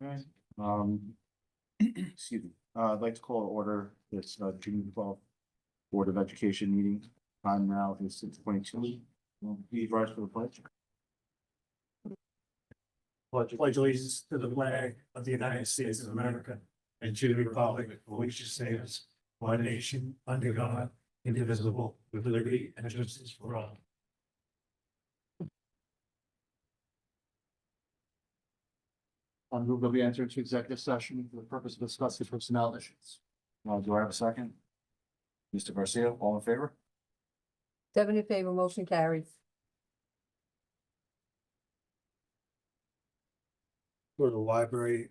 Alright, excuse me, I'd like to call to order this June 12th Board of Education meeting. Time now is 6:22. Please rise for the pledge. Pledge allegiance to the flag of the United States of America and to the republic for which it stands, one nation, under God, indivisible, with liberty and justice for all. Move that we enter into executive session for the purpose of discussing personnel issues. Do I have a second? Mr. Garcia, all in favor? 7 in favor, motion carries. For the library,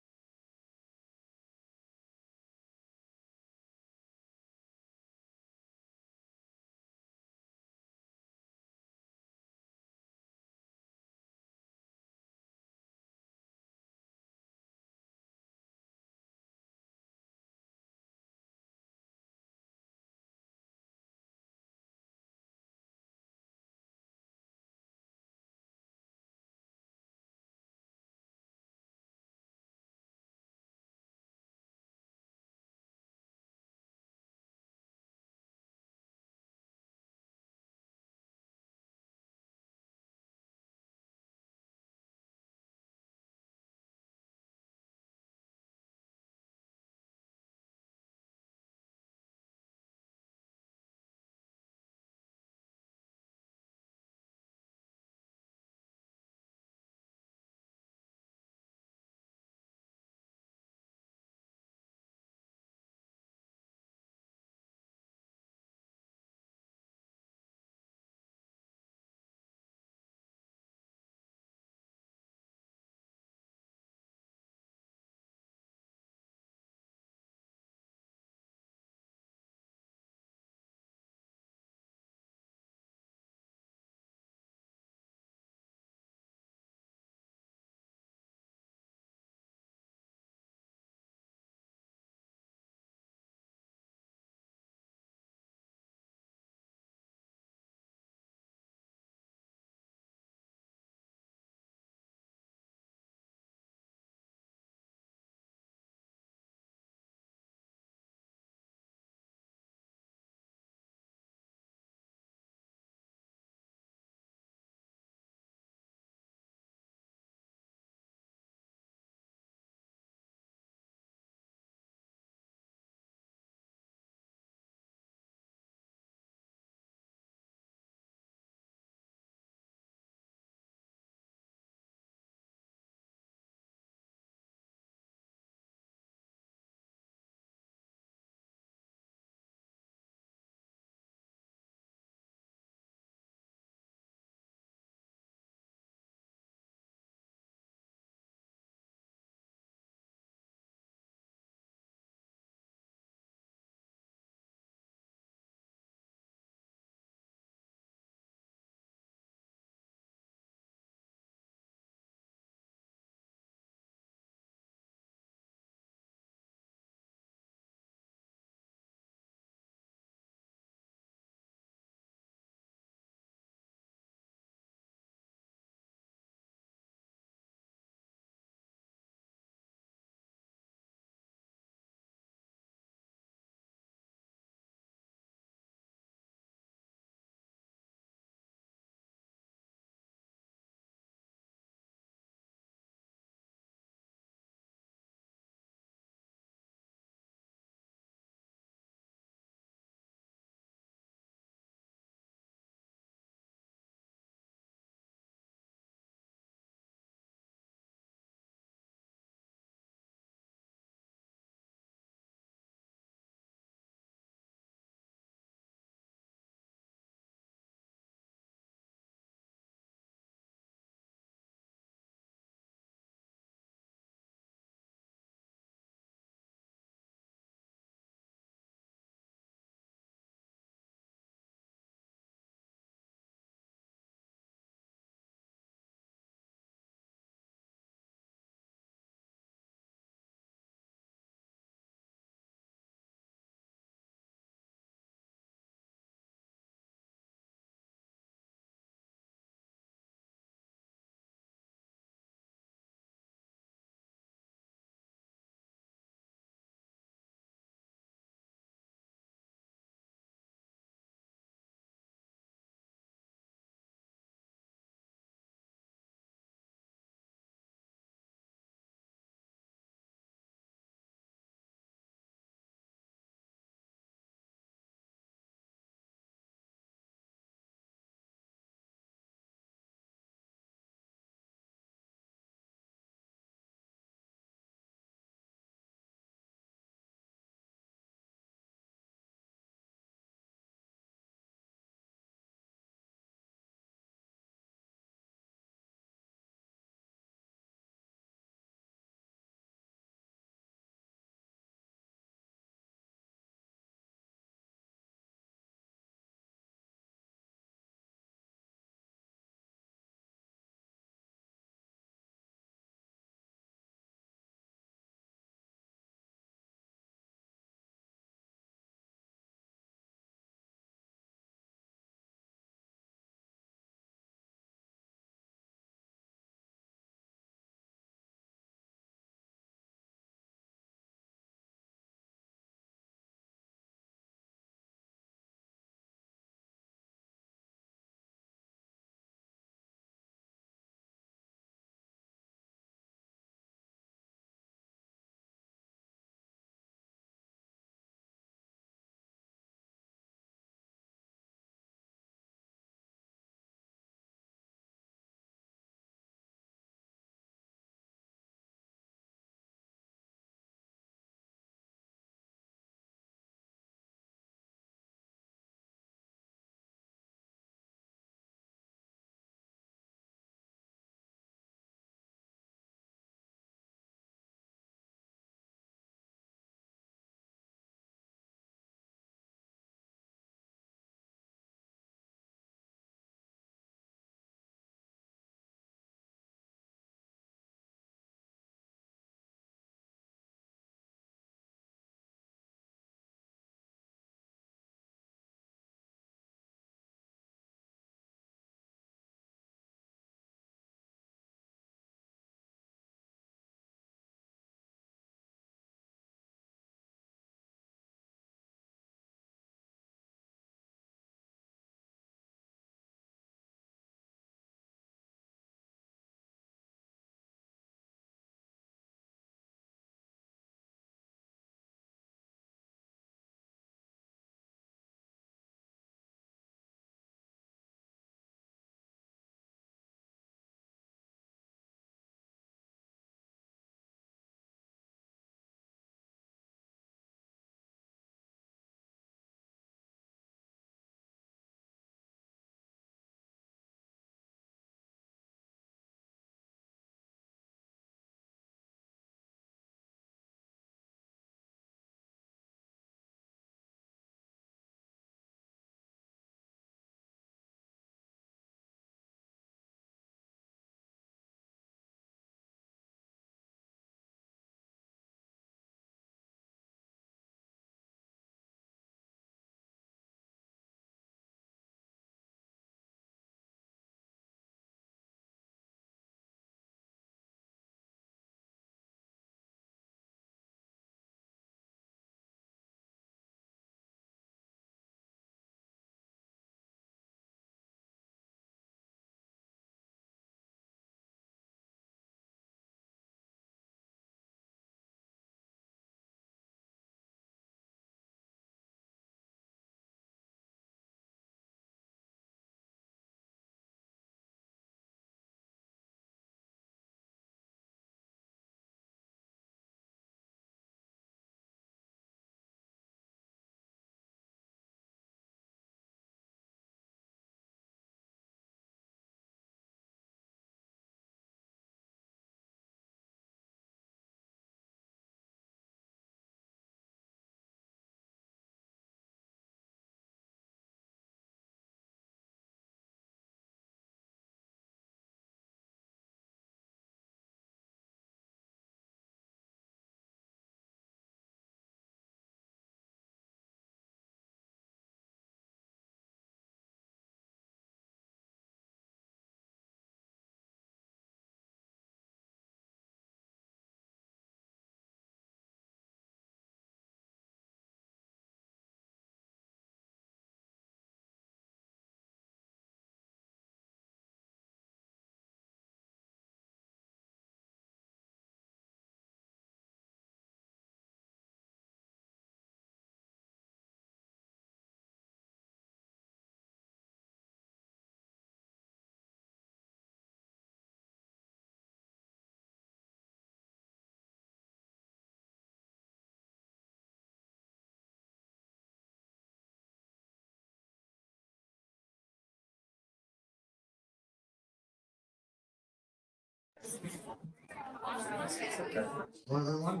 Hello, everyone.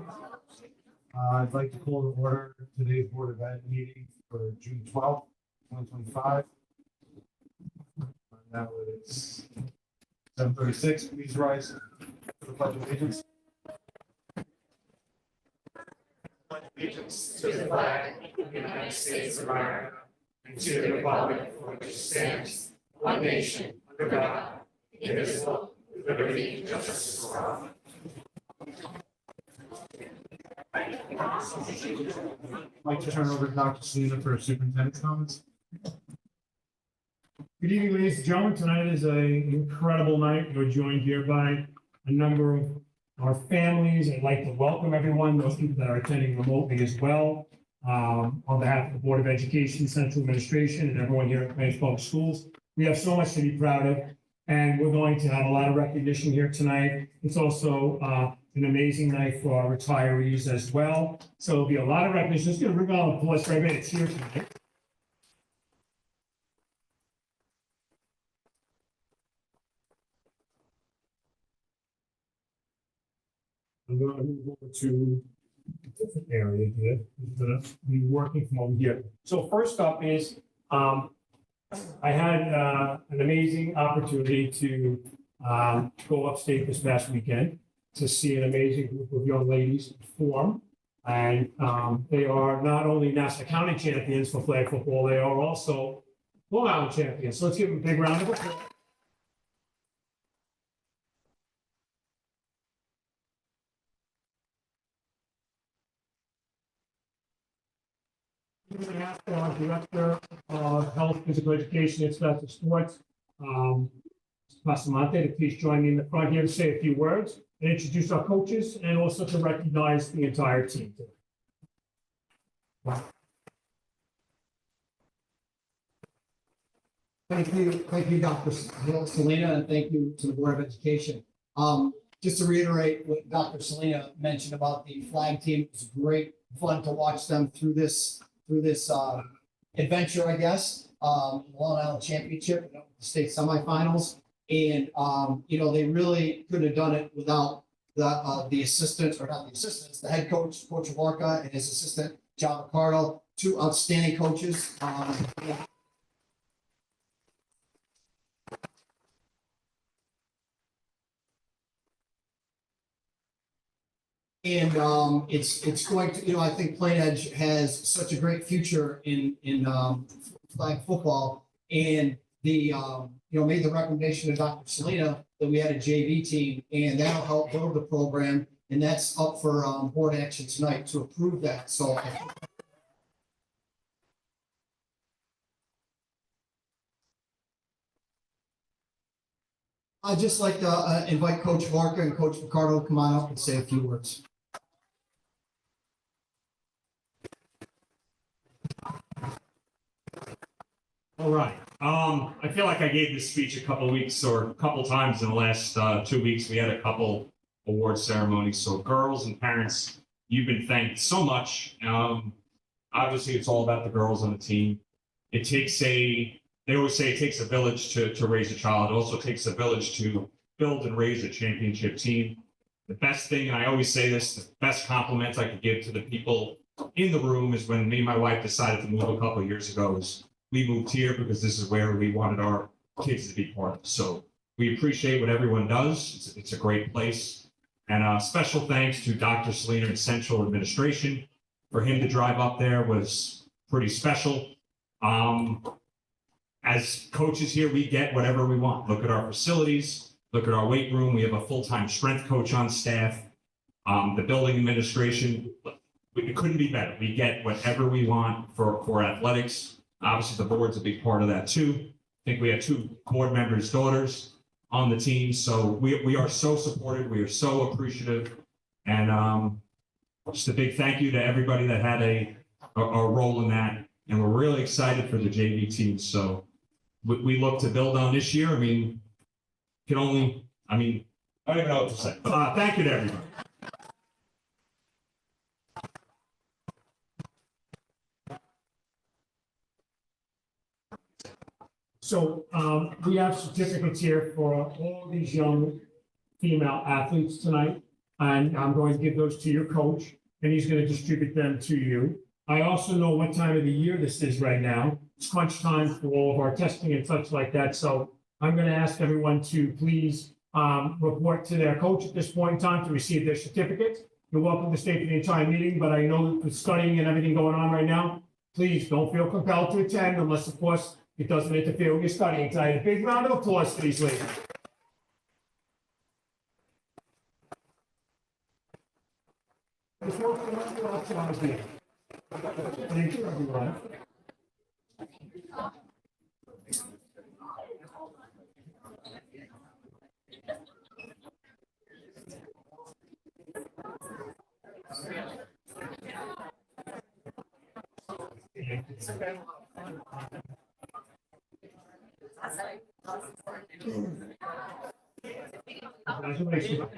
I'd like to call to order today's Board of Ed meeting for June 12th, 2025. Now it's 7:36. Please rise for the pledge of allegiance. Allegiance to the flag of the United States of America and to the republic for which it stands, one nation, under God, indivisible, with liberty and justice for all. I'd like to turn over to Dr. Selena for superintendent's comments. Good evening, ladies and gentlemen. Tonight is an incredible night. We're joined here by a number of our families. I'd like to welcome everyone, those people that are attending remotely as well. On behalf of the Board of Education, Central Administration, and everyone here at Plains Public Schools, we have so much to be proud of, and we're going to have a lot of recognition here tonight. It's also an amazing night for our retirees as well. So there'll be a lot of recognition. Just going to bring on applause for everybody that's here tonight. I'm going to move over to a different area here. I'm going to be working from over here. So first up is, I had an amazing opportunity to go upstate this past weekend to see an amazing group of young ladies perform. And they are not only Nassau County champions for flag football, they are also Long Island champions. So let's give them a big round of applause. Our Director of Health, Physical Education, and Special Sports, Passamante, to please join me in the front here to say a few words and introduce our coaches and also to recognize the entire team. Thank you, Dr. Selena, and thank you to the Board of Education. Just to reiterate what Dr. Selena mentioned about the flag team, it was great fun to watch them through this adventure, I guess. Long Island Championship, the state semifinals, and they really couldn't have done it without the assistants, or not the assistants, the head coach, Coach Walker, and his assistant, John Ricardo, two outstanding coaches. And it's going to, I think Plain Edge has such a great future in flag football, and made the recommendation to Dr. Selena that we had a JV team, and that'll help build the program, and that's up for board action tonight to approve that. So I'd just like to invite Coach Barker and Coach Ricardo to come on up and say a few words. All right. I feel like I gave this speech a couple weeks or a couple times in the last 2 weeks. We had a couple award ceremonies. So girls and parents, you've been thanked so much. Obviously, it's all about the girls on the team. They always say it takes a village to raise a child. It also takes a village to build and raise a championship team. The best thing, and I always say this, the best compliment I could give to the people in the room is when me and my wife decided to move a couple of years ago, is we moved here because this is where we wanted our kids to be part of. So we appreciate what everyone does. It's a great place. And special thanks to Dr. Selena and Central Administration. For him to drive up there was pretty special. As coaches here, we get whatever we want. Look at our facilities, look at our weight room. We have a full-time strength coach on staff. The building administration, it couldn't be better. We get whatever we want for athletics. Obviously, the board's a big part of that too. I think we have 2 board members' daughters on the team. So we are so supported. We are so appreciative. And just a big thank you to everybody that had a role in that. And we're really excited for the JV team. So we look to build on this year. I mean, I don't even know what to say. But thank you to everybody. So we have certificates here for all these young female athletes tonight. And I'm going to give those to your coach, and he's going to distribute them to you. I also know what time of the year this is right now. It's crunch time for all of our testing and such like that. So I'm going to ask everyone to please report to their coach at this point in time to receive their certificates. You're welcome to stay for the entire meeting, but I know with studying and everything going on right now, please don't feel compelled to attend unless, of course, it doesn't interfere with your studying tonight. A big round of applause for these ladies. Thank you, everyone. Congratulations.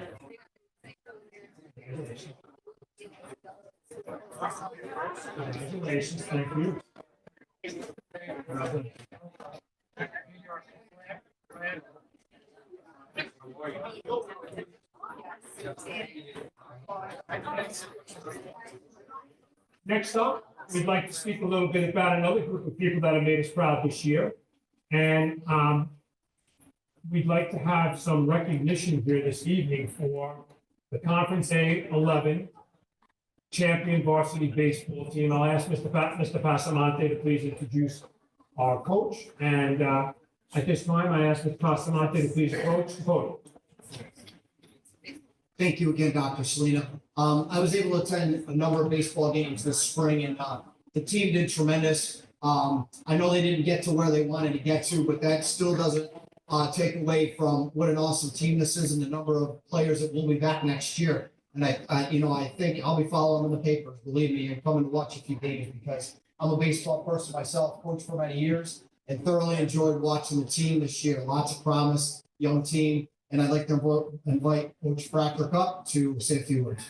Congratulations, thank you. Next up, we'd like to speak a little bit about another group of people that have made us proud this year. And we'd like to have some recognition here this evening for the Conference A11 champion varsity baseball team. I'll ask Mr. Passamante to please introduce our coach. And at this time, I ask Mr. Passamante to please approach the podium. Thank you again, Dr. Selena. I was able to attend a number of baseball games this spring, and the team did tremendous. I know they didn't get to where they wanted to get to, but that still doesn't take away from what an awesome team this is and the number of players that will be back next year. And I think I'll be following in the papers, believe me, and coming to watch a few games because I'm a baseball person myself, coached for many years, and thoroughly enjoyed watching the team this year. Lots of promise, young team, and I'd like to invite Coach Frackler up to say a few words.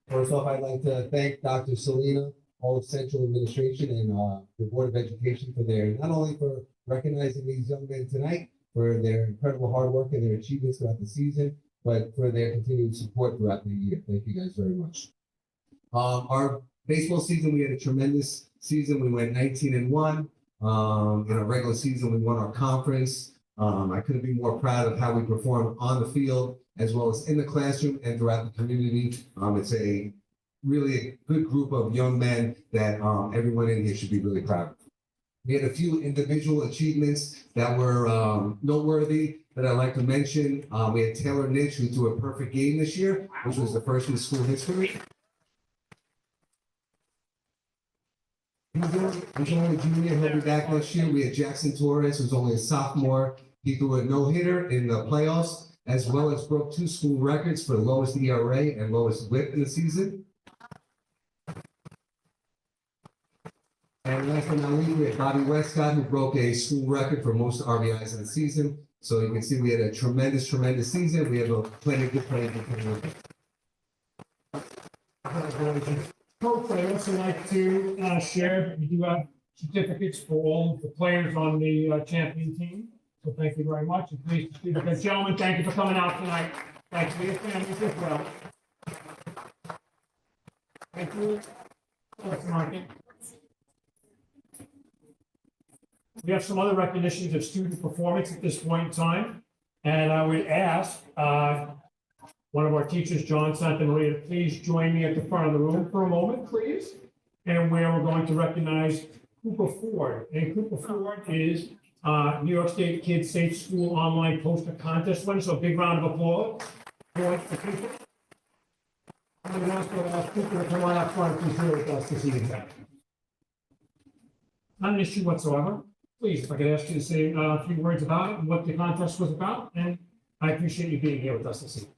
First off, I'd like to thank Dr. Selena, all of Central Administration, and the Board of Education for not only for recognizing these young men tonight for their incredible hard work and their achievements throughout the season, but for their continued support throughout the year. Thank you guys very much. Our baseball season, we had a tremendous season. We went 19-1. In our regular season, we won our conference. I couldn't be more proud of how we performed on the field, as well as in the classroom and throughout the community. It's a really good group of young men that everyone in here should be really proud of. We had a few individual achievements that were noteworthy that I'd like to mention. We had Taylor Nitch, who threw a perfect game this year, which was the first in school history. He's only a junior, he'll be back next year. We had Jackson Torres, who's only a sophomore. He threw a no-hitter in the playoffs, as well as broke 2 school records for lowest ERA and lowest WHIP in the season. And last but not least, we had Bobby Westcott, who broke a school record for most RBIs in the season. So you can see we had a tremendous season. We have plenty of good players. Coach, I'd also like to share, we do have certificates for all of the players on the champion team. So thank you very much. And please, gentlemen, thank you for coming out tonight. Thank you for your families as well. Thank you. Thanks, Martin. We have some other recognitions of student performance at this point in time. And I would ask one of our teachers, John Santamaria, to please join me at the front of the room for a moment, please. And where we're going to recognize Cooper Ford. And Cooper Ford is New York State Kids Safe School Online Poster Contest winner. So a big round of applause. For Cooper. I'm going to ask Cooper to come on up front and share with us this evening. Not an issue whatsoever. Please, if I could ask you to say a few words about it and what the contest was about, and I appreciate you being here with us this evening.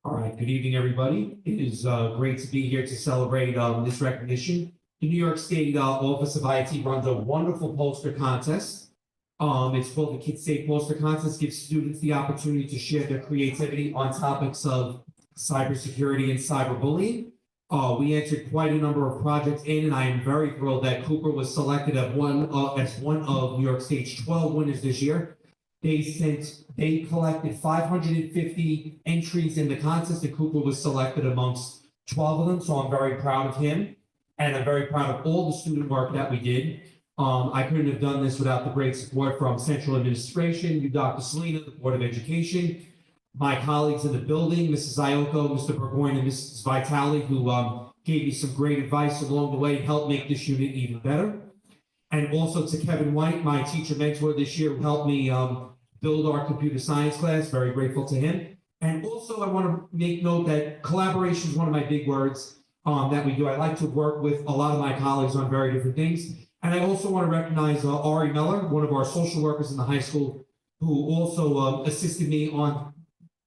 All right, good evening, everybody. It is great to be here to celebrate this recognition. The New York State Office of IT runs a wonderful poster contest. It's called the Kids Safe Poster Contest, gives students the opportunity to share their creativity on topics of cybersecurity and cyberbullying. We entered quite a number of projects in, and I am very thrilled that Cooper was selected as one of New York State's 12 winners this year. They collected 550 entries in the contest, and Cooper was selected amongst 12 of them. So I'm very proud of him, and I'm very proud of all the student work that we did. I couldn't have done this without the great support from Central Administration, you, Dr. Selena, the Board of Education, my colleagues in the building, Mrs. Iocco, Mr. Burgoyne, and Mrs. Vitale, who gave me some great advice along the way and helped make this unit even better. And also to Kevin White, my teacher mentor this year, who helped me build our computer science class. Very grateful to him. And also I want to make note that collaboration is one of my big words that we do. I like to work with a lot of my colleagues on very different things. And I also want to recognize Ari Meller, one of our social workers in the high school, who also assisted me on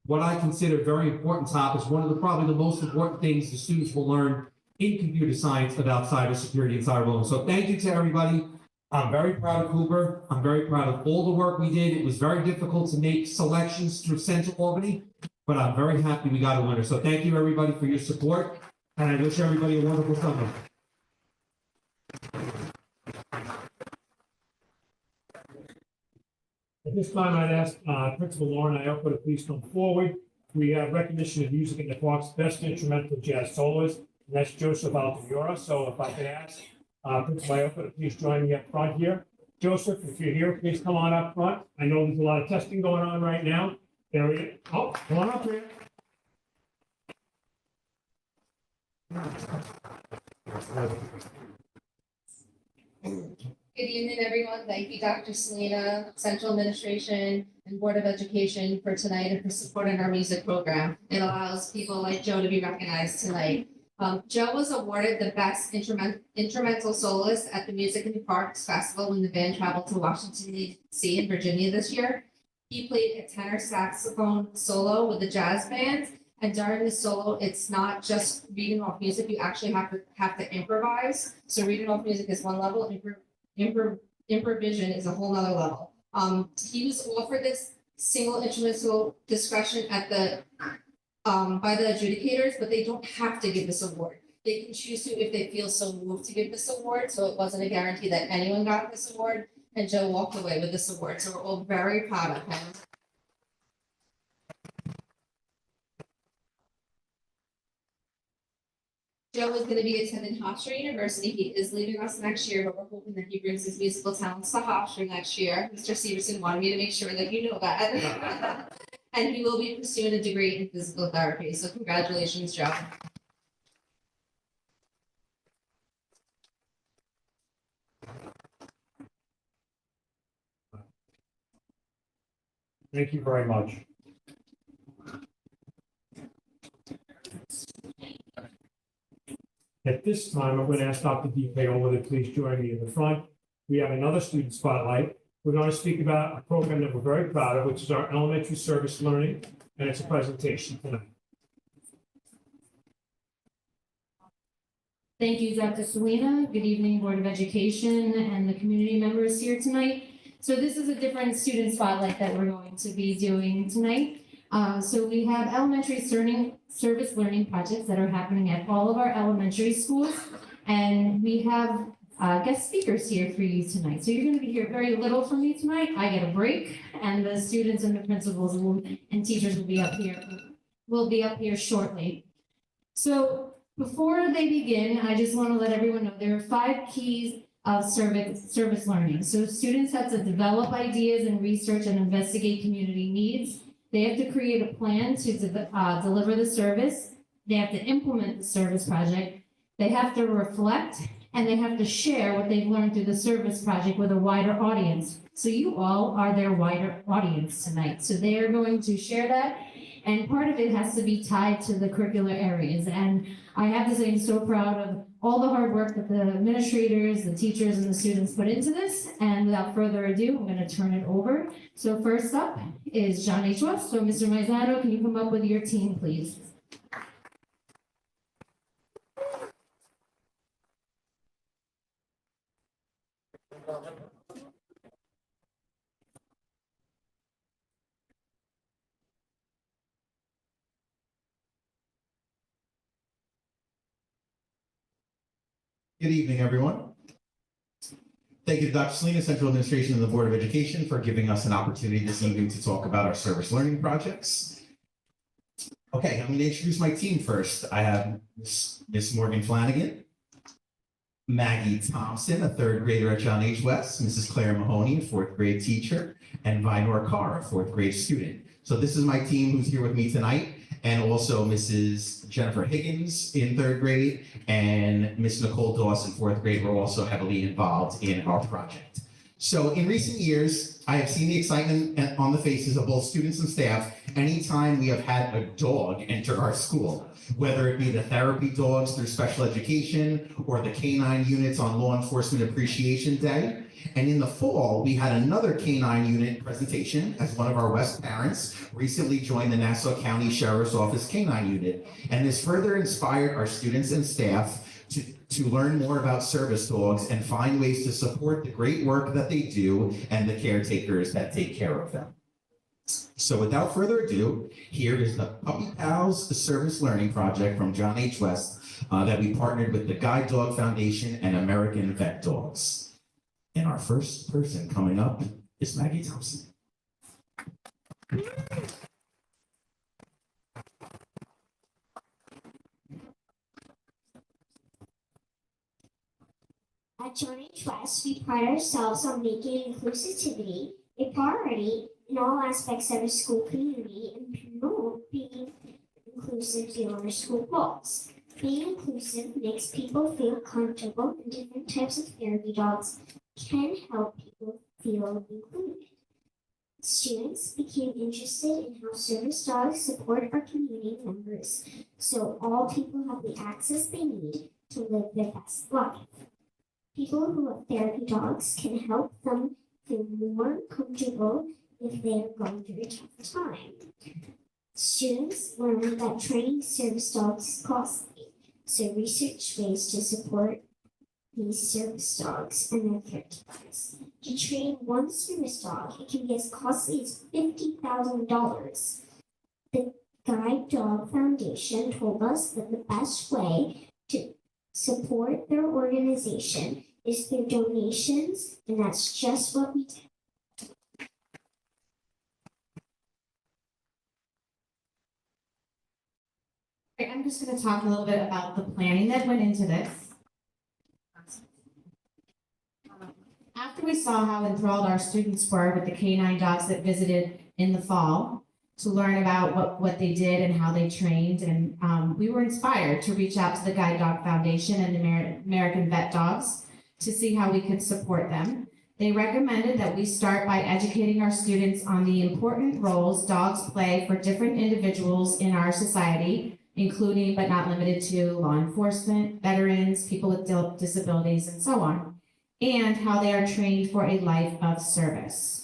what I consider very important topics. One of the probably the most important things the students will learn in computer science about cybersecurity and cyberbullying. So thank you to everybody. I'm very proud of Cooper. I'm very proud of all the work we did. It was very difficult to make selections through Central Albany, but I'm very happy we got a winner. So thank you everybody for your support, and I wish everybody a wonderful summer. At this time, I'd ask Principal Lauren Iocco to please come forward. We have recognition of music in the Park's best instrumental jazz soloist, and that's Joseph Altiora. So if I could ask Principal Iocco to please join me up front here. Joseph, if you're here, please come on up front. I know there's a lot of testing going on right now. There we go. Oh, come on up here. Good evening, everyone. Thank you, Dr. Selena, Central Administration, and Board of Education for tonight and for supporting our music program. It allows people like Joe to be recognized tonight. Joe was awarded the best instrumental soloist at the Music in the Parks Festival when the band traveled to Washington, D.C. and Virginia this year. He played a tenor saxophone solo with the jazz band. And during the solo, it's not just reading off music, you actually have to improvise. So reading off music is one level, improvisation is a whole nother level. He was offered this single instrumental discretion at the by the adjudicators, but they don't have to give this award. They can choose to if they feel so moved to give this award. So it wasn't a guarantee that anyone got this award, and Joe walked away with this award. So we're all very proud of him. Joe is going to be attending Hofstra University. He is leaving us next year, but we're hoping that he brings his musical talents to Hofstra next year. Mr. Severson wanted me to make sure that you know that. And he will be pursuing a degree in physical therapy. So congratulations, Joe. Thank you very much. At this time, I'm going to ask Dr. DePaola to please join me in the front. We have another student spotlight. We're going to speak about a program that we're very proud of, which is our elementary service learning, and it's a presentation tonight. Thank you, Dr. Selena. Good evening, Board of Education and the community members here tonight. So this is a different student spotlight that we're going to be doing tonight. So we have elementary service learning projects that are happening at all of our elementary schools. And we have guest speakers here for you tonight. So you're going to be hearing very little from me tonight. I get a break, and the students and the principals and teachers will be up here shortly. So before they begin, I just want to let everyone know there are 5 keys of service learning. So students have to develop ideas and research and investigate community needs. They have to create a plan to deliver the service. They have to implement the service project. They have to reflect, and they have to share what they've learned through the service project with a wider audience. So you all are their wider audience tonight. So they are going to share that, and part of it has to be tied to the curricular areas. And I have to say I'm so proud of all the hard work that the administrators, the teachers, and the students put into this. And without further ado, I'm going to turn it over. So first up is John H. West. So Mr. Maizano, can you come up with your team, please? Good evening, everyone. Thank you to Dr. Selena, Central Administration, and the Board of Education for giving us an opportunity this evening to talk about our service learning projects. Okay, I'm going to introduce my team first. I have Miss Morgan Flanagan, Maggie Thompson, a third grader at John H. West, Mrs. Claire Mahoney, a fourth grade teacher, and Vinor Carr, a fourth grade student. So this is my team who's here with me tonight, and also Mrs. Jennifer Higgins in third grade, and Miss Nicole Dawson, fourth grade, were also heavily involved in our project. So in recent years, I have seen the excitement on the faces of both students and staff anytime we have had a dog enter our school, whether it be the therapy dogs through special education or the canine units on Law Enforcement Appreciation Day. And in the fall, we had another canine unit presentation as one of our West parents recently joined the Nassau County Sheriff's Office Canine Unit. And this further inspired our students and staff to learn more about service dogs and find ways to support the great work that they do and the caretakers that take care of them. So without further ado, here is the Puppy Pals Service Learning Project from John H. West that we partnered with the Guide Dog Foundation and American Vet Dogs. And our first person coming up is Maggie Thompson. At John H. West, we pride ourselves on making inclusivity a priority in all aspects of our school community and promote being inclusive to our school goals. Being inclusive makes people feel comfortable, and different types of therapy dogs can help people feel included. Students became interested in how service dogs support our community members, so all people have the access they need to live their best life. People who have therapy dogs can help them feel more comfortable if they are going through a tough time. Students learn that training service dogs is costly, so research ways to support these service dogs and their caregivers. To train one service dog, it can be as costly as $50,000. The Guide Dog Foundation told us that the best way to support their organization is through donations, and that's just what we did. I'm just going to talk a little bit about the planning that went into this. After we saw how enthralled our students were with the canine dogs that visited in the fall, to learn about what they did and how they trained, and we were inspired to reach out to the Guide Dog Foundation and the American Vet Dogs to see how we could support them. They recommended that we start by educating our students on the important roles dogs play for different individuals in our society, including but not limited to law enforcement, veterans, people with disabilities, and so on, and how they are trained for a life of service.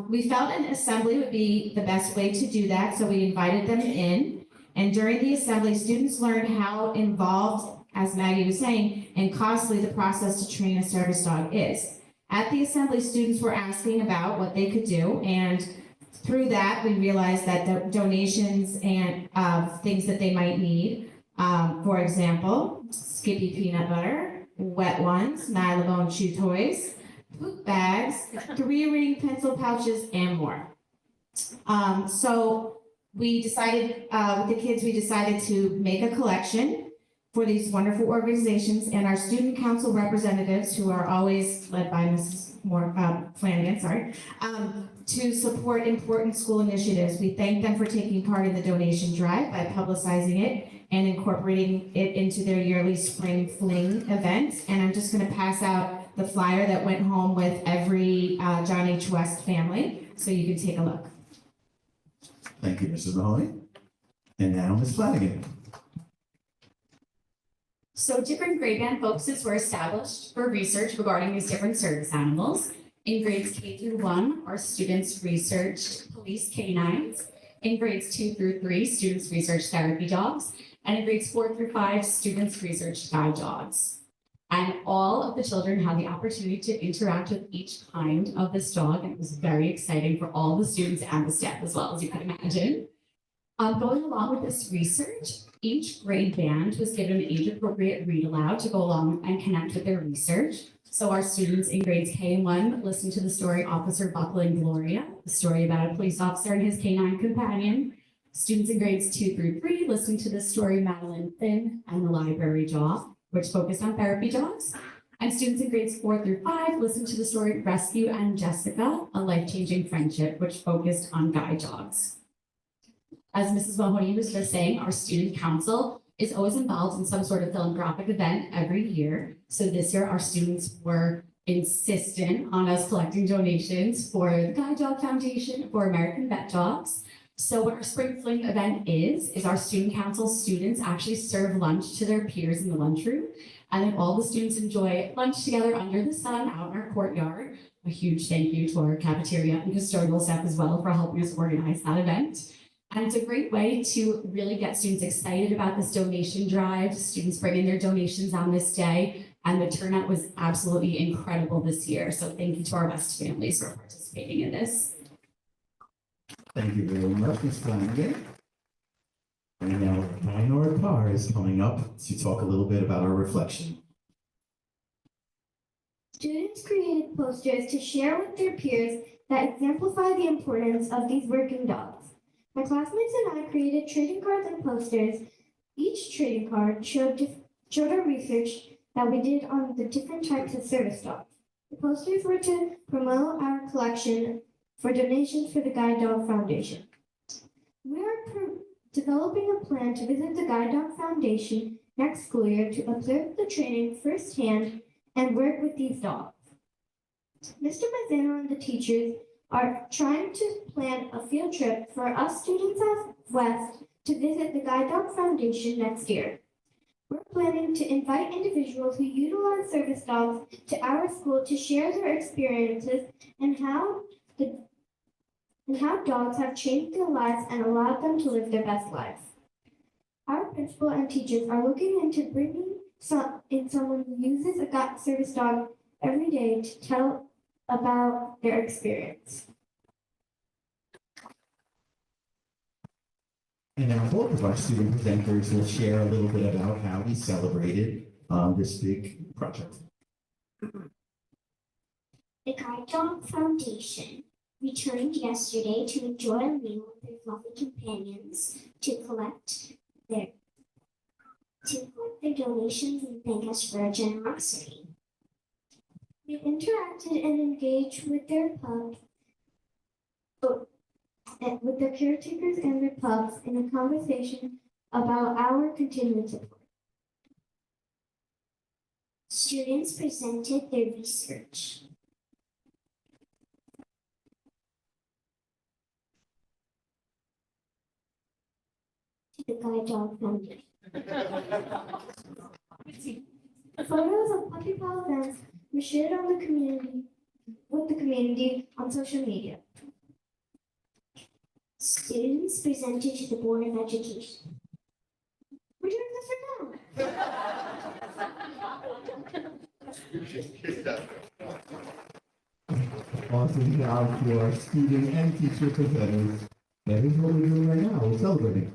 We felt an assembly would be the best way to do that, so we invited them in. And during the assembly, students learned how involved, as Maggie was saying, and costly the process to train a service dog is. At the assembly, students were asking about what they could do, and through that, we realized that the donations and things that they might need, for example, Skippy peanut butter, wet ones, Nylabone chew toys, poop bags, 3-ring pencil pouches, and more. So we decided, with the kids, we decided to make a collection for these wonderful organizations, and our student council representatives, who are always led by Mrs. Flanagan, to support important school initiatives. We thank them for taking part in the donation drive by publicizing it and incorporating it into their yearly spring fling event. And I'm just going to pass out the flyer that went home with every John H. West family, so you can take a look. Thank you, Mrs. Mahoney. And now Ms. Flanagan. So different grade band focuses were established for research regarding these different service animals. In grades K through 1, our students researched police canines. In grades 2 through 3, students researched therapy dogs. And in grades 4 through 5, students researched guide dogs. And all of the children had the opportunity to interact with each kind of this dog. And it was very exciting for all the students and the staff as well, as you can imagine. Going along with this research, each grade band was given an age-appropriate read aloud to go along and connect with their research. So our students in grades K and 1 listened to the story Officer Buckle and Gloria, the story about a police officer and his canine companion. Students in grades 2 through 3 listened to the story Madeline Finn and the Library Dog, which focused on therapy dogs. And students in grades 4 through 5 listened to the story Rescue and Jessica, a life-changing friendship, which focused on guide dogs. As Mrs. Mahoney was just saying, our student council is always involved in some sort of philanthropic event every year. So this year, our students were insistent on us collecting donations for the Guide Dog Foundation, for American Vet Dogs. So what our spring fling event is our student council students actually serve lunch to their peers in the lunchroom. And then all the students enjoy lunch together under the sun out in our courtyard. A huge thank you to our cafeteria and custodial staff as well for helping us organize that event. And it's a great way to really get students excited about this donation drive. Students bring in their donations on this day, and the turnout was absolutely incredible this year. So thank you to our best families for participating in this. Thank you very much, Ms. Flanagan. And now Minor Carr is coming up to talk a little bit about our reflection. Students created posters to share with their peers that exemplify the importance of these working dogs. My classmates and I created trading cards and posters. Each trading card showed our research that we did on the different types of service dogs. The posters were to promote our collection for donations for the Guide Dog Foundation. We are developing a plan to visit the Guide Dog Foundation next school year to observe the training firsthand and work with these dogs. Mr. Mazzano and the teachers are trying to plan a field trip for us students out west to visit the Guide Dog Foundation next year. We're planning to invite individuals who utilize service dogs to our school to share their experiences and how dogs have changed their lives and allowed them to live their best lives. Our principal and teachers are looking into bringing in someone who uses a service dog every day to tell about their experience. And now both of our student presenters will share a little bit about how we celebrated this big project. The Guide Dog Foundation returned yesterday to enjoy a meal with their fluffy companions to collect their donations and thank us for our generosity. We interacted and engaged with their pups, with their caretakers and their pups in a conversation about our continued support. Students presented their research. To the Guide Dog Foundation. Photos of puppy paw events were shared on the community on social media. Students presented to the Board of Education. We're doing this right now. Awesome job to our student and teacher presenters. That is what we're doing right now. We're celebrating.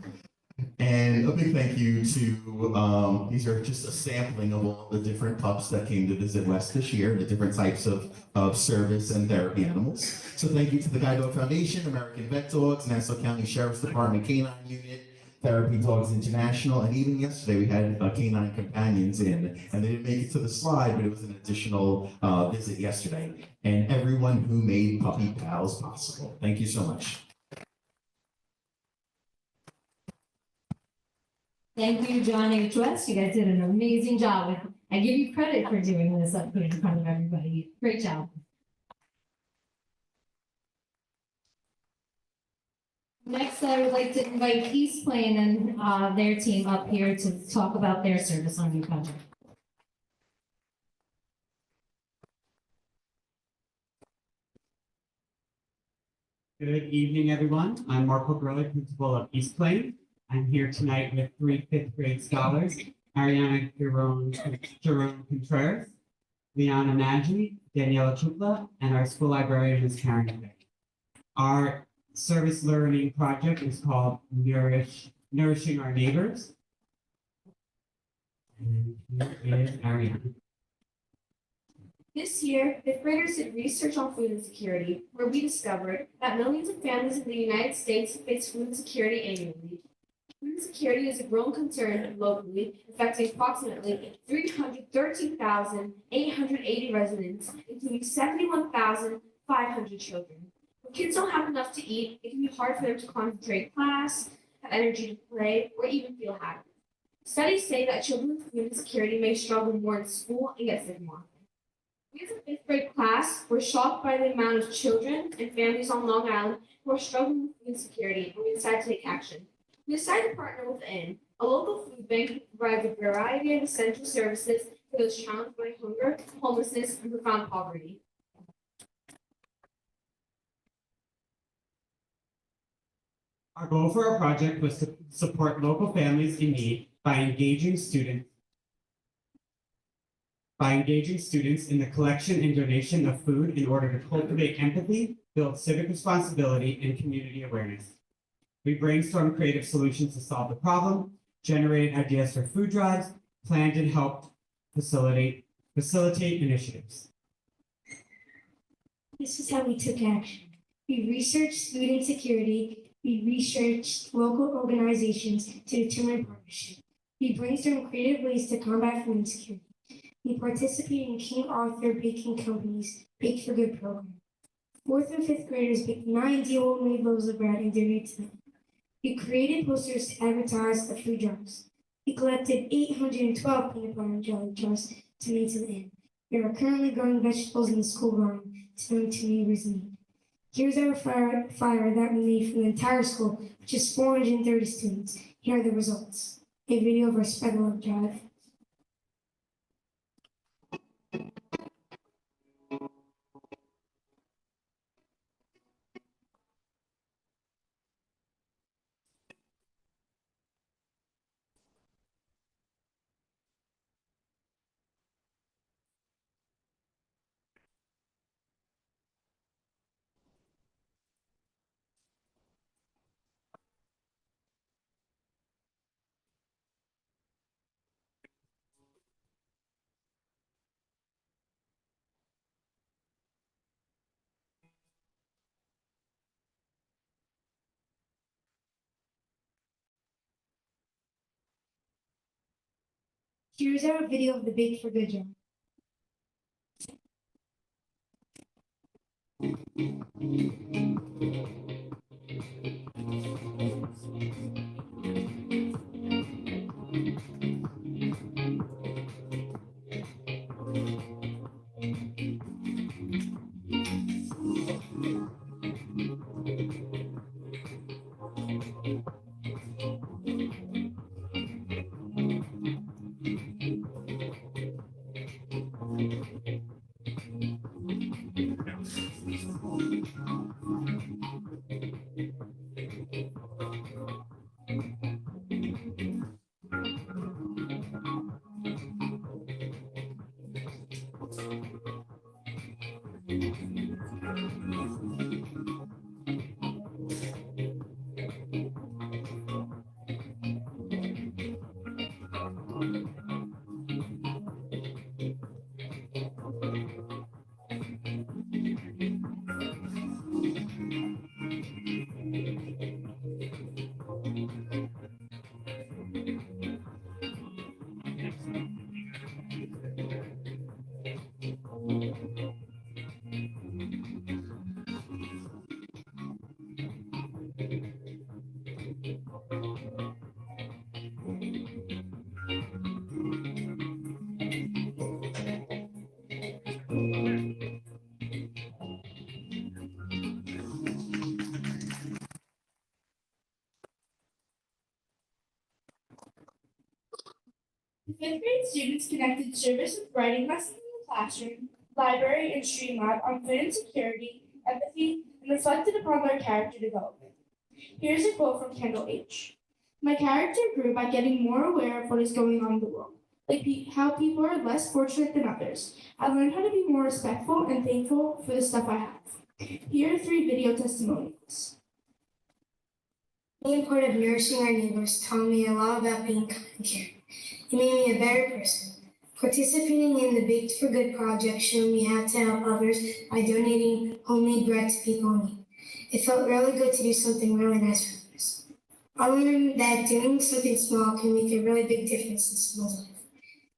And a big thank you to, these are just a sampling of all the different pups that came to visit West this year, the different types of service and therapy animals. So thank you to the Guide Dog Foundation, American Vet Dogs, Nassau County Sheriff's Department Canine Unit, Therapy Dogs International, and even yesterday we had canine companions in, and they didn't make it to the slide, but it was an additional visit yesterday. And everyone who made Puppy Pals possible. Thank you so much. Thank you, John H. West. You guys did an amazing job. I give you credit for doing this up here in front of everybody. Great job. Next, I would like to invite East Plain and their team up here to talk about their service learning project. Good evening, everyone. I'm Marco Gurley, principal of East Plain. I'm here tonight with 3 fifth grade scholars, Ariana Jerome Contreras, Liana Maggi, Daniela Chupla, and our school librarian, Ms. Karen Vick. Our service learning project is called Nourishing Our Neighbors. And here is Ariana. This year, fifth graders did research on food insecurity, where we discovered that millions of families in the United States face food insecurity annually. Food insecurity is a growing concern locally, affecting approximately 313,880 residents, including 71,500 children. When kids don't have enough to eat, it can be hard for them to concentrate in class, have energy to play, or even feel happy. Studies say that children with food insecurity may struggle more in school and get sick more. We as a fifth grade class were shocked by the amount of children and families on Long Island who are struggling with food insecurity, and we decided to take action. We decided to partner with IN, a local food bank that provides a variety of essential services for those challenged by hunger, homelessness, and profound poverty. Our goal for our project was to support local families in need by engaging students in the collection and donation of food in order to cultivate empathy, build civic responsibility, and community awareness. We brainstormed creative solutions to solve the problem, generated ideas for food drives, planned and helped facilitate initiatives. This is how we took action. We researched food insecurity. We researched local organizations to determine partnership. We brainstormed creative ways to combat food insecurity. We participated in King Arthur Baking Company's Bake for Good program. Fourth and fifth graders baked 9 homemade loaves of bread and donated to them. We created posters to advertise the food drives. We collected 812 peanut butter and jelly jars to donate to the inn. We are currently growing vegetables in the school garden to donate to neighbors in need. Here's our flyer that we made for the entire school, which is 430 students. Here are the results. A video of our Spread the Love drive. Here's our video of the Bake for Good jar. Fifth grade students conducted service with writing lessons in the classroom, library, and stream lab on food insecurity, empathy, and reflected upon their character development. Here's a quote from Kendall H. My character grew by getting more aware of what is going on in the world, like how people are less fortunate than others. I learned how to be more respectful and thankful for the stuff I have. Here are 3 video testimonials. Being part of nourishing our neighbors taught me a lot about being kind and caring. It made me a better person. Participating in the Baked for Good project showed me how to help others by donating homemade bread to people in need. It felt really good to do something really nice for others. I learned that doing something small can make a really big difference in someone's life.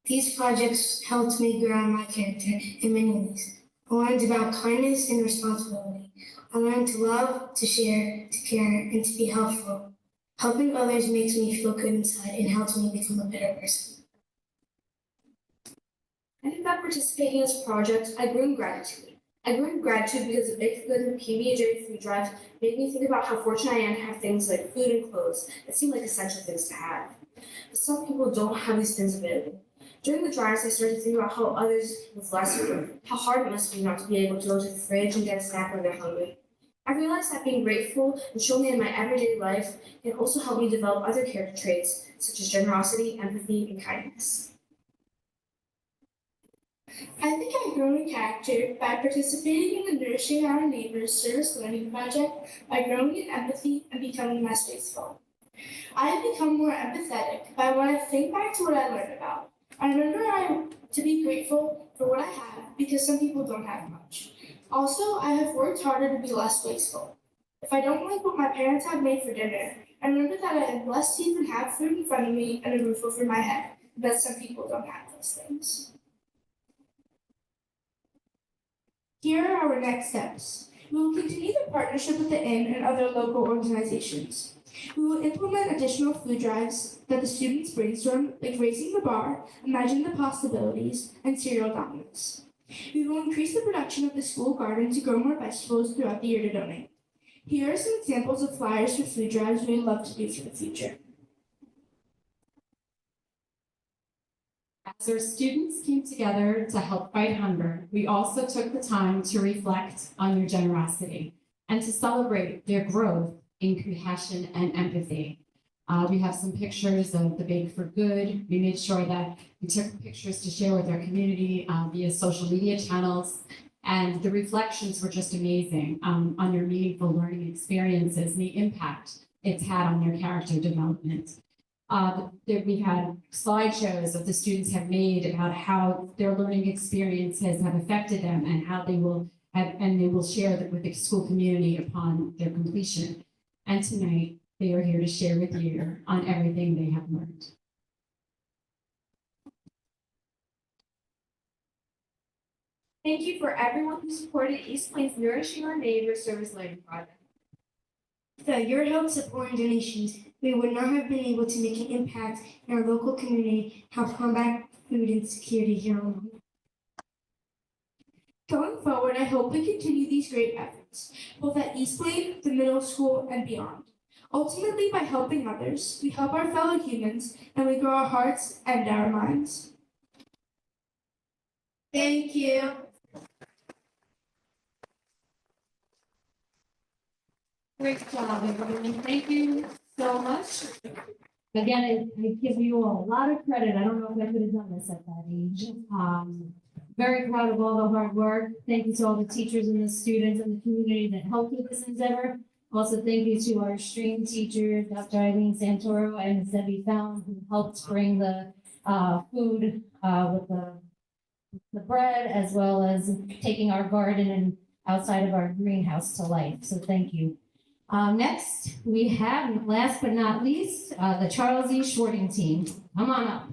These projects helped me grow my character in many ways. I learned about kindness and responsibility. I learned to love, to share, to care, and to be helpful. Helping others makes me feel good inside and helps me become a better person. I think that participating in this project, I grew in gratitude. I grew in gratitude because the Big Good and PBJ food drive made me think about how fortunate I am to have things like food and clothes that seem like essential things to have. But some people don't have these things available. During the drives, I started to think about how others with less food, how hard it must be not to be able to go to the fridge and get a snack when they're hungry. I realized that being grateful and showing it in my everyday life can also help me develop other character traits such as generosity, empathy, and kindness. I think I've grown in character by participating in the Nourishing Our Neighbors Service Learning Project, by growing in empathy and becoming less wasteful. I have become more empathetic by when I think back to what I learned about. I remember to be grateful for what I have because some people don't have much. Also, I have worked harder to be less wasteful. If I don't like what my parents have made for dinner, I remember that I am blessed to even have food in front of me and a roof over my head, but some people don't have those things. Here are our next steps. We will continue the partnership with the Inn and other local organizations. We will implement additional food drives that the students brainstorm, like raising the bar, imagine the possibilities, and cereal dominance. We will increase the production of the school garden to grow more vegetables throughout the year to donate. Here are some examples of flyers for food drives we would love to do for the future. As our students came together to help fight hunger, we also took the time to reflect on their generosity and to celebrate their growth in compassion and empathy. We have some pictures of the Bake for Good. We made sure that we took pictures to share with our community via social media channels. And the reflections were just amazing on their meaningful learning experiences and the impact it's had on their character development. We had slideshows that the students have made about how their learning experiences have affected them and how they will share that with the school community upon their completion. And tonight, they are here to share with you on everything they have learned. Thank you for everyone who supported East Plains Nourishing Our Neighbors Service Learning Project. Without your help, support, and donations, we would not have been able to make an impact in our local community, help combat food insecurity here on home. Going forward, I hope we continue these great efforts, both at East Plains, the middle school, and beyond. Ultimately, by helping others, we help our fellow humans, and we grow our hearts and our minds. Thank you. Great job, everyone. Thank you so much. Again, I give you all a lot of credit. I don't know if I could have done this at that age. Very proud of all the hard work. Thank you to all the teachers and the students and the community that helped with this endeavor. Also, thank you to our stream teacher, Dr. Eileen Santoro and Debbie Found, who helped bring the food with the bread, as well as taking our garden and outside of our greenhouse to life. So thank you. Next, we have, last but not least, the Charles E. Shorting team. Come on up.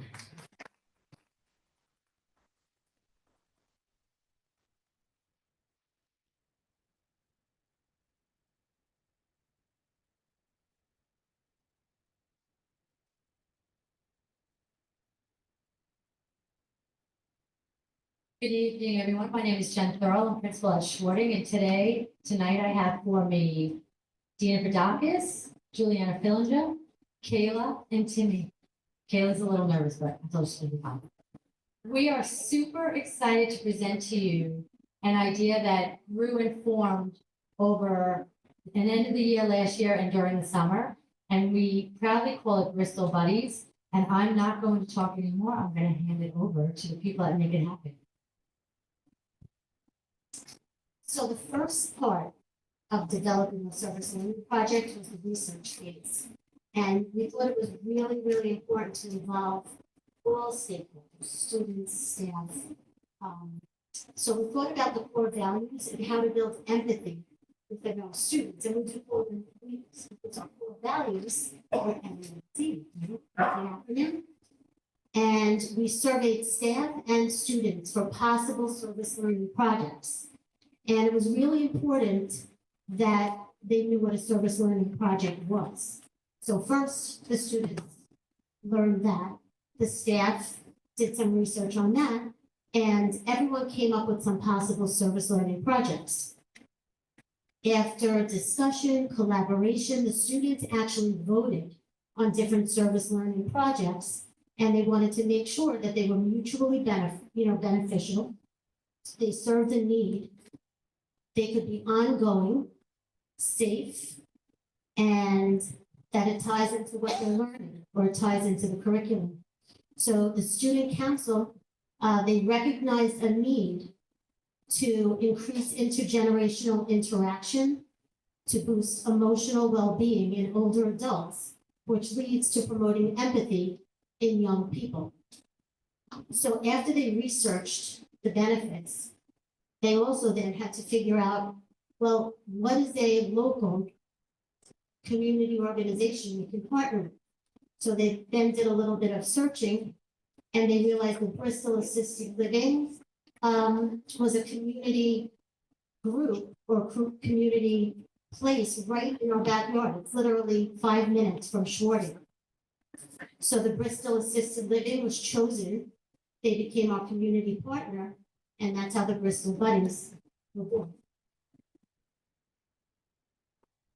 Good evening, everyone. My name is Jen Thurl. I'm principal at Shorting, and tonight I have for me Dina Verdakis, Juliana Fillinger, Kayla, and Timmy. Kayla's a little nervous, but I told her she'll be fine. We are super excited to present to you an idea that grew and formed over an end of the year last year and during the summer, and we proudly call it Bristol Buddies. And I'm not going to talk anymore. I'm going to hand it over to the people that make it happen. So the first part of developing the service learning project was the research phase. And we thought it was really, really important to involve all stakeholders, students, staff. So we thought about the core values and how to build empathy within our students. And we do call them, it's our core values, or MNC, the acronym. And we surveyed staff and students for possible service learning projects. And it was really important that they knew what a service learning project was. So first, the students learned that. The staff did some research on that, and everyone came up with some possible service learning projects. After discussion, collaboration, the students actually voted on different service learning projects, and they wanted to make sure that they were mutually beneficial. They served a need. They could be ongoing, safe, and that it ties into what they're learning or it ties into the curriculum. So the student council, they recognized a need to increase intergenerational interaction, to boost emotional well-being in older adults, which leads to promoting empathy in young people. So after they researched the benefits, they also then had to figure out, well, what is a local community organization we can partner with? So they then did a little bit of searching, and they realized that Bristol Assisted Living was a community group or community place right in our backyard. It's literally 5 minutes from Schwarting. So the Bristol Assisted Living was chosen. They became our community partner, and that's how the Bristol Buddies were born.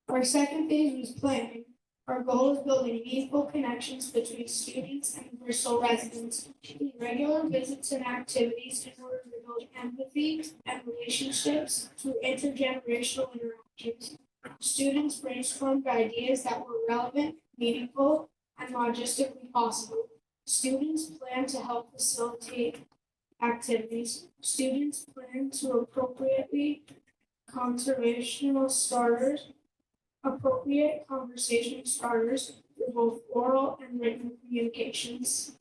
Our second phase was planning. Our goal is building meaningful connections between students and Bristol residents through regular visits and activities in order to build empathy and relationships through intergenerational interactions. Students brainstormed ideas that were relevant, meaningful, and logistically possible. Students plan to help facilitate activities. Students plan to appropriate conversation starters for both oral and written communications.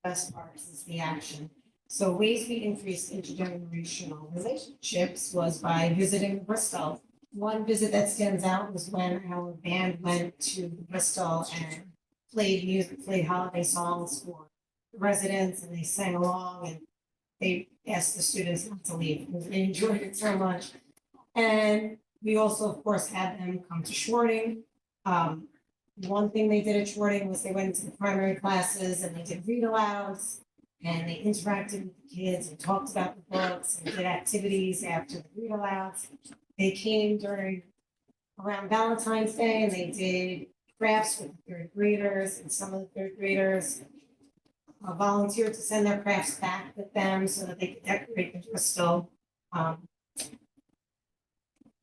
Best part is the action. So ways we increase intergenerational relationships was by visiting Bristol. One visit that stands out was when our band went to Bristol and played holiday songs for the residents, and they sang along, and they asked the students not to leave because they enjoyed it so much. And we also, of course, had them come to Schwarting. One thing they did at Schwarting was they went into the primary classes and they did read alouds, and they interacted with the kids and talked about the books and did activities after the read alouds. They came around Valentine's Day, and they did crafts with the third graders, and some of the third graders volunteered to send their crafts back with them so that they could decorate the Bristol.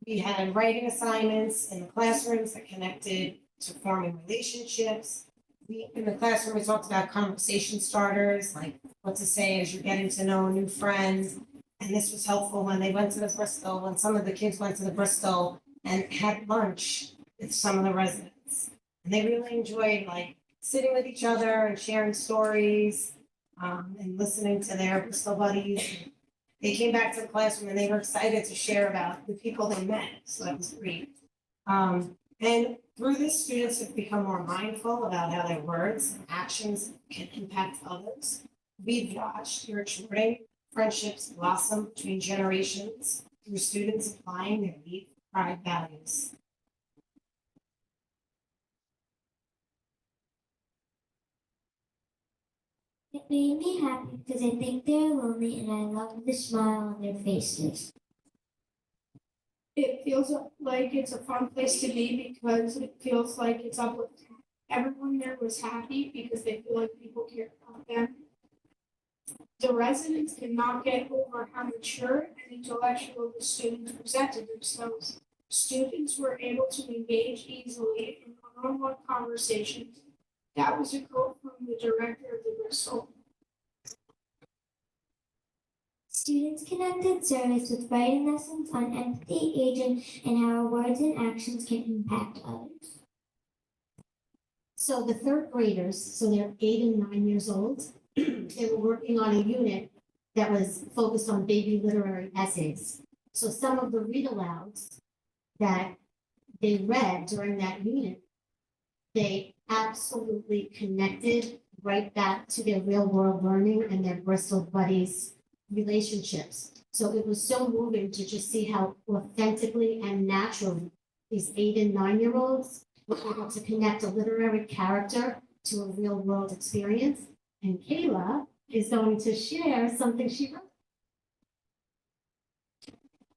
We had writing assignments in the classrooms that connected to forming relationships. In the classroom, we talked about conversation starters, like what to say as you're getting to know a new friend. And this was helpful when they went to the Bristol, when some of the kids went to the Bristol and had lunch with some of the residents. And they really enjoyed sitting with each other and sharing stories and listening to their Bristol buddies. They came back to the classroom and they were excited to share about the people they met. So that was great. And through this, students have become more mindful about how their words and actions can impact others. We've watched here at Schwarting friendships blossom between generations through students applying their deep pride values. It made me happy because I think they're lonely and I love the smile on their faces. It feels like it's a fun place to be because it feels like it's uplifting. Everyone there was happy because they feel like people care about them. The residents did not get over how mature and intellectual the students presented themselves. Students were able to engage easily in one-on-one conversations. That was a quote from the director of the Bristol. Students connected service with writing lessons on empathy, aging, and how our words and actions can impact others. So the third graders, so they're 8 and 9 years old, they were working on a unit that was focused on baby literary essays. So some of the read-alouds that they read during that unit, they absolutely connected right back to their real-world learning and their Bristol buddies relationships. So it was so moving to just see how authentically and naturally these 8 and 9-year-olds were able to connect a literary character to a real-world experience. And Kayla is going to share something she wrote.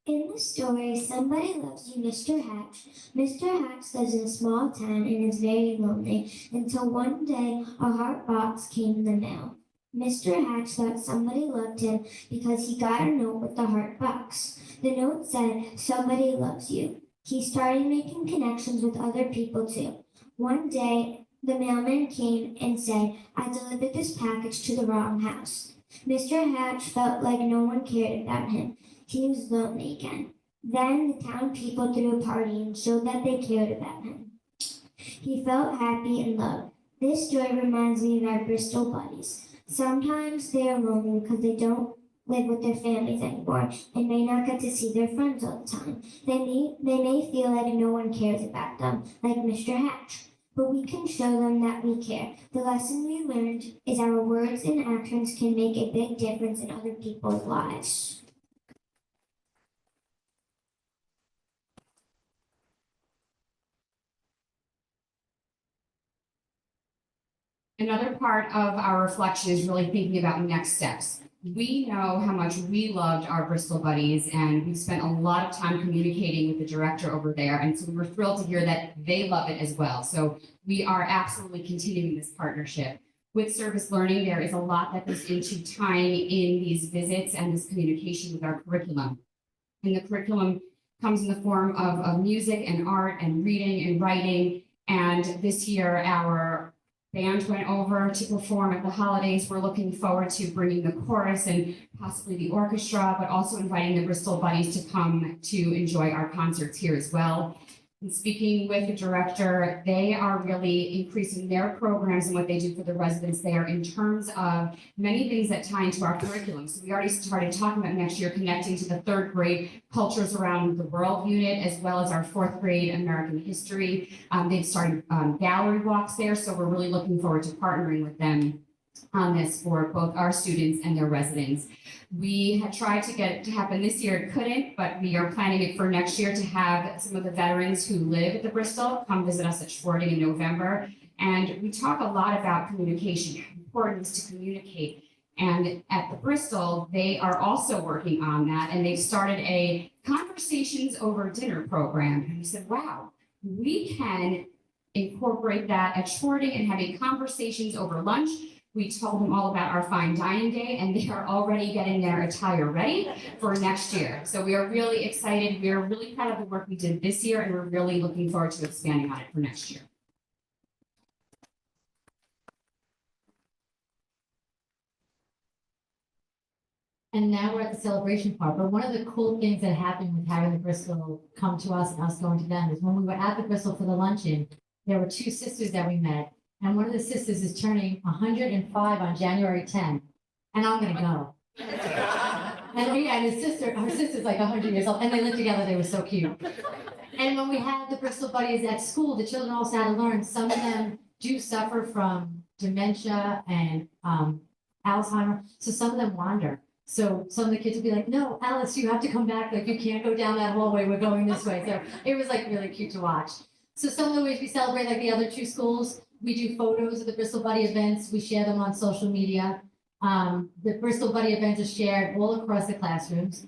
In the story, Somebody Loves You, Mr. Hatch. Mr. Hatch lives in a small town and is very lonely until one day a heart box came in the mail. Mr. Hatch thought somebody loved him because he got a note with the heart box. The note said, "Somebody loves you." He started making connections with other people too. One day, the mailman came and said, "I delivered this package to the wrong house." Mr. Hatch felt like no one cared about him. He was lonely again. Then the town people threw a party and showed that they cared about him. He felt happy and loved. This story reminds me of our Bristol buddies. Sometimes they are lonely because they don't live with their families anymore and may not get to see their friends all the time. They may feel like no one cares about them, like Mr. Hatch. But we can show them that we care. The lesson we learned is our words and actions can make a big difference in other people's lives. Another part of our reflection is really thinking about next steps. We know how much we loved our Bristol buddies, and we've spent a lot of time communicating with the director over there. And so we were thrilled to hear that they love it as well. So we are absolutely continuing this partnership. With service learning, there is a lot that goes into tying in these visits and this communication with our curriculum. And the curriculum comes in the form of music and art and reading and writing. And this year, our band went over to perform at the holidays. We're looking forward to bringing the chorus and possibly the orchestra, but also inviting the Bristol Buddies to come to enjoy our concerts here as well. And speaking with the director, they are really increasing their programs and what they do for the residents there in terms of many things that tie into our curriculum. So we already started talking about next year connecting to the third grade Cultures Around the World unit, as well as our fourth grade American History. They've started gallery walks there, so we're really looking forward to partnering with them on this for both our students and their residents. We had tried to get it to happen this year, it couldn't, but we are planning it for next year to have some of the veterans who live at the Bristol come visit us at Schwarting in November. And we talk a lot about communication, how important it is to communicate. And at the Bristol, they are also working on that, and they've started a conversations over dinner program. And we said, wow, we can incorporate that at Schwarting and having conversations over lunch. We told them all about our fine dining day, and they are already getting their attire ready for next year. So we are really excited. We are really proud of the work we did this year, and we're really looking forward to expanding on it for next year. And now we're at the celebration part, but one of the cool things that happened with having the Bristol come to us and us going to them is when we were at the Bristol for the luncheon, there were two sisters that we met, and one of the sisters is turning 105 on January 10th, and I'm gonna go. And her sister's like 100 years old, and they lived together, they were so cute. And when we had the Bristol buddies at school, the children also had to learn, some of them do suffer from dementia and Alzheimer, so some of them wander. So some of the kids would be like, "No, Alice, you have to come back. Like, you can't go down that hallway. We're going this way." So it was like really cute to watch. So some of the ways we celebrate, like the other two schools, we do photos of the Bristol Buddy events. We share them on social media. The Bristol Buddy events are shared all across the classrooms.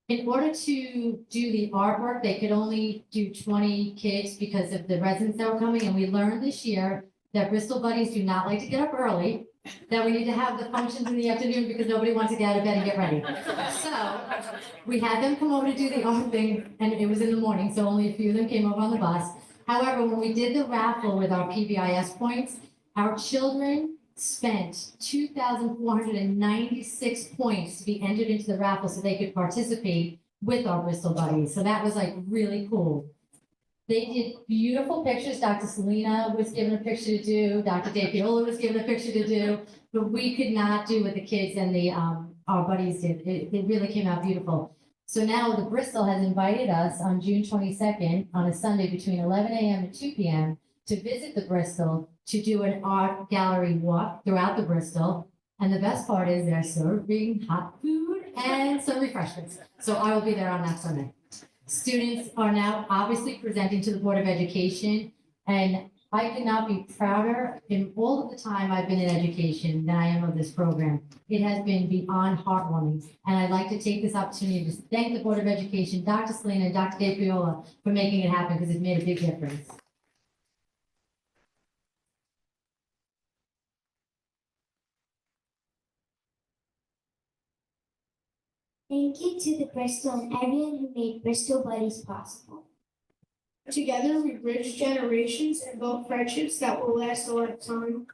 In order to do the artwork, they could only do 20 kids because of the residents that were coming. And we learned this year that Bristol Buddies do not like to get up early, that we need to have the functions in the afternoon because nobody wants to get out of bed and get ready. So we had them come over to do the art thing, and it was in the morning, so only a few of them came over on the bus. However, when we did the raffle with our PBIS points, our children spent 2,496 points to be entered into the raffle so they could participate with our Bristol buddies. So that was like really cool. They did beautiful pictures. Dr. Selena was given a picture to do. Dr. DePiola was given a picture to do. But we could not do what the kids and our buddies did. It really came out beautiful. So now the Bristol has invited us on June 22nd on a Sunday between 11 a.m. and 2 p.m. to visit the Bristol to do an art gallery walk throughout the Bristol. And the best part is they're serving hot food and some refreshments. So I will be there on that Sunday. Students are now obviously presenting to the Board of Education, and I could not be prouder in all of the time I've been in education than I am of this program. It has been beyond heartwarming, and I'd like to take this opportunity to thank the Board of Education, Dr. Selena and Dr. DePiola for making it happen because it's made a big difference. Thank you to the Bristol and everyone who made Bristol Buddies possible. Together, we bridge generations and build friendships that will last a lifetime.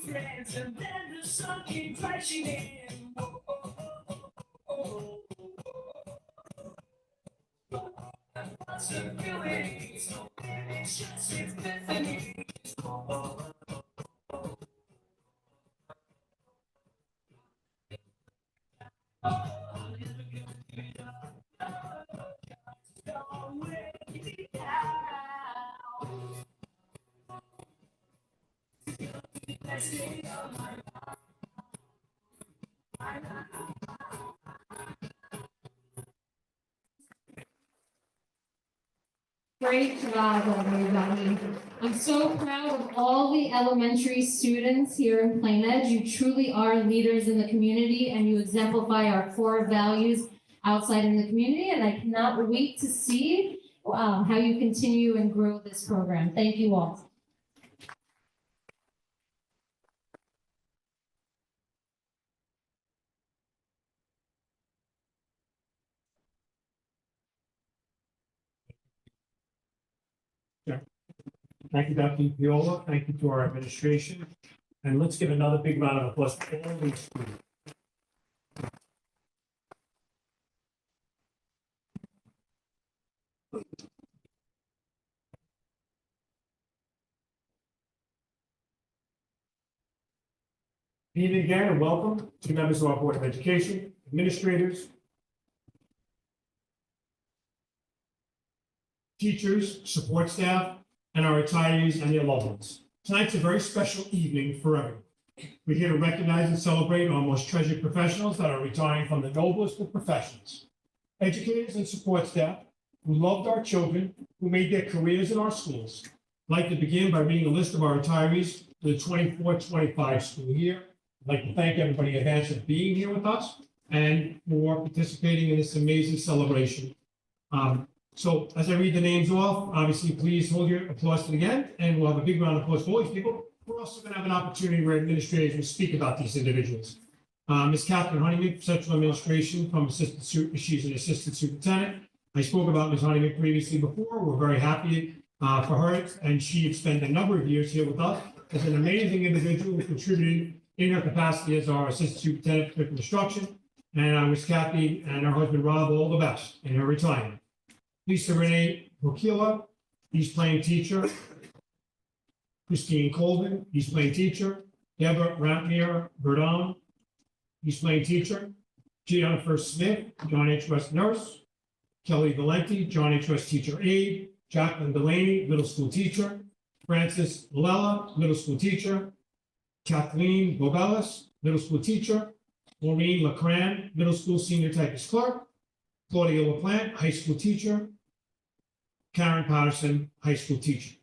Friends, and then the sun came crashing in. Possibilities, it's just epiphany. Great job, everybody. I'm so proud of all the elementary students here in Plain Edge. You truly are leaders in the community and you exemplify our core values outside in the community. And I cannot wait to see how you continue and grow this program. Thank you all. Thank you, Dr. Viola. Thank you to our administration. And let's give another big round of applause for all these students. Good evening again and welcome to members of our Board of Education, administrators, teachers, support staff, and our retirees and their loved ones. Tonight's a very special evening for everyone. We're here to recognize and celebrate our most treasured professionals that are retiring from the noblest of professions. Educators and support staff who loved our children, who made their careers in our schools. I'd like to begin by reading a list of our retirees for the 24-25 school year. I'd like to thank everybody in advance for being here with us and for participating in this amazing celebration. So as I read the names off, obviously, please hold your applause to the end, and we'll have a big round of applause for all these people. We're also going to have an opportunity where administrators will speak about these individuals. Ms. Catherine Honeyman, Central Administration, from she's an assistant superintendent. I spoke about Ms. Honeyman previously before. We're very happy for her, and she has spent a number of years here with us as an amazing individual who contributed in her capacity as our assistant superintendent for instruction. And I wish Kathy and her husband Rob all the best in her retirement. Lisa Renee Bokila, East Plain teacher. Christine Colvin, East Plain teacher. Deborah Ratmier Verdon, East Plain teacher. Jennifer Smith, John H. West nurse. Kelly Valenti, John H. West teacher aide. Jacqueline Delaney, middle school teacher. Francis Lella, middle school teacher. Kathleen Bobelis, middle school teacher. Maureen LaCran, middle school senior typist clerk. Claudia LaPlante, high school teacher. Karen Patterson, high school teacher.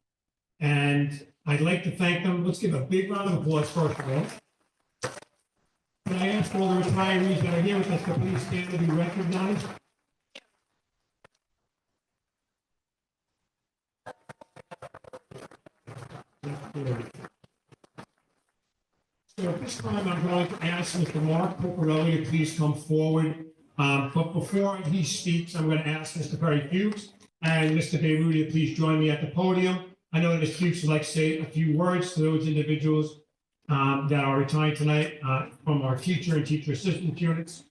And I'd like to thank them. Let's give a big round of applause first of all. Let's give a big round of applause first of all. Can I ask all the retirees that are here with us to please stand to be recognized? So at this time, I'm going to ask Mr. Mark Pocarelli to please come forward. But before he speaks, I'm going to ask Mr. Perry Fuchs and Mr. Beyruti to please join me at the podium. I know that Ms. Fuchs would like to say a few words to those individuals that are retiring tonight from our teacher and teacher assistant units.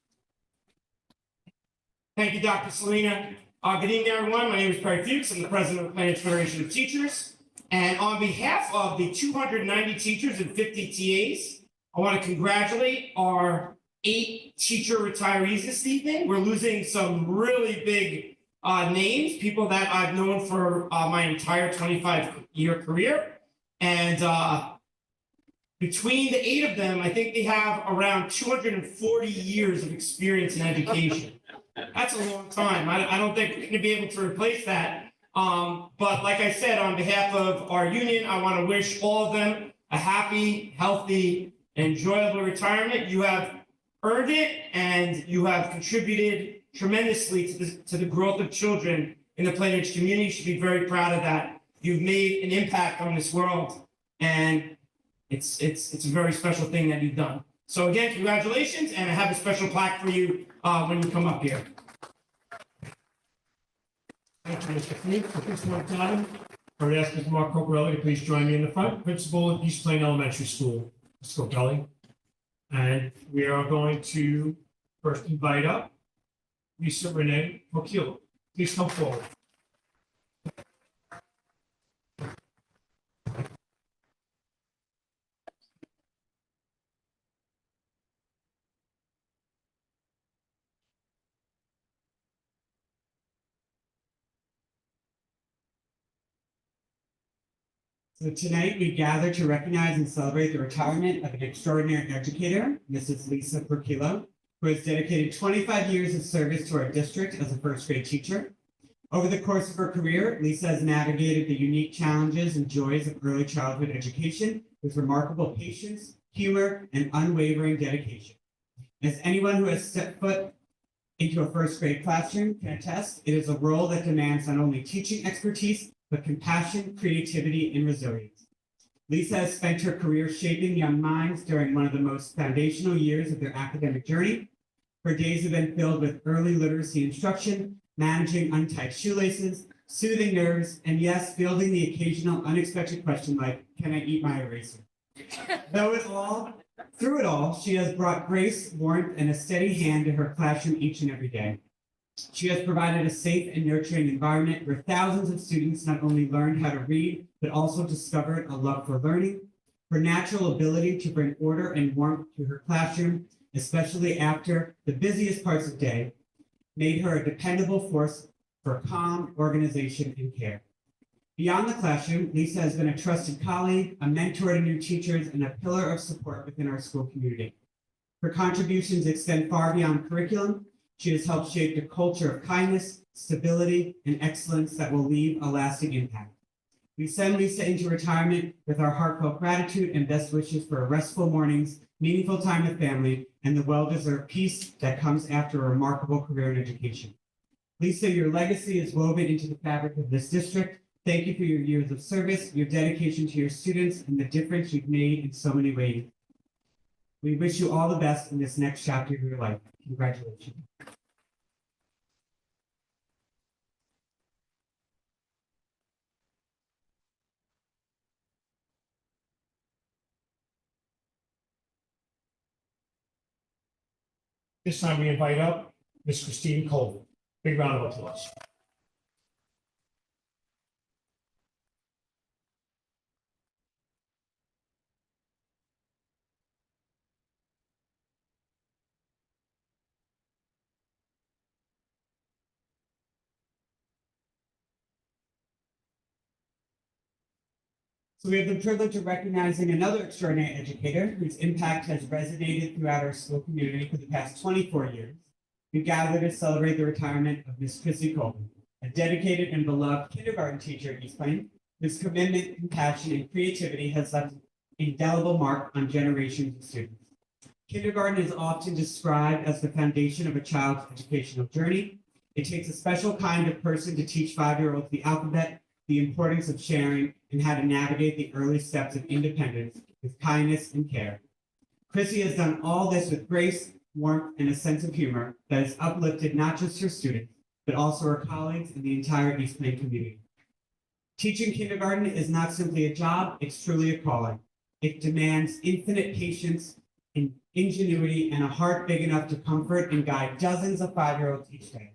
Thank you, Dr. Selena. Good evening, everyone. My name is Perry Fuchs. I'm the president of the Planned Federation of Teachers. And on behalf of the 290 teachers and 50 TAs, I want to congratulate our 8 teacher retirees this evening. We're losing some really big names, people that I've known for my entire 25-year career. And between the 8 of them, I think they have around 240 years of experience in education. That's a long time. I don't think we're going to be able to replace that. But like I said, on behalf of our union, I want to wish all of them a happy, healthy, enjoyable retirement. You have earned it, and you have contributed tremendously to the growth of children in the Plain Ridge community. You should be very proud of that. You've made an impact on this world, and it's a very special thing that you've done. So again, congratulations, and I have a special plaque for you when you come up here. Thank you, Mr. Fuchs. At this one time, I would ask Mr. Mark Pocarelli to please join me in the front, principal of East Plain Elementary School. Mr. Pocarelli. And we are going to first invite up Lisa Renee Mokilo. Please come forward. So tonight we gather to recognize and celebrate the retirement of an extraordinary educator, Mrs. Lisa Perkilo, who has dedicated 25 years of service to our district as a first grade teacher. Over the course of her career, Lisa has navigated the unique challenges and joys of early childhood education with remarkable patience, humor, and unwavering dedication. As anyone who has stepped foot into a first grade classroom can attest, it is a role that demands not only teaching expertise, but compassion, creativity, and resilience. Lisa has spent her career shaping young minds during one of the most foundational years of their academic journey. Her days have been filled with early literacy instruction, managing untied shoelaces, soothing nerves, and yes, fielding the occasional unexpected question like, can I eat my eraser? Through it all, she has brought grace, warmth, and a steady hand to her classroom each and every day. She has provided a safe and nurturing environment where thousands of students not only learned how to read, but also discovered a love for learning. Her natural ability to bring order and warmth to her classroom, especially after the busiest parts of the day, made her a dependable force for calm, organization, and care. Beyond the classroom, Lisa has been a trusted colleague, a mentor to new teachers, and a pillar of support within our school community. Her contributions extend far beyond curriculum. She has helped shape the culture of kindness, stability, and excellence that will leave a lasting impact. We send Lisa into retirement with our heartfelt gratitude and best wishes for restful mornings, meaningful time with family, and the well-deserved peace that comes after a remarkable career in education. Lisa, your legacy is woven into the fabric of this district. Thank you for your years of service, your dedication to your students, and the difference you've made in so many ways. We wish you all the best in this next chapter of your life. Congratulations. This time we invite up Ms. Christine Colvin. Big round of applause. So we have the privilege of recognizing another extraordinary educator whose impact has resonated throughout our school community for the past 24 years. We gather to celebrate the retirement of Ms. Chrissy Colvin, a dedicated and beloved kindergarten teacher at East Plain. His commitment, compassion, and creativity has left an indelible mark on generations of students. Kindergarten is often described as the foundation of a child's educational journey. It takes a special kind of person to teach 5-year-olds the alphabet, the importance of sharing, and how to navigate the early steps of independence with kindness and care. Chrissy has done all this with grace, warmth, and a sense of humor that has uplifted not just her students, but also her colleagues and the entire East Plain community. Teaching kindergarten is not simply a job, it's truly a calling. It demands infinite patience, ingenuity, and a heart big enough to comfort and guide dozens of 5-year-olds each day.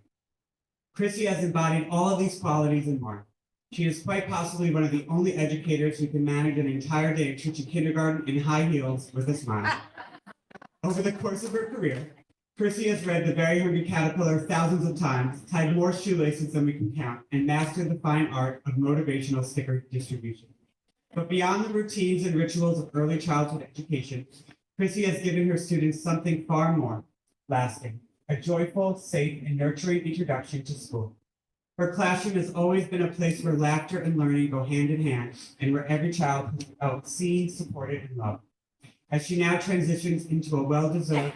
Chrissy has embodied all of these qualities and more. She is quite possibly one of the only educators who can manage an entire day of teaching kindergarten in high heels with a smile. Over the course of her career, Chrissy has read The Very Hungry Caterpillar thousands of times, tied more shoelaces than we can count, and mastered the fine art of motivational sticker distribution. But beyond the routines and rituals of early childhood education, Chrissy has given her students something far more lasting, a joyful, safe, and nurturing introduction to school. Her classroom has always been a place where laughter and learning go hand in hand, and where every child has felt seen, supported, and loved. As she now transitions into a well-deserved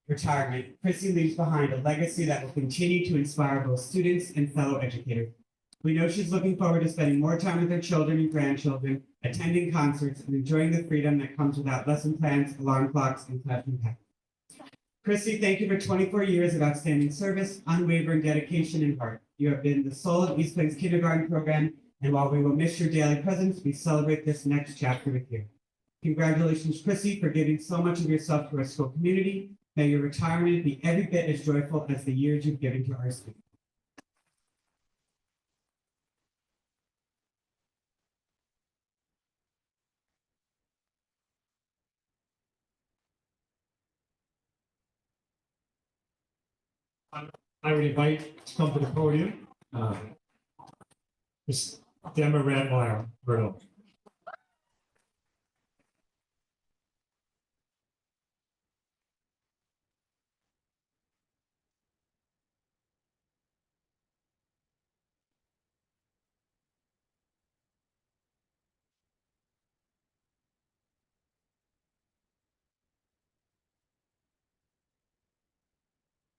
retirement, Chrissy leaves behind a legacy that will continue to inspire both students and fellow educators. We know she's looking forward to spending more time with her children and grandchildren, attending concerts, and enjoying the freedom that comes without lesson plans, alarm clocks, and classroom packs. Chrissy, thank you for 24 years of outstanding service, unwavering dedication, and heart. You have been the soul of East Plains kindergarten program, and while we will miss your daily presence, we celebrate this next chapter with you. Congratulations, Chrissy, for giving so much of yourself to our school community. May your retirement be every bit as joyful as the years you've given to our students. I would invite to come to the podium, Ms. Demma Radmeyer, Riddle.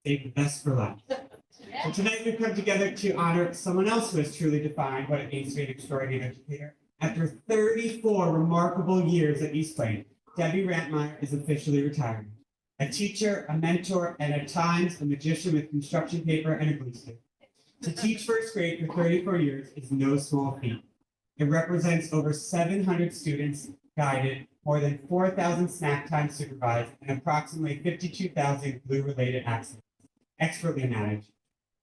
Save the best for last. So tonight we've come together to honor someone else who has truly defined what it means to be an extraordinary educator. After 34 remarkable years at East Plain, Debbie Rantmeyer is officially retiring. A teacher, a mentor, and at times a magician with construction paper and a glue stick. To teach first grade for 34 years is no small feat. It represents over 700 students guided, more than 4,000 snack time supervised, and approximately 52,000 glue-related accidents, expertly managed.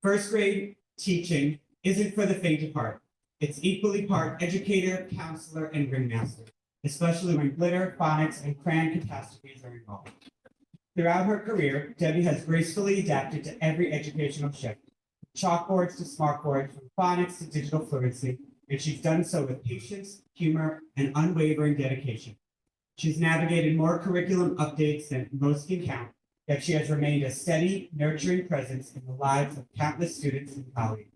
First grade teaching isn't for the faint of heart. It's equally part educator, counselor, and ringmaster, especially when glitter, phonics, and crayon catastrophes are involved. Throughout her career, Debbie has gracefully adapted to every educational shift, from chalkboards to smartboards, from phonics to digital fluency, and she's done so with patience, humor, and unwavering dedication. She's navigated more curriculum updates than most can count, yet she has remained a steady, nurturing presence in the lives of countless students and colleagues.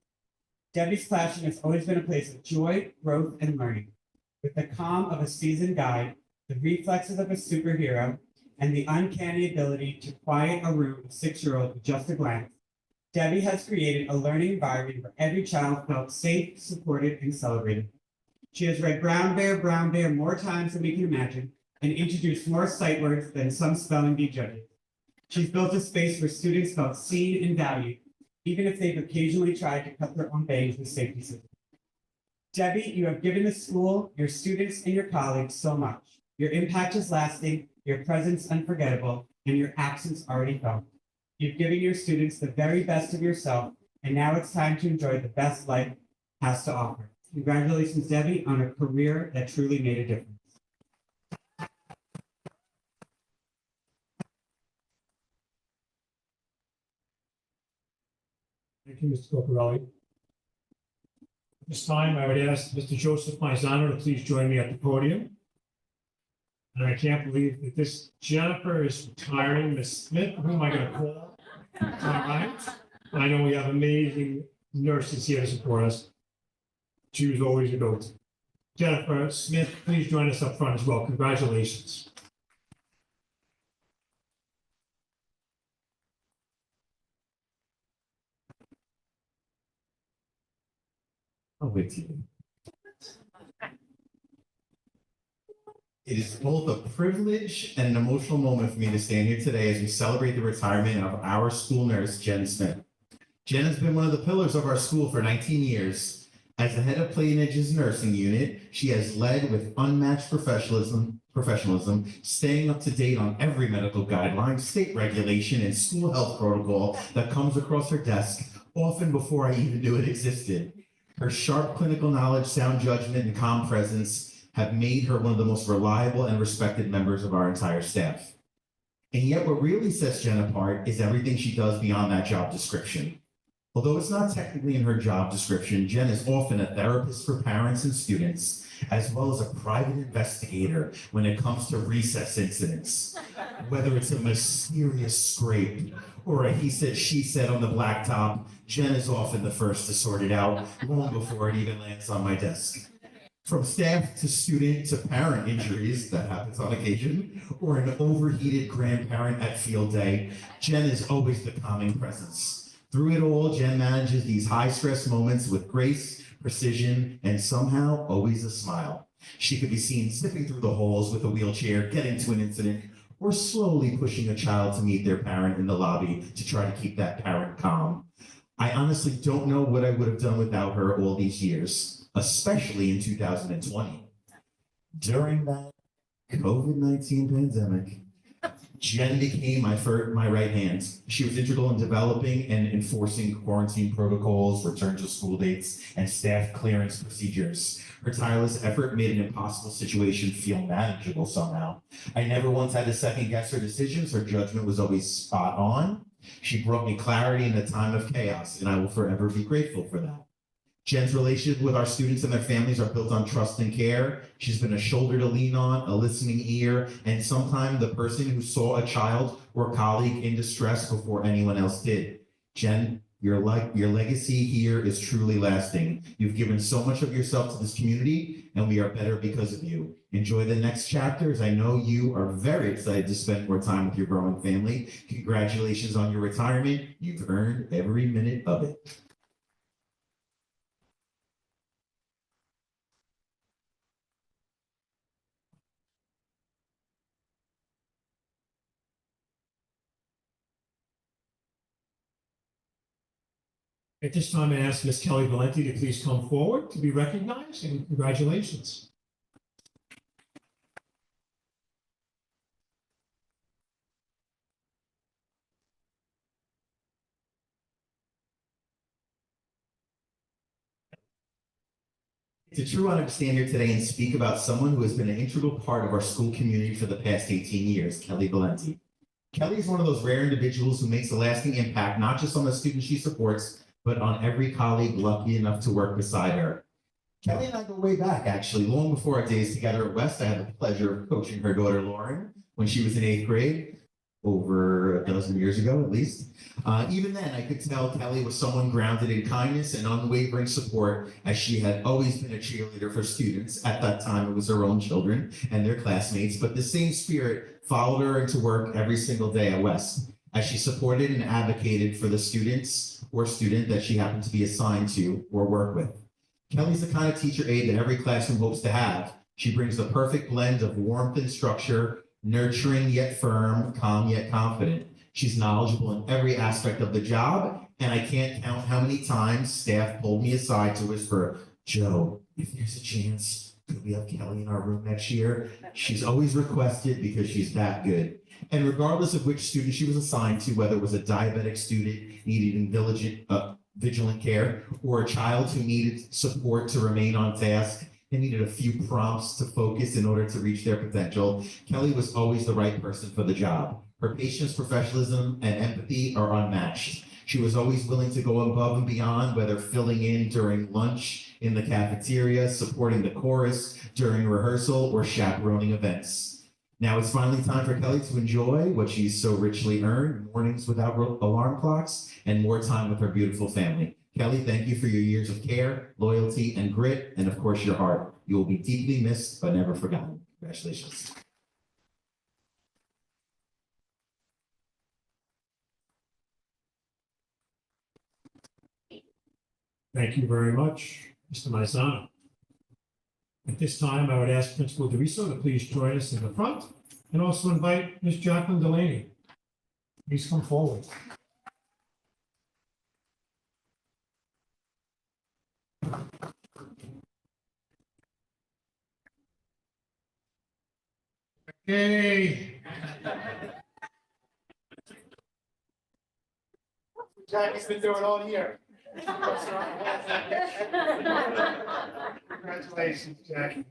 Debbie's classroom has always been a place of joy, growth, and learning. With the calm of a seasoned guide, the reflexes of a superhero, and the uncanny ability to quiet a room of 6-year-olds with just a glance, Debbie has created a learning environment where every child felt safe, supported, and celebrated. She has read Brown Bear more times than we can imagine, and introduced more sight words than some spelling bee judges. She's built a space where students felt seen and valued, even if they've occasionally tried to cut their own bangs with safety systems. Debbie, you have given the school, your students, and your colleagues so much. Your impact is lasting, your presence unforgettable, and your absence already felt. You've given your students the very best of yourself, and now it's time to enjoy the best life has to offer. Congratulations, Debbie, on a career that truly made a difference. Thank you, Mr. Coccarelli. At this time, I would ask Mr. Joseph Maizano to please join me at the podium. And I can't believe that this Jennifer is retiring. Miss Smith, who am I going to call? All right. I know we have amazing nurses here to support us. She was always a go-to. Jennifer Smith, please join us up front as well. Congratulations. I'll wait till you. It is both a privilege and an emotional moment for me to stand here today as we celebrate the retirement of our school nurse, Jen Smith. Jen has been one of the pillars of our school for 19 years. As the head of Plain Edge's nursing unit, she has led with unmatched professionalism, staying up to date on every medical guideline, state regulation, and school health protocol that comes across her desk, often before I even knew it existed. Her sharp clinical knowledge, sound judgment, and calm presence have made her one of the most reliable and respected members of our entire staff. And yet what really sets Jen apart is everything she does beyond that job description. Although it's not technically in her job description, Jen is often a therapist for parents and students, as well as a private investigator when it comes to recess incidents. Whether it's a mysterious scrape or a he said, she said on the blacktop, Jen is often the first to sort it out long before it even lands on my desk. From staff to student to parent injuries, that happens on occasion, or an overheated grandparent at field day, Jen is always the calming presence. Through it all, Jen manages these high-stress moments with grace, precision, and somehow always a smile. She could be seen zipping through the halls with a wheelchair, getting to an incident, or slowly pushing a child to meet their parent in the lobby to try to keep that parent calm. I honestly don't know what I would have done without her all these years, especially in 2020. During that COVID-19 pandemic, Jen became my right hand. She was integral in developing and enforcing quarantine protocols, return to school dates, and staff clearance procedures. Her tireless effort made an impossible situation feel manageable somehow. I never once had to second guess her decisions. Her judgment was always spot on. She brought me clarity in a time of chaos, and I will forever be grateful for that. Jen's relationship with our students and their families are built on trust and care. She's been a shoulder to lean on, a listening ear, and sometimes the person who saw a child or colleague in distress before anyone else did. Jen, your legacy here is truly lasting. You've given so much of yourself to this community, and we are better because of you. Enjoy the next chapters. I know you are very excited to spend more time with your growing family. Congratulations on your retirement. You've earned every minute of it. At this time, I ask Ms. Kelly Valenti to please come forward to be recognized, and congratulations. It's a true honor to stand here today and speak about someone who has been an integral part of our school community for the past 18 years, Kelly Valenti. Kelly is one of those rare individuals who makes a lasting impact, not just on the students she supports, but on every colleague lucky enough to work beside her. Kelly and I go way back, actually. Long before our days together at West, I had the pleasure of coaching her daughter, Lauren, when she was in 8th grade, over a dozen years ago, at least. Even then, I could tell Kelly was someone grounded in kindness and unwavering support, as she had always been a cheerleader for students. At that time, it was her own children and their classmates, but the same spirit followed her into work every single day at West, as she supported and advocated for the students or student that she happened to be assigned to or work with. Kelly's the kind of teacher aide that every classroom hopes to have. She brings the perfect blend of warmth and structure, nurturing yet firm, calm yet confident. She's knowledgeable in every aspect of the job, and I can't count how many times staff pulled me aside to whisper, "Joe, if there's a chance, could we have Kelly in our room next year?" She's always requested because she's that good. And regardless of which student she was assigned to, whether it was a diabetic student needing vigilant care, or a child who needed support to remain on task and needed a few prompts to focus in order to reach their potential, Kelly was always the right person for the job. Her patience, professionalism, and empathy are unmatched. She was always willing to go above and beyond, whether filling in during lunch in the cafeteria, supporting the chorus during rehearsal, or chaperoning events. Now it's finally time for Kelly to enjoy what she's so richly earned, mornings without alarm clocks, and more time with her beautiful family. Kelly, thank you for your years of care, loyalty, and grit, and of course, your heart. You will be deeply missed but never forgotten. Congratulations. Thank you very much, Mr. Maisano. At this time, I would ask Principal DeRiso to please join us in the front and also invite Ms. Jacqueline Delaney. Please come forward. Okay. Jackie's been doing all year. Congratulations, Jackie.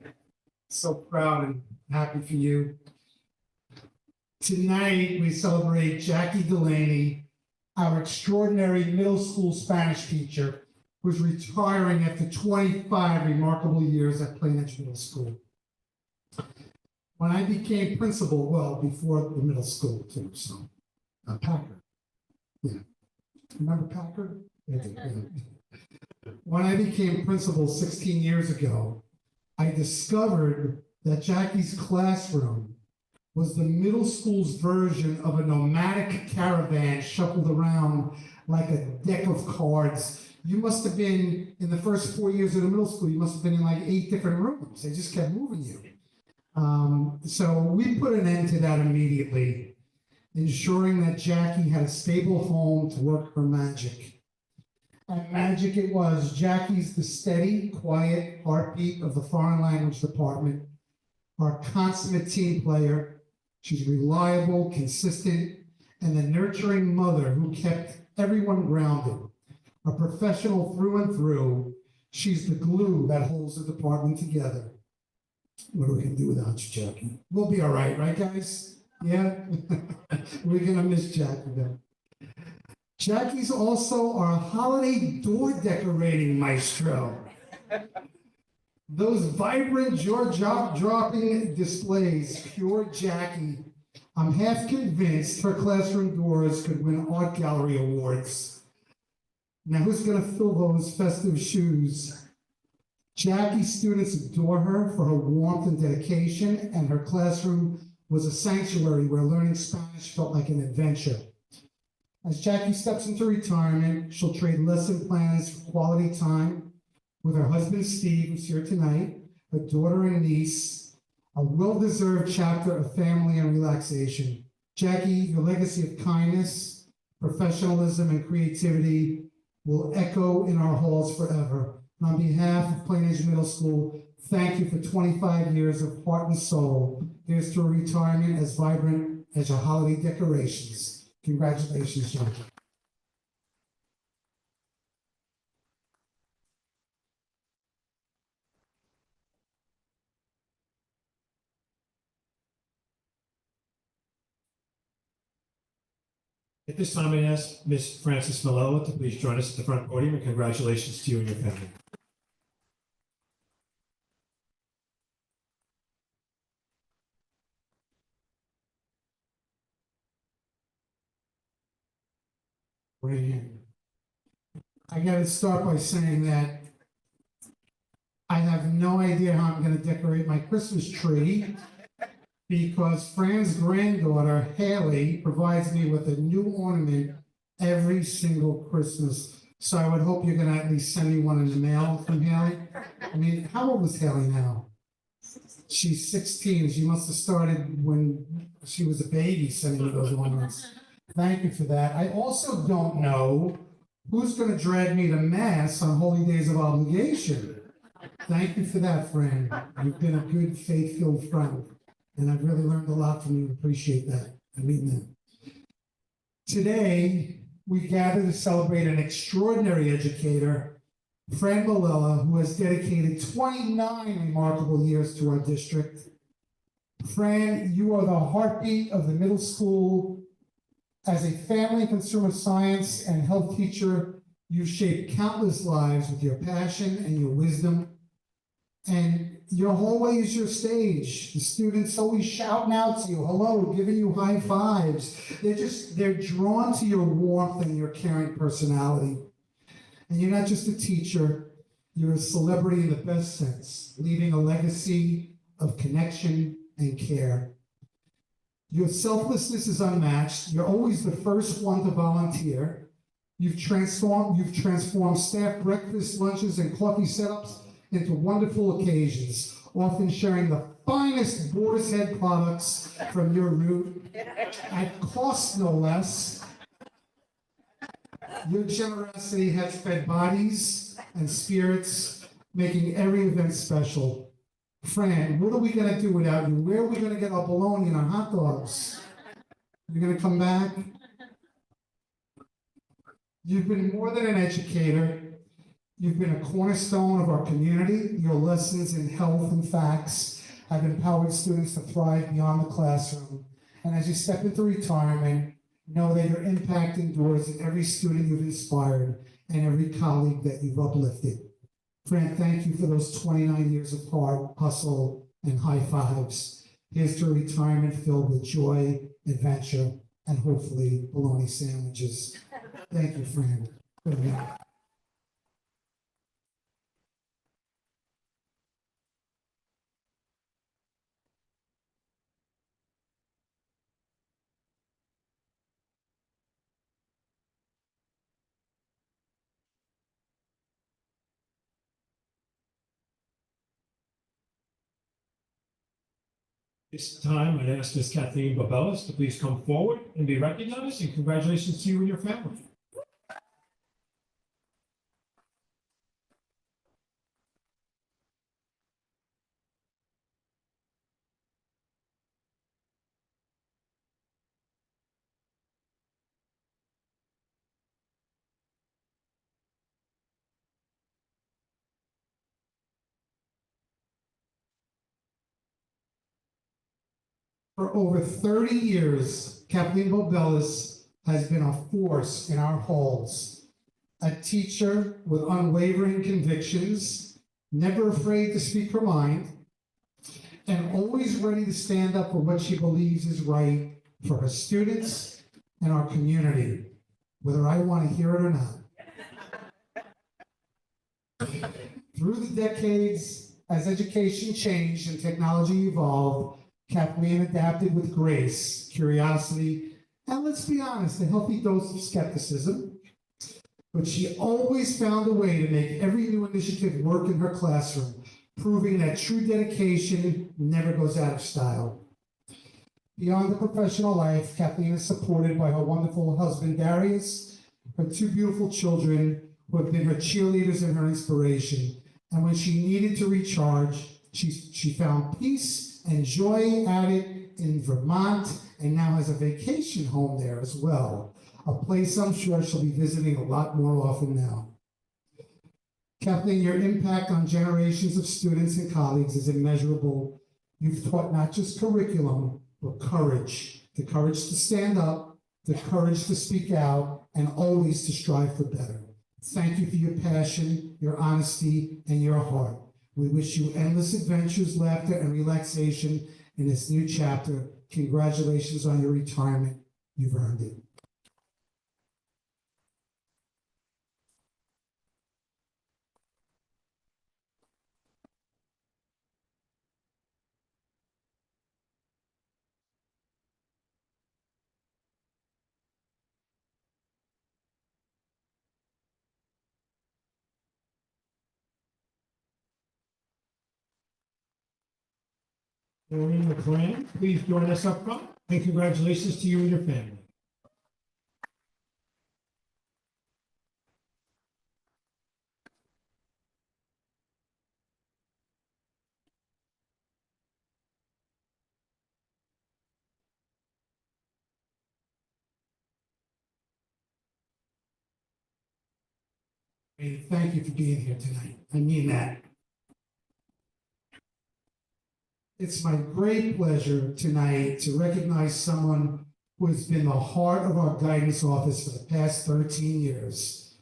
So proud and happy for you. Tonight, we celebrate Jackie Delaney, our extraordinary middle school Spanish teacher, who's retiring after 25 remarkable years at Plain Edge Middle School. When I became principal, well, before the middle school too, so, Packard. Yeah. Remember Packard? Yeah. When I became principal 16 years ago, I discovered that Jackie's classroom was the middle school's version of a nomadic caravan shuffled around like a deck of cards. You must have been, in the first 4 years of the middle school, you must have been in like 8 different rooms. They just kept moving you. So we put an end to that immediately, ensuring that Jackie had a stable home to work her magic. And magic it was. Jackie's the steady, quiet heartbeat of the foreign language department, our consummate team player. She's reliable, consistent, and the nurturing mother who kept everyone grounded. A professional through and through, she's the glue that holds the department together. What are we gonna do without you, Jackie? We'll be all right, guys? Yeah? We're gonna miss Jackie then. Jackie's also our holiday door decorating maestro. Those vibrant jaw-dropping displays, pure Jackie. I'm half convinced her classroom doors could win art gallery awards. Now, who's gonna fill those festive shoes? Jackie's students adore her for her warmth and dedication, and her classroom was a sanctuary where learning Spanish felt like an adventure. As Jackie steps into retirement, she'll trade lesson plans for quality time with her husband, Steve, who's here tonight, her daughter and niece, a well-deserved chapter of family and relaxation. Jackie, your legacy of kindness, professionalism, and creativity will echo in our halls forever. And on behalf of Plain Edge Middle School, thank you for 25 years of heart and soul. Here's to a retirement as vibrant as your holiday decorations. Congratulations, Jackie. At this time, I ask Ms. Frances Malella to please join us at the front podium, and congratulations to you and your family. I gotta start by saying that I have no idea how I'm gonna decorate my Christmas tree because Fran's granddaughter, Haley, provides me with a new ornament every single Christmas. So I would hope you're gonna at least send me one in the mail from Haley. I mean, how old is Haley now? She's 16. She must have started when she was a baby sending me those ornaments. Thank you for that. I also don't know who's going to drag me to Mass on holy days of obligation. Thank you for that, Fran. You've been a good, faith-filled friend, and I've really learned a lot from you. Appreciate that. I mean that. Today, we gather to celebrate an extraordinary educator, Fran Malella, who has dedicated 29 remarkable years to our district. Fran, you are the heartbeat of the middle school. As a family consumer science and health teacher, you've shaped countless lives with your passion and your wisdom. And your hallway is your stage. The students always shouting out to you, hello, giving you high fives. They're drawn to your warmth and your caring personality. And you're not just a teacher, you're a celebrity in the best sense, leaving a legacy of connection and care. Your selflessness is unmatched. You're always the first one to volunteer. You've transformed staff breakfast, lunches, and coffee setups into wonderful occasions, often sharing the finest Boar's Head products from your route at cost no less. Your generosity has fed bodies and spirits, making every event special. Fran, what are we gonna do without you? Where are we gonna get our bologna and our hot dogs? You're gonna come back? You've been more than an educator. You've been a cornerstone of our community. Your lessons in health and facts have empowered students to thrive beyond the classroom. And as you step into retirement, know that your impact endures in every student you've inspired and every colleague that you've uplifted. Fran, thank you for those 29 years of hard hustle and high fives. Here's to a retirement filled with joy, adventure, and hopefully bologna sandwiches. Thank you, Fran. Good night. This time, I'd ask Ms. Kathleen Babellis to please come forward and be recognized, and congratulations to you and your family. For over 30 years, Kathleen Babellis has been a force in our halls. A teacher with unwavering convictions, never afraid to speak her mind, and always ready to stand up for what she believes is right for her students and our community, whether I want to hear it or not. Through the decades, as education changed and technology evolved, Kathleen adapted with grace, curiosity, and let's be honest, a healthy dose of skepticism. But she always found a way to make every new initiative work in her classroom, proving that true dedication never goes out of style. Beyond the professional life, Kathleen is supported by her wonderful husband, Darius, her two beautiful children, who have been her cheerleaders and her inspiration. And when she needed to recharge, she found peace and joy at it in Vermont, and now has a vacation home there as well, a place I'm sure she'll be visiting a lot more often now. Kathleen, your impact on generations of students and colleagues is immeasurable. You've taught not just curriculum, but courage, the courage to stand up, the courage to speak out, and always to strive for better. Thank you for your passion, your honesty, and your heart. We wish you endless adventures, laughter, and relaxation in this new chapter. Congratulations on your retirement. You've earned it. Maureen McCran, please join us up front, and congratulations to you and your family. And thank you for being here tonight. I mean that. It's my great pleasure tonight to recognize someone who has been the heart of our guidance office for the past 13 years.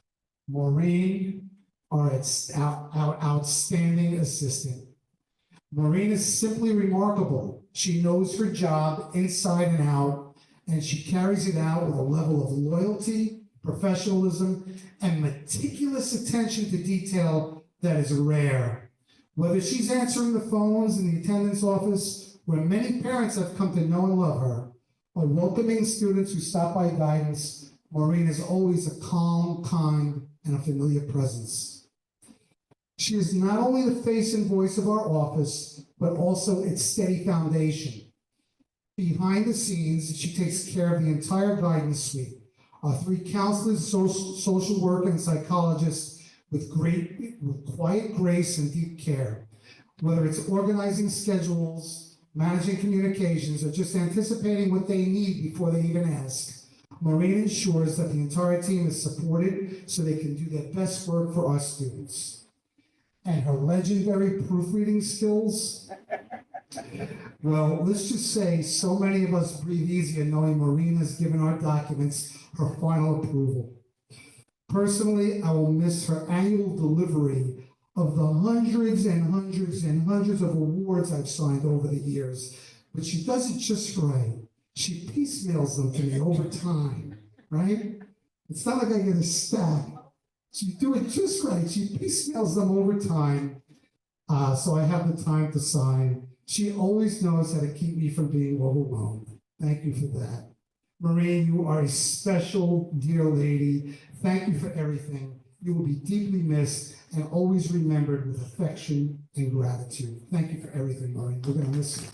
Maureen, our outstanding assistant. Maureen is simply remarkable. She knows her job inside and out, and she carries it out with a level of loyalty, professionalism, and meticulous attention to detail that is rare. Whether she's answering the phones in the attendance office, where many parents have come to know and love her, or welcoming students who stop by guidance, Maureen is always a calm, kind, and a familiar presence. She is not only the face and voice of our office, but also its steady foundation. Behind the scenes, she takes care of the entire guidance suite. Our 3 counselors, social worker, and psychologists with quiet grace and deep care. Whether it's organizing schedules, managing communications, or just anticipating what they need before they even ask, Maureen ensures that the entire team is supported so they can do their best work for our students. And her legendary proofreading skills, well, let's just say so many of us breathe easier knowing Maureen has given our documents her final approval. Personally, I will miss her annual delivery of the hundreds and hundreds and hundreds of awards I've signed over the years. But she does it just right. She piecemeals them to me over time, right? It's not like I get a stack. She do it just right. She piecemeals them over time, so I have the time to sign. She always knows how to keep me from being overwhelmed. Thank you for that. Maureen, you are a special, dear lady. Thank you for everything. You will be deeply missed and always remembered with affection and gratitude. Thank you for everything, Maureen. We're going to miss you.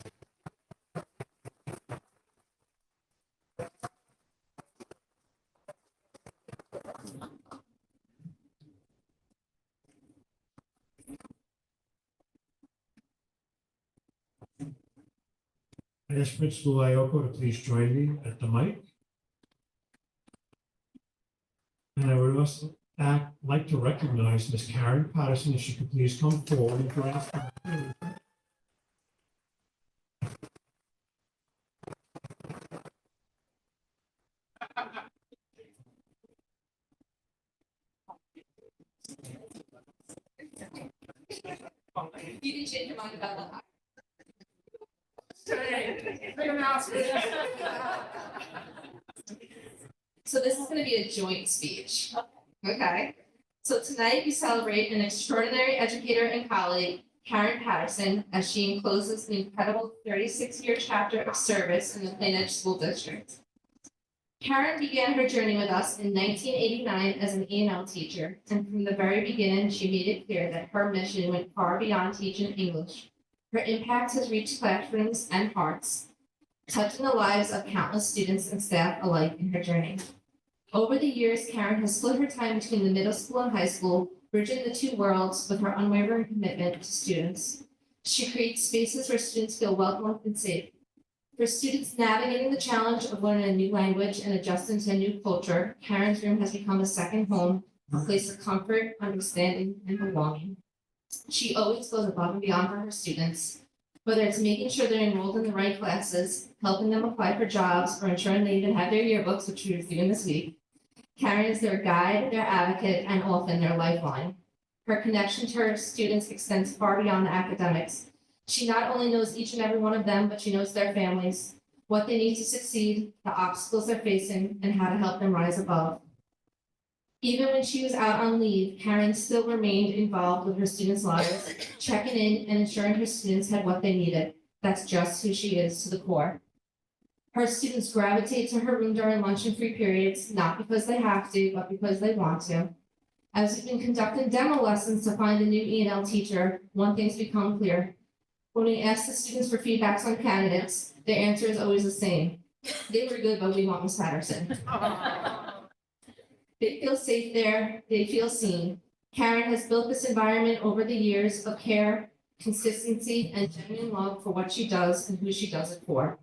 I ask Principal Ioko to please join me at the mic. And I would also like to recognize Ms. Karen Patterson, if she could please come forward and join us. You can change your mind about that. So this is gonna be a joint speech. Okay? So tonight we celebrate an extraordinary educator and colleague, Karen Patterson, as she encloses an incredible 36-year chapter of service in the Plain Edge School District. Karen began her journey with us in 1989 as an E&L teacher, and from the very beginning, she made it clear that her mission went far beyond teaching English. Her impact has reached classrooms and hearts, touching the lives of countless students and staff alike in her journey. Over the years, Karen has split her time between the middle school and high school, bridging the 2 worlds with her unwavering commitment to students. She creates spaces where students feel welcome and safe. For students navigating the challenge of learning a new language and adjusting to a new culture, Karen's room has become a second home, a place of comfort, understanding, and belonging. She always goes above and beyond for her students, whether it's making sure they're enrolled in the right classes, helping them apply for jobs, or ensuring they even have their yearbooks, which we were doing this week. Karen is their guide, their advocate, and often their lifeline. Her connection to her students extends far beyond the academics. She not only knows each and every one of them, but she knows their families, what they need to succeed, the obstacles they're facing, and how to help them rise above. Even when she was out on leave, Karen still remained involved with her students' lives, checking in and ensuring her students had what they needed. That's just who she is to the core. Her students gravitate to her room during lunch and free periods, not because they have to, but because they want to. As we've been conducting demo lessons to find a new E&L teacher, one thing's become clear. When we ask the students for feedbacks on candidates, their answer is always the same. They were good, but we want Ms. Patterson. They feel safe there, they feel seen. Karen has built this environment over the years of care, consistency, and genuine love for what she does and who she does it for.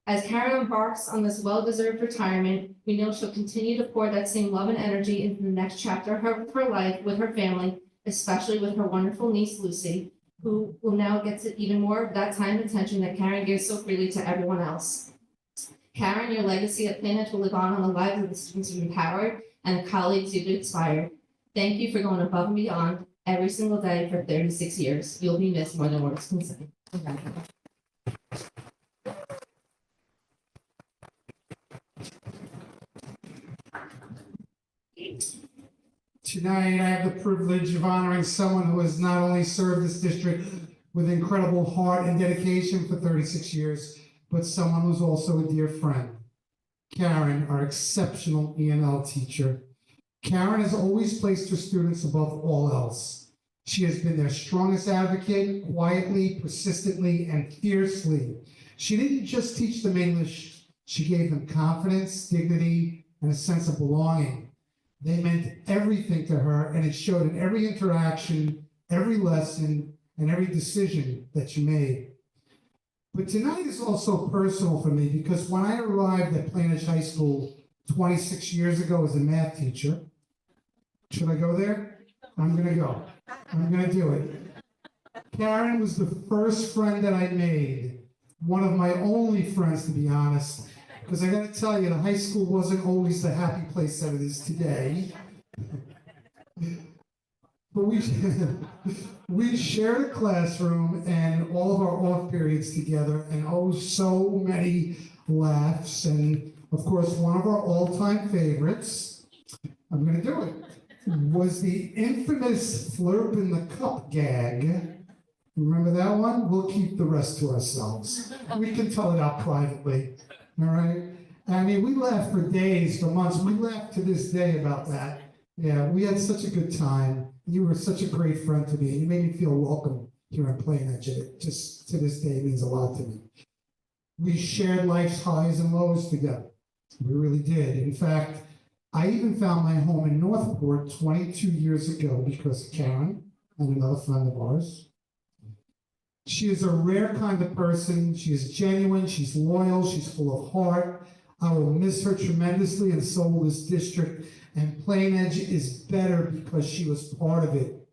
As Karen embarks on this well-deserved retirement, we know she'll continue to pour that same love and energy into the next chapter of her life with her family, especially with her wonderful niece, Lucy, who will now get to even more of that time and attention that Karen gives so freely to everyone else. Karen, your legacy at Plain Edge will live on the lives of the students you've empowered and the colleagues you've inspired. Thank you for going above and beyond every single day for 36 years. You'll be missed more than words can say. Tonight, I have the privilege of honoring someone who has not only served this district with incredible heart and dedication for 36 years, but someone who's also a dear friend. Karen, our exceptional E&L teacher. Karen has always placed her students above all else. She has been their strongest advocate, quietly, persistently, and fiercely. She didn't just teach them English, she gave them confidence, dignity, and a sense of belonging. They meant everything to her, and it showed in every interaction, every lesson, and every decision that she made. But tonight is also personal for me because when I arrived at Plain Edge High School 26 years ago as a math teacher, should I go there? I'm gonna go. I'm gonna do it. Karen was the first friend that I made, one of my only friends, to be honest, because I gotta tell you, the high school wasn't always the happy place that it is today. But we shared a classroom and all of our off periods together, and oh, so many laughs. And of course, one of our all-time favorites, I'm gonna do it, was the infamous flirp in the cup gag. Remember that one? We'll keep the rest to ourselves. We can tell it out privately, all right? I mean, we laughed for days, for months. We laugh to this day about that. Yeah, we had such a good time. You were such a great friend to me. You made me feel welcome here in Plain Edge. It just to this day means a lot to me. We shared life's highs and lows together. We really did. In fact, I even found my home in Northport 22 years ago because of Karen and another friend of ours. She is a rare kind of person. She is genuine, she's loyal, she's full of heart. I will miss her tremendously, and so will this district. And Plain Edge is better because she was part of it.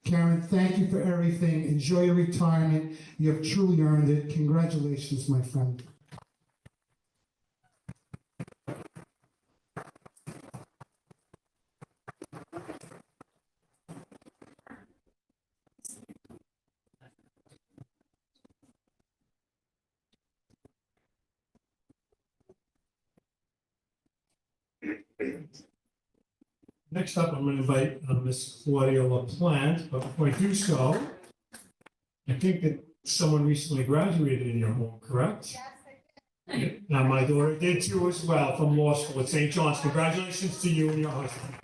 Karen, thank you for everything. Enjoy your retirement. You have truly earned it. Congratulations, my friend. Next up, I'm going to invite Ms. Claudia LaPlante, but before I do so, I think that someone recently graduated in your home, correct? Yes, I did. Now, my daughter did too as well from law school at St. John's. Congratulations to you and your husband.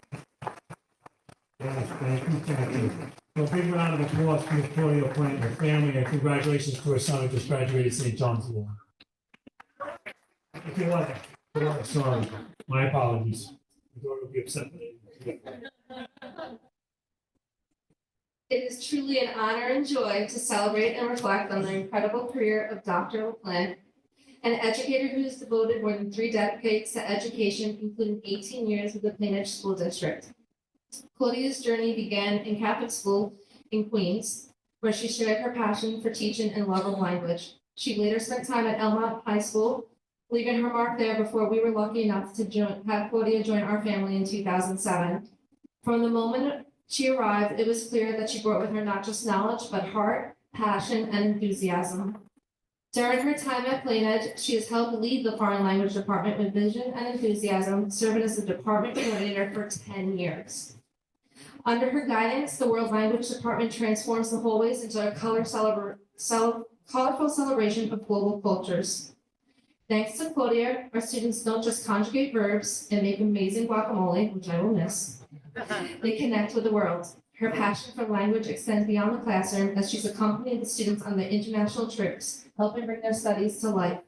Yes, thank you. So a big round of applause for Ms. Claudia LaPlante and her family, and congratulations to her son who just graduated St. John's Law. If you like it. Sorry, my apologies. My daughter will be upset with me. It is truly an honor and joy to celebrate and reflect on the incredible career of Dr. LaPlante, an educator who has devoted more than 3 decades to education, including 18 years with the Plain Edge School District. Claudia's journey began in Catholic school in Queens, where she shared her passion for teaching and love of language. She later spent time at Elmont High School, leaving her mark there before we were lucky enough to have Claudia join our family in 2007. From the moment she arrived, it was clear that she brought with her not just knowledge, but heart, passion, and enthusiasm. During her time at Plain Edge, she has helped lead the foreign language department with vision and enthusiasm, serving as the department coordinator for 10 years. Under her guidance, the World Language Department transforms the hallways into a colorful celebration of global cultures. Thanks to Claudia, our students don't just conjugate verbs and make amazing guacamole, which I will miss. They connect with the world. Her passion for language extends beyond the classroom as she's accompanied the students on their international trips, helping bring their studies to life.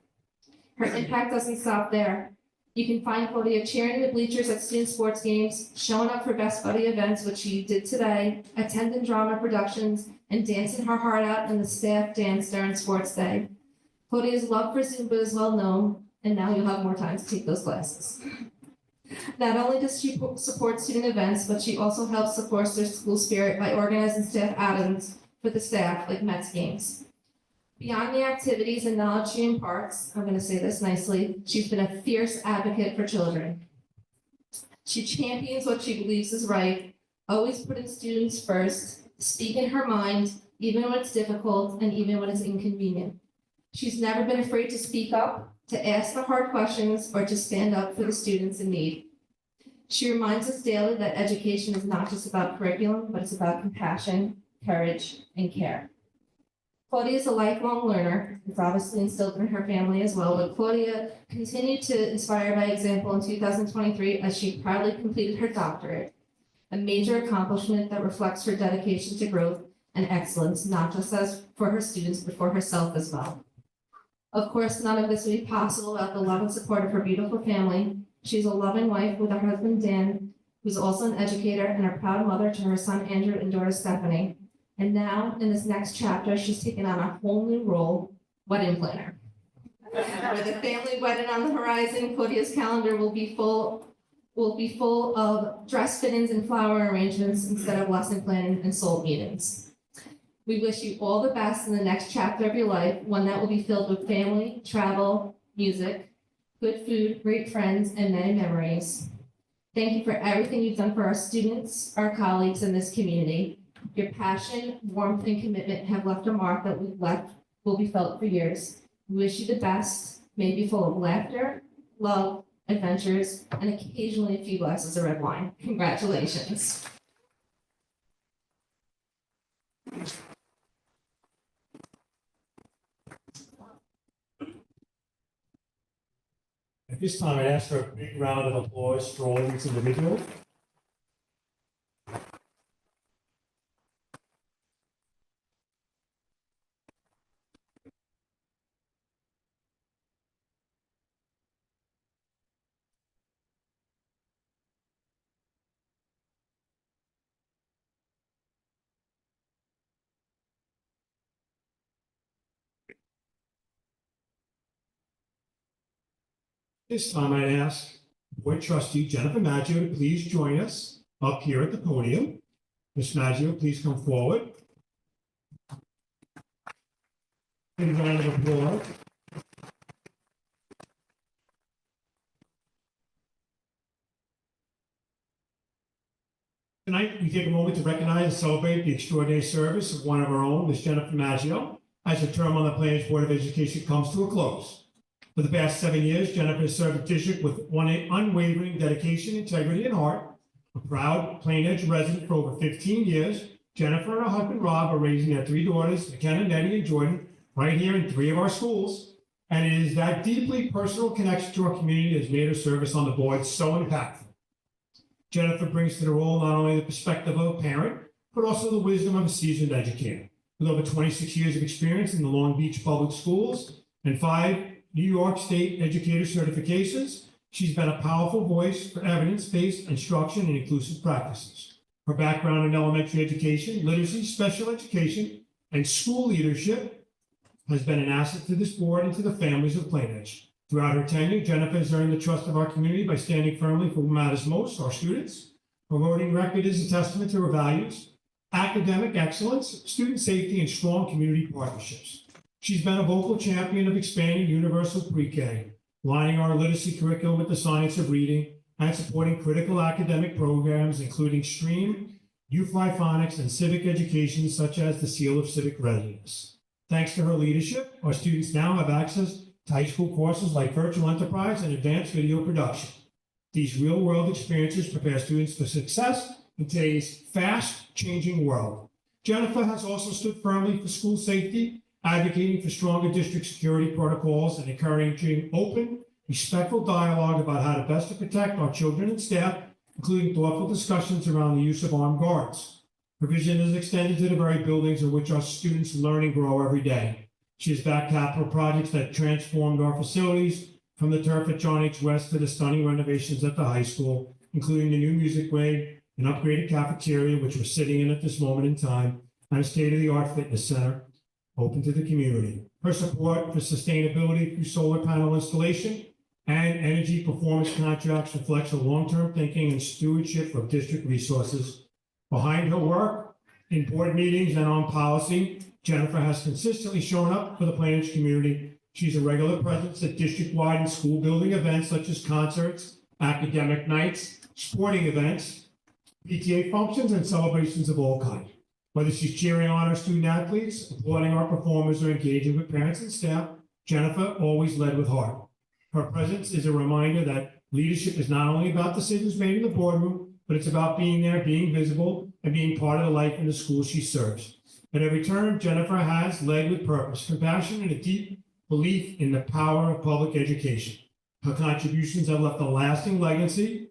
Her impact doesn't stop there. You can find Claudia cheering the bleachers at student sports games, showing up for Best Buddy events, which she did today, attending drama productions, and dancing her heart out in the staff dance during sports day. Claudia's love for Zumba is well known, and now you'll have more time to take those classes. Not only does she support student events, but she also helps to foster school spirit by organizing staff outings for the staff, like Mets games. Beyond the activities and knowledge she imparts, I'm going to say this nicely, she's been a fierce advocate for children. She champions what she believes is right, always putting students first, speaking her mind, even when it's difficult and even when it's inconvenient. She's never been afraid to speak up, to ask the hard questions, or to stand up for the students in need. She reminds us daily that education is not just about curriculum, but it's about compassion, courage, and care. Claudia is a lifelong learner. It's obviously instilled in her family as well, but Claudia continued to inspire by example in 2023 as she proudly completed her doctorate, a major accomplishment that reflects her dedication to growth and excellence, not just as for her students, but for herself as well. Of course, none of this would be possible without the love and support of her beautiful family. She's a loving wife with her husband, Dan, who's also an educator, and a proud mother to her son, Andrew, and daughter, Stephanie. And now, in this next chapter, she's taken on a whole new role, wedding planner. With a family wedding on the horizon, Claudia's calendar will be full of dress fittings and flower arrangements instead of lesson planning and soul meetings. We wish you all the best in the next chapter of your life, one that will be filled with family, travel, music, good food, great friends, and many memories. Thank you for everything you've done for our students, our colleagues, in this community. Your passion, warmth, and commitment have left a mark that will be felt for years. We wish you the best. May it be full of laughter, love, adventures, and occasionally a few glasses of red wine. Congratulations. At this time, I'd ask for a big round of applause for all these individuals. This time, I'd ask Board Trustee Jennifer Maggio to please join us up here at the podium. Ms. Maggio, please come forward. Big round of applause. Tonight, we take a moment to recognize and celebrate the extraordinary service of one of our own, Ms. Jennifer Maggio, as her term on the Plainedge Board of Education comes to a close. For the past 7 years, Jennifer has served the district with unwavering dedication, integrity, and heart. A proud Plainedge resident for over 15 years, Jennifer and her husband Rob are raising their 3 daughters, McKenna, Nettie, and Jordan, right here in 3 of our schools. And it is that deeply personal connection to our community that has made her service on the board so impactful. Jennifer brings to the role not only the perspective of a parent, but also the wisdom of a seasoned educator. With over 26 years of experience in the Long Beach Public Schools and 5 New York State educator certifications, she's been a powerful voice for evidence-based instruction and inclusive practices. Her background in elementary education, literacy, special education, and school leadership has been an asset to this board and to the families of Plainedge. Throughout her tenure, Jennifer has earned the trust of our community by standing firmly for what matters most, our students. Her voting record is a testament to her values, academic excellence, student safety, and strong community partnerships. She's been a vocal champion of expanding universal pre-K, aligning our literacy curriculum with the science of reading, and supporting critical academic programs, including STREAM, U-Fly Phonics, and civic education, such as the Seal of Civic Readiness. Thanks to her leadership, our students now have access to high school courses like virtual enterprise and advanced video production. These real-world experiences prepare students for success in today's fast-changing world. Jennifer has also stood firmly for school safety, advocating for stronger district security protocols and encouraging open, respectful dialogue about how to best protect our children and staff, including thoughtful discussions around the use of armed guards. Her vision is extended to the very buildings in which our students learn and grow every day. She has backed capital projects that transformed our facilities, from the turf at John H. West to the stunning renovations at the high school, including the new music wing, an upgraded cafeteria, which we're sitting in at this moment in time, and a state-of-the-art fitness center open to the community. Her support for sustainability through solar panel installation and energy performance contracts reflects her long-term thinking and stewardship of district resources. Behind her work in board meetings and on policy, Jennifer has consistently shown up for the Plainedge community. She's a regular presence at district-wide and school building events such as concerts, academic nights, sporting events, PTA functions, and celebrations of all kinds. Whether she's cheering on our student athletes, applauding our performers, or engaging with parents and staff, Jennifer always led with heart. Her presence is a reminder that Leadership is not only about decisions made in the boardroom, but it's about being there, being visible, and being part of the life in the school she serves. At every turn, Jennifer has led with purpose, compassion, and a deep belief in the power of public education. Her contributions have left a lasting legacy,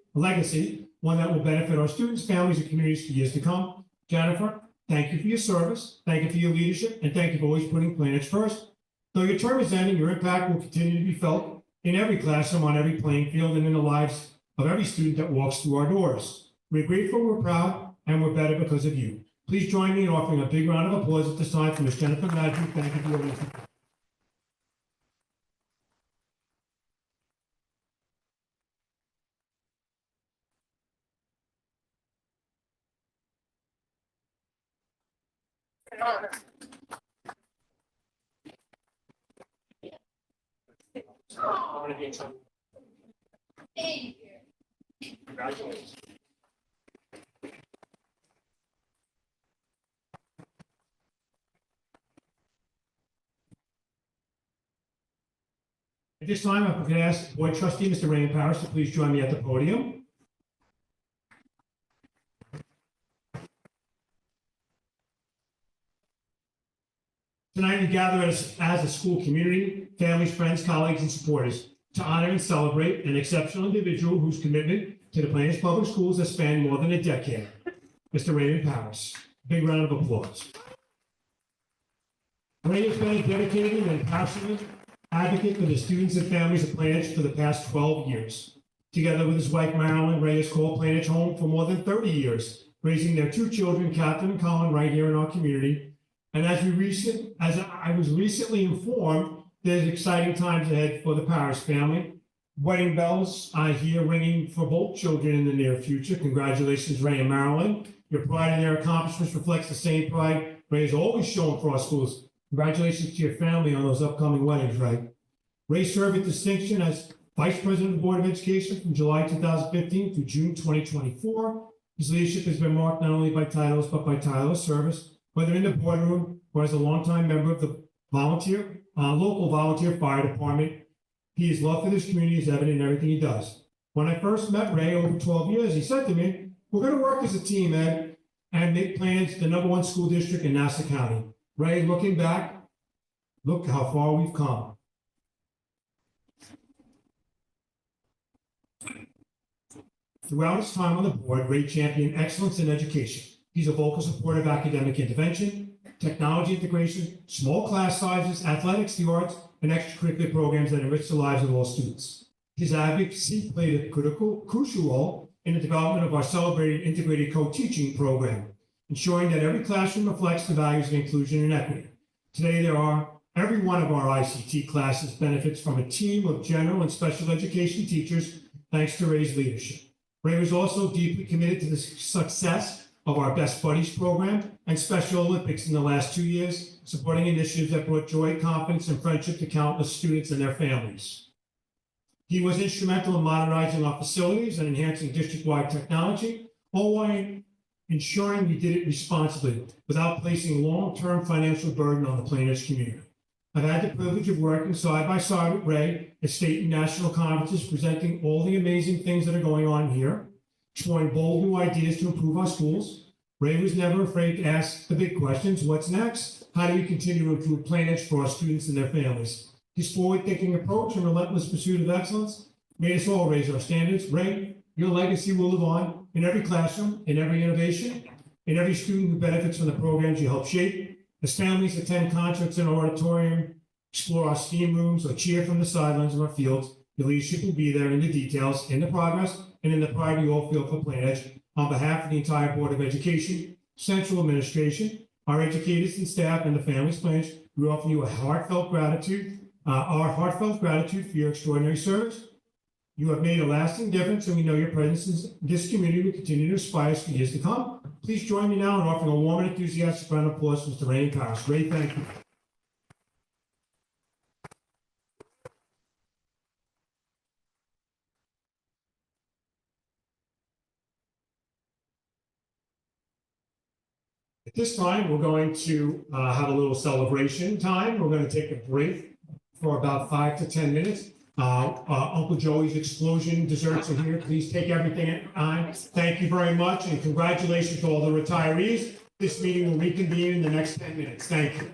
one that will benefit our students, families, and communities for years to come. Jennifer, thank you for your service, thank you for your leadership, and thank you for always putting Plain Edge first. Though your term is ending, your impact will continue to be felt in every classroom, on every playing field, and in the lives of every student that walks through our doors. We're grateful, we're proud, and we're better because of you. Please join me in offering a big round of applause at this time for Ms. Jennifer Madden. Thank you for your leadership. Congratulations. At this time, I'm going to ask Board Trustee Mr. Raymond Parrish to please join me at the podium. Tonight, we gather as a school community, families, friends, colleagues, and supporters to honor and celebrate an exceptional individual whose commitment to the Plain Edge Public Schools has spanned more than a decade, Mr. Raymond Parrish. Big round of applause. Ray has been a dedicated and passionate advocate for the students and families of Plain Edge for the past 12 years. Together with his wife, Marilyn, Ray has called Plain Edge home for more than 30 years, raising their two children, Catherine and Colin, right here in our community. And as I was recently informed, there's exciting times ahead for the Parrish family. Wedding bells I hear ringing for both children in the near future. Congratulations, Ray and Marilyn. Your pride in their accomplishments reflects the same pride Ray has always shown for our schools. Congratulations to your family on those upcoming weddings, Ray. Ray served with distinction as Vice President of the Board of Education from July 2015 through June 2024. His leadership has been marked not only by titles, but by tireless service, whether in the boardroom or as a longtime member of the local volunteer fire department. His love for this community is evident in everything he does. When I first met Ray over 12 years, he said to me, "We're going to work as a team, Ed, and make Plain Edge the #1 school district in Nassau County." Ray, looking back, look how far we've come. Throughout his time on the board, Ray championed excellence in education. He's a vocal supporter of academic intervention, technology integration, small class sizes, athletics, the arts, and extracurricular programs that enrich the lives of all students. His advocacy played a crucial role in the development of our celebrated integrated co-teaching program, ensuring that every classroom reflects the values of inclusion and equity. Today, every one of our ICT classes benefits from a team of general and special education teachers, thanks to Ray's leadership. Ray was also deeply committed to the success of our Best Buddies program and Special Olympics in the last 2 years, supporting initiatives that brought joy, confidence, and friendship to countless students and their families. He was instrumental in modernizing our facilities and enhancing district-wide technology, all while ensuring we did it responsibly without placing long-term financial burden on the Plain Edge community. I've had the privilege of working side by side with Ray at state and national conferences, presenting all the amazing things that are going on here, exploring bold new ideas to improve our schools. Ray was never afraid to ask the big questions. What's next? How do we continue to improve Plain Edge for our students and their families? His forward-thinking approach and relentless pursuit of excellence made us all raise our standards. Ray, your legacy will live on in every classroom, in every innovation, in every student who benefits from the programs you help shape. As families attend concerts in our auditorium, explore our STEAM rooms, or cheer from the sidelines of our fields, your leadership will be there in the details, in the progress, and in the pride we all feel for Plain Edge. On behalf of the entire Board of Education, Central Administration, our educators and staff, and the families Plain Edge, we offer you our heartfelt gratitude for your extraordinary service. You have made a lasting difference, and we know your presence in this community will continue to inspire us for years to come. Please join me now in offering a warm and enthusiastic round of applause to Mr. Raymond Parrish. Ray, thank you. At this time, we're going to have a little celebration time. We're going to take a break for about 5 to 10 minutes. Uncle Joey's Explosion desserts are here. Please take everything on. Thank you very much, and congratulations to all the retirees. This meeting will reconvene in the next 10 minutes. Thank you.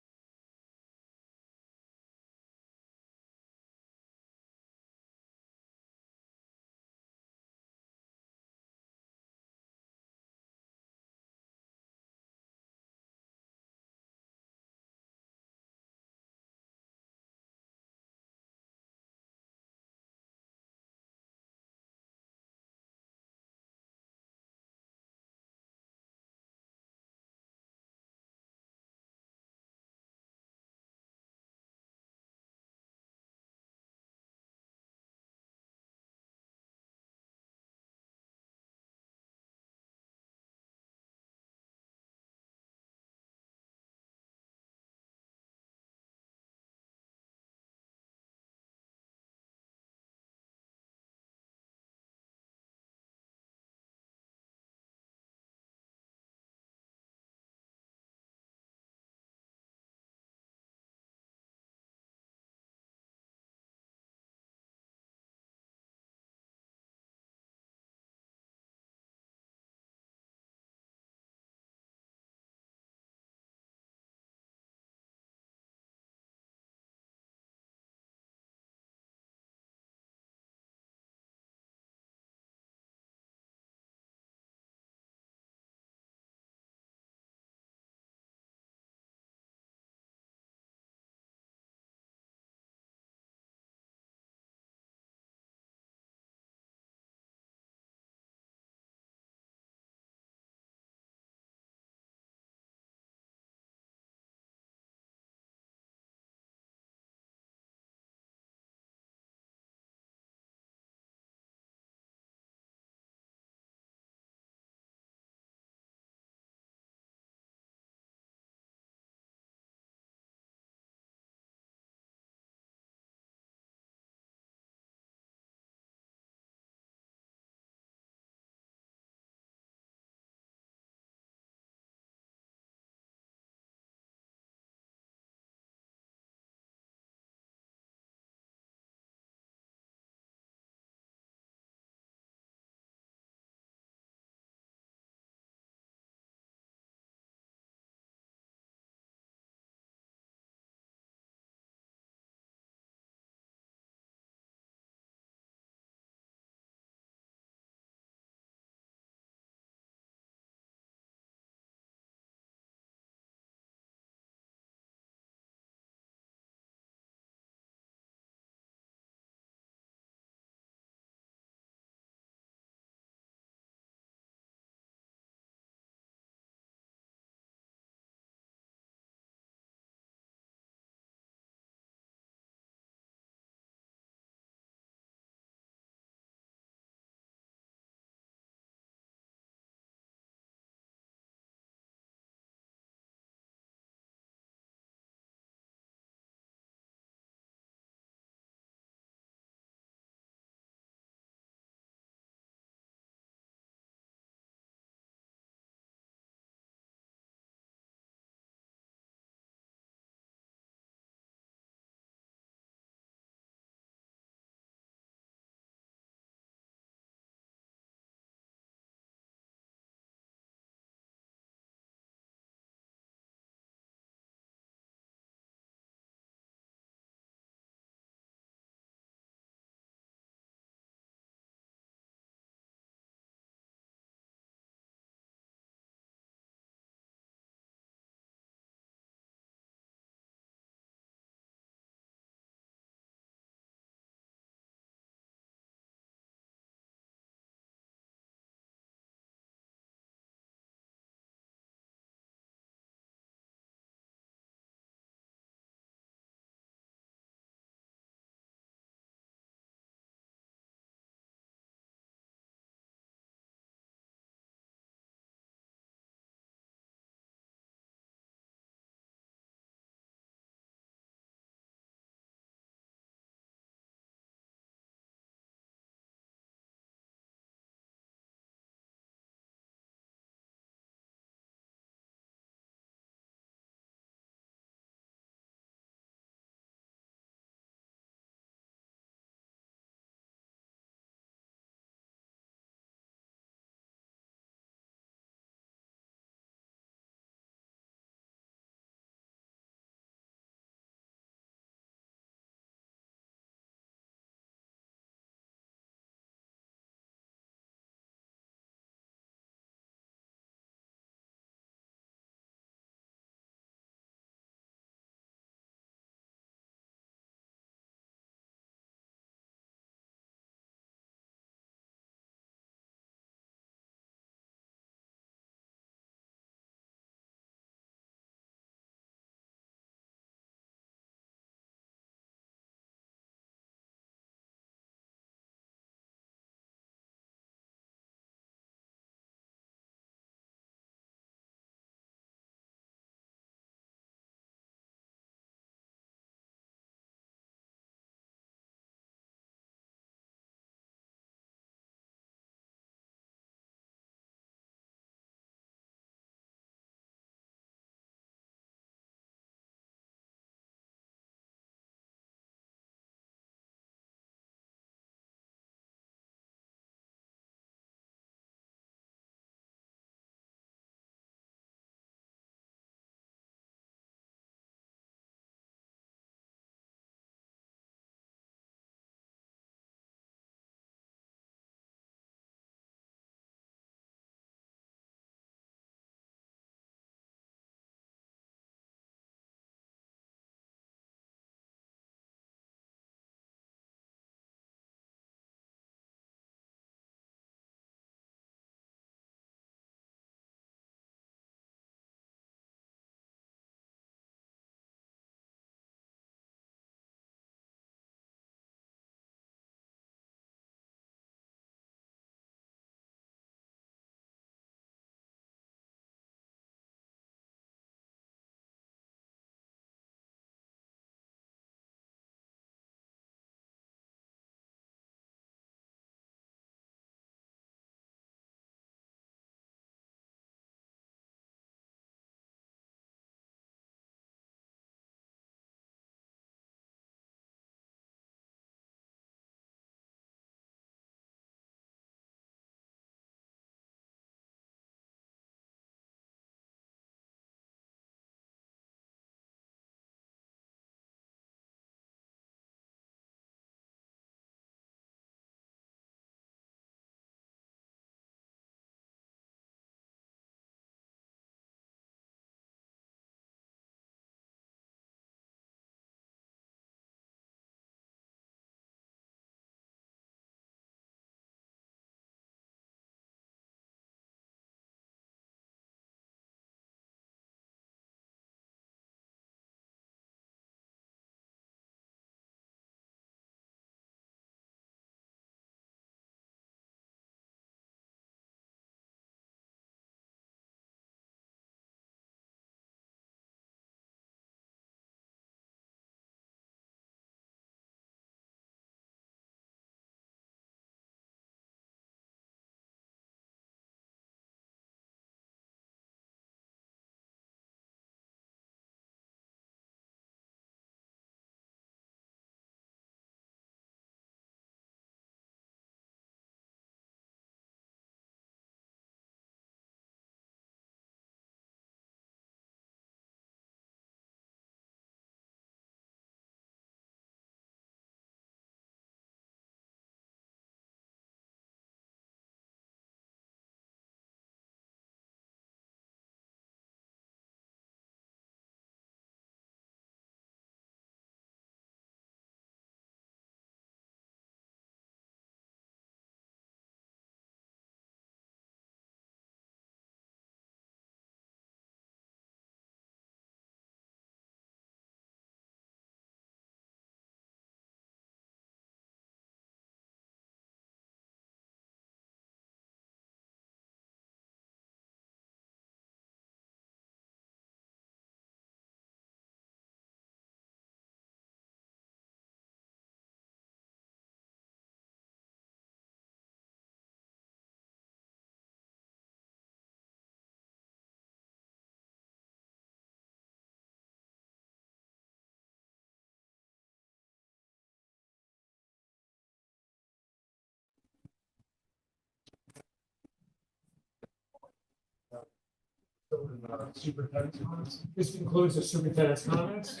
Superintendent's comments. This concludes the superintendent's comments.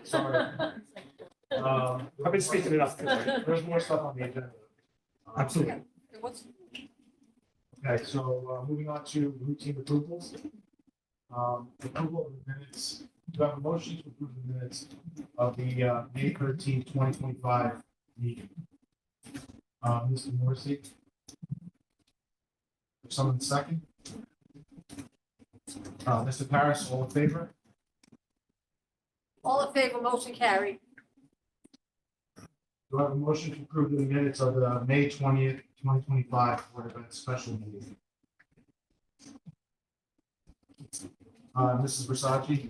Sorry. I've been speaking enough tonight. There's more stuff on the agenda. Absolutely. Okay, so moving on to routine approvals. Approval of the minutes. Do I have a motion to approve the minutes of the May 13th, 2025 meeting? Mr. Morrissey? Someone second? Mr. Paris, all in favor? All in favor, motion carried. Do I have a motion to approve the minutes of the May 20th, 2025 Board of Ed special meeting? Mrs. Versace,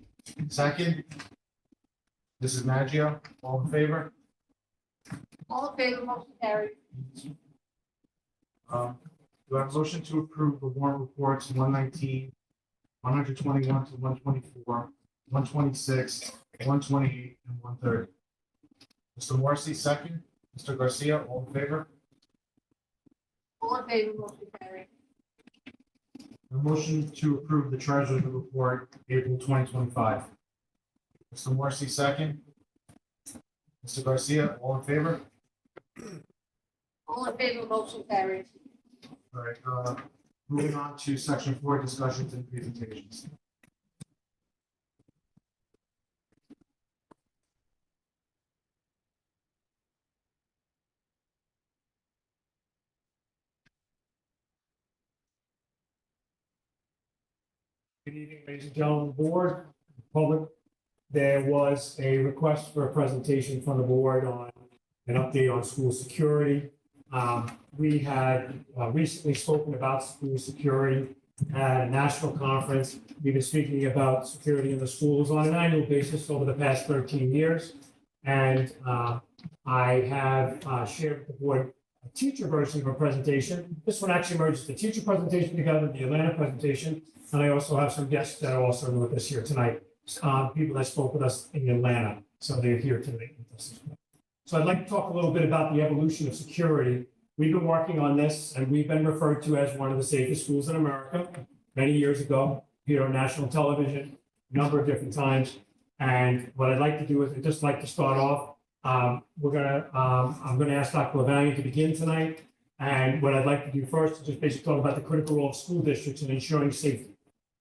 second. Mrs. Maggio, all in favor? All in favor, motion carried. Do I have a motion to approve the warrant reports 119, 121 to 124, 126, 128, and 130? Mr. Morrissey, second. Mr. Garcia, all in favor? All in favor, motion carried. A motion to approve the treasurer's report, April 2025. Mr. Morrissey, second. Mr. Garcia, all in favor? All in favor, motion carried. All right, moving on to section 4, discussions and presentations. Good evening, ladies and gentlemen of the board, public. There was a request for a presentation from the board on an update on school security. We had recently spoken about school security at a national conference. We've been speaking about security in the schools on an annual basis over the past 13 years. And I have shared with the board a teacher version of a presentation. This one actually merges the teacher presentation together with the Atlanta presentation. And I also have some guests that are also with us here tonight, people that spoke with us in Atlanta. So they're here tonight with us as well. So I'd like to talk a little bit about the evolution of security. We've been working on this, and we've been referred to as one of the safest schools in America many years ago, here on national television, a number of different times. And what I'd like to do is I'd just like to start off. I'm gonna ask Dr. LaValliere to begin tonight. And what I'd like to do first is just basically talk about the critical role of school districts in ensuring safety.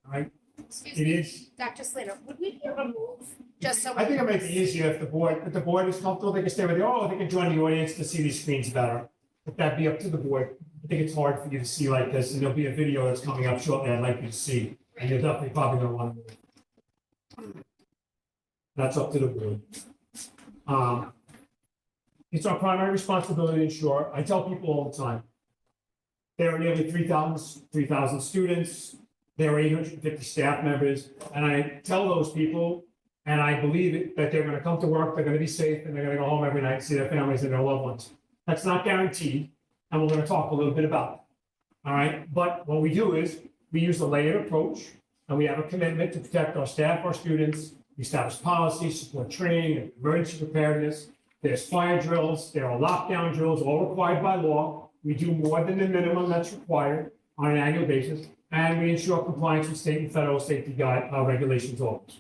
All right? It is. Dr. Slater, would we be able to move just so? I think it might be easier if the board is comfortable, they can stay with you, or they can join the audience to see these screens better. If that'd be up to the board. I think it's hard for you to see like this, and there'll be a video that's coming up shortly I'd like you to see, and you're definitely probably gonna want to move. That's up to the board. It's our primary responsibility to ensure, I tell people all the time, there are nearly 3,000 students, there are 850 staff members, and I tell those people, and I believe it, that they're gonna come to work, they're gonna be safe, and they're gonna go home every night and see their families and their loved ones. That's not guaranteed, and we're gonna talk a little bit about it. All right, but what we do is, we use a layered approach, and we have a commitment to protect our staff, our students. We establish policies, support training, and emergency preparedness. There's fire drills, there are lockdown drills, all required by law. We do more than the minimum that's required on an annual basis, and we ensure compliance with state and federal safety regulations always.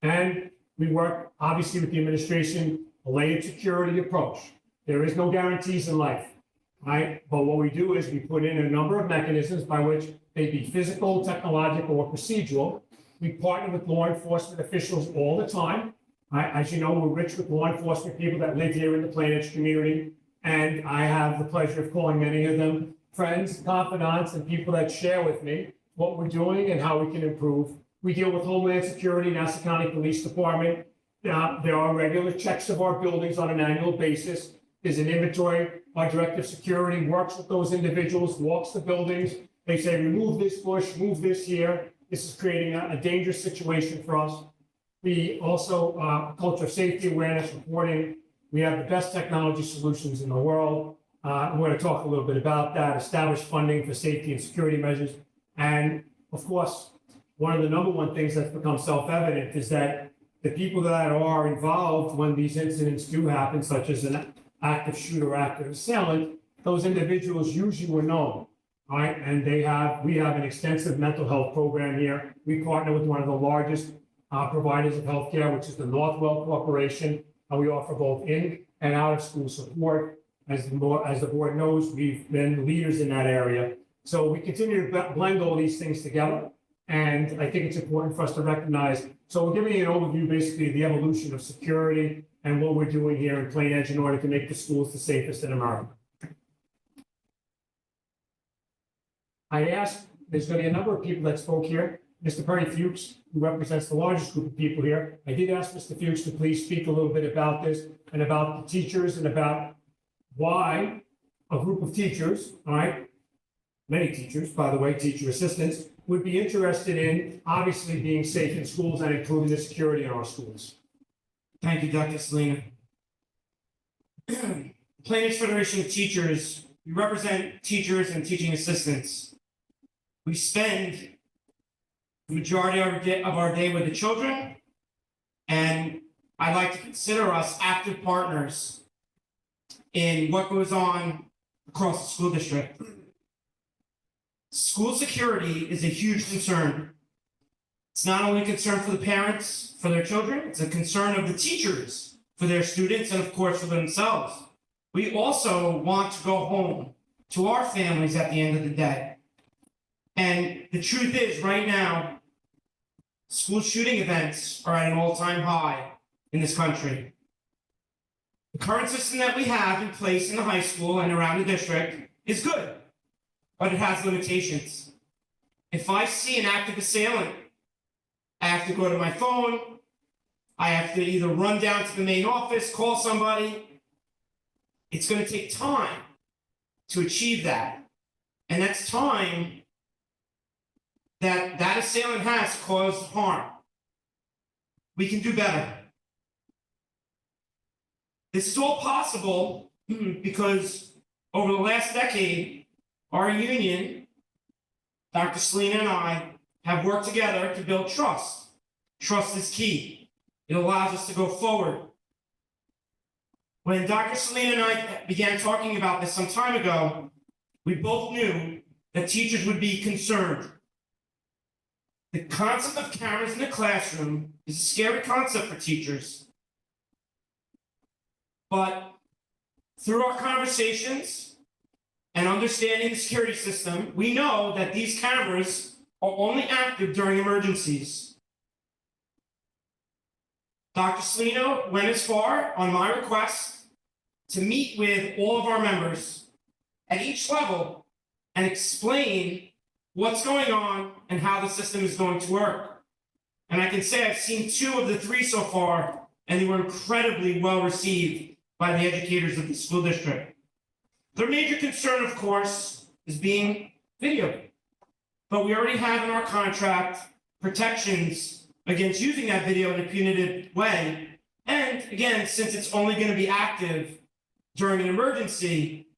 And we work, obviously, with the administration, a layered security approach. There is no guarantees in life, right? But what we do is we put in a number of mechanisms by which they be physical, technological, or procedural. We partner with law enforcement officials all the time. As you know, we're rich with law enforcement people that live here in the Plainedge community, and I have the pleasure of calling many of them friends, confidants, and people that share with me what we're doing and how we can improve. We deal with Homeland Security, Nassau County Police Department. There are regular checks of our buildings on an annual basis. There's an inventory. Our director of security works with those individuals, walks the buildings. They say, remove this bush, move this here. This is creating a dangerous situation for us. We also, culture of safety, awareness, reporting. We have the best technology solutions in the world. We're going to talk a little bit about that, establish funding for safety and security measures. And of course, one of the number one things that's become self-evident is that the people that are involved when these incidents do happen, such as an active shooter, active assailant, those individuals usually were known. All all right? And we have an extensive mental health program here. We partner with one of the largest providers of healthcare, which is the Northwell Corporation, and we offer both in and out of school support. As the board knows, we've been leaders in that area. So we continue to blend all these things together. And I think it's important for us to recognize. So we're giving you an overview, basically, of the evolution of security and what we're doing here in Plain Edge in order to make the schools the safest in America. I asked, there's going to be a number of people that spoke here. Mr. Bernie Fuchs, who represents the largest group of people here. I did ask Mr. Fuchs to please speak a little bit about this and about the teachers and about why a group of teachers, all right, many teachers, by the way, teacher assistants, would be interested in obviously being safe in schools and improving the security in our schools. Thank you, Dr. Selena. Plain Edge Federation of Teachers, we represent teachers and teaching assistants. We spend the majority of our day with the children, and I like to consider us active partners in what goes on across the school district. School security is a huge concern. It's not only a concern for the parents, for their children, it's a concern of the teachers, for their students, and of course for themselves. We also want to go home to our families at the end of the day. And the truth is, right now, school shooting events are at an all-time high in this country. The current system that we have in place in the high school and around the district is good, but it has limitations. If I see an active assailant, I have to go to my phone, I have to either run down to the main office, call somebody. It's going to take time to achieve that. And that's time that that assailant has caused harm. We can do better. This is all possible because over the last decade, our union, Dr. Selena and I, have worked together to build trust. Trust is key. It allows us to go forward. When Dr. Selena and I began talking about this some time ago, we both knew that teachers would be concerned. The concept of cameras in the classroom is a scary concept for teachers. But through our conversations and understanding the security system, we know that these cameras are only active during emergencies. Dr. Selena went as far, on my request, to meet with all of our members at each level and explain what's going on and how the system is going to work. And I can say I've seen 2 of the 3 so far, and they were incredibly well received by the educators of the school district. Their major concern, of course, is being videoed. But we already have in our contract protections against using that video in a punitive way. And again, since it's only going to be active during an emergency,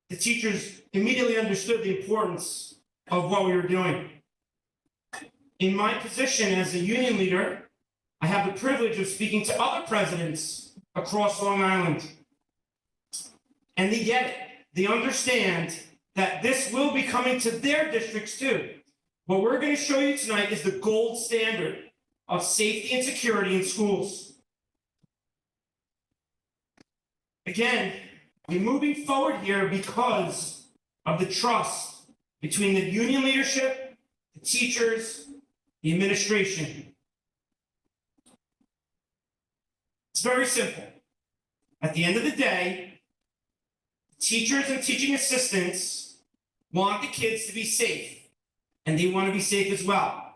the teachers immediately understood the importance of what we were doing. In my position as a union leader, I have the privilege of speaking to other presidents across Long Island. And they get it. They understand that this will be coming to their districts too. What we're going to show you tonight is the gold standard of safety and security in schools. Again, we're moving forward here because of the trust between the union leadership, the teachers, the administration. It's very simple. At the end of the day, teachers and teaching assistants want the kids to be safe, and they want to be safe as well.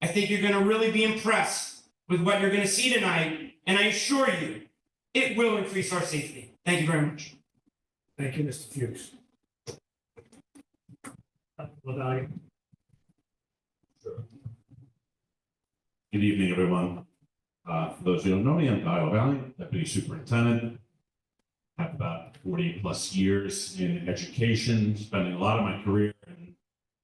I think you're going to really be impressed with what you're going to see tonight, and I assure you, it will increase our safety. Thank you very much. Thank you, Mr. Fuchs. Good evening, everyone. For those who don't know me, I'm Kyle Valley, Deputy Superintendent. I have about 40 plus years in education, spending a lot of my career in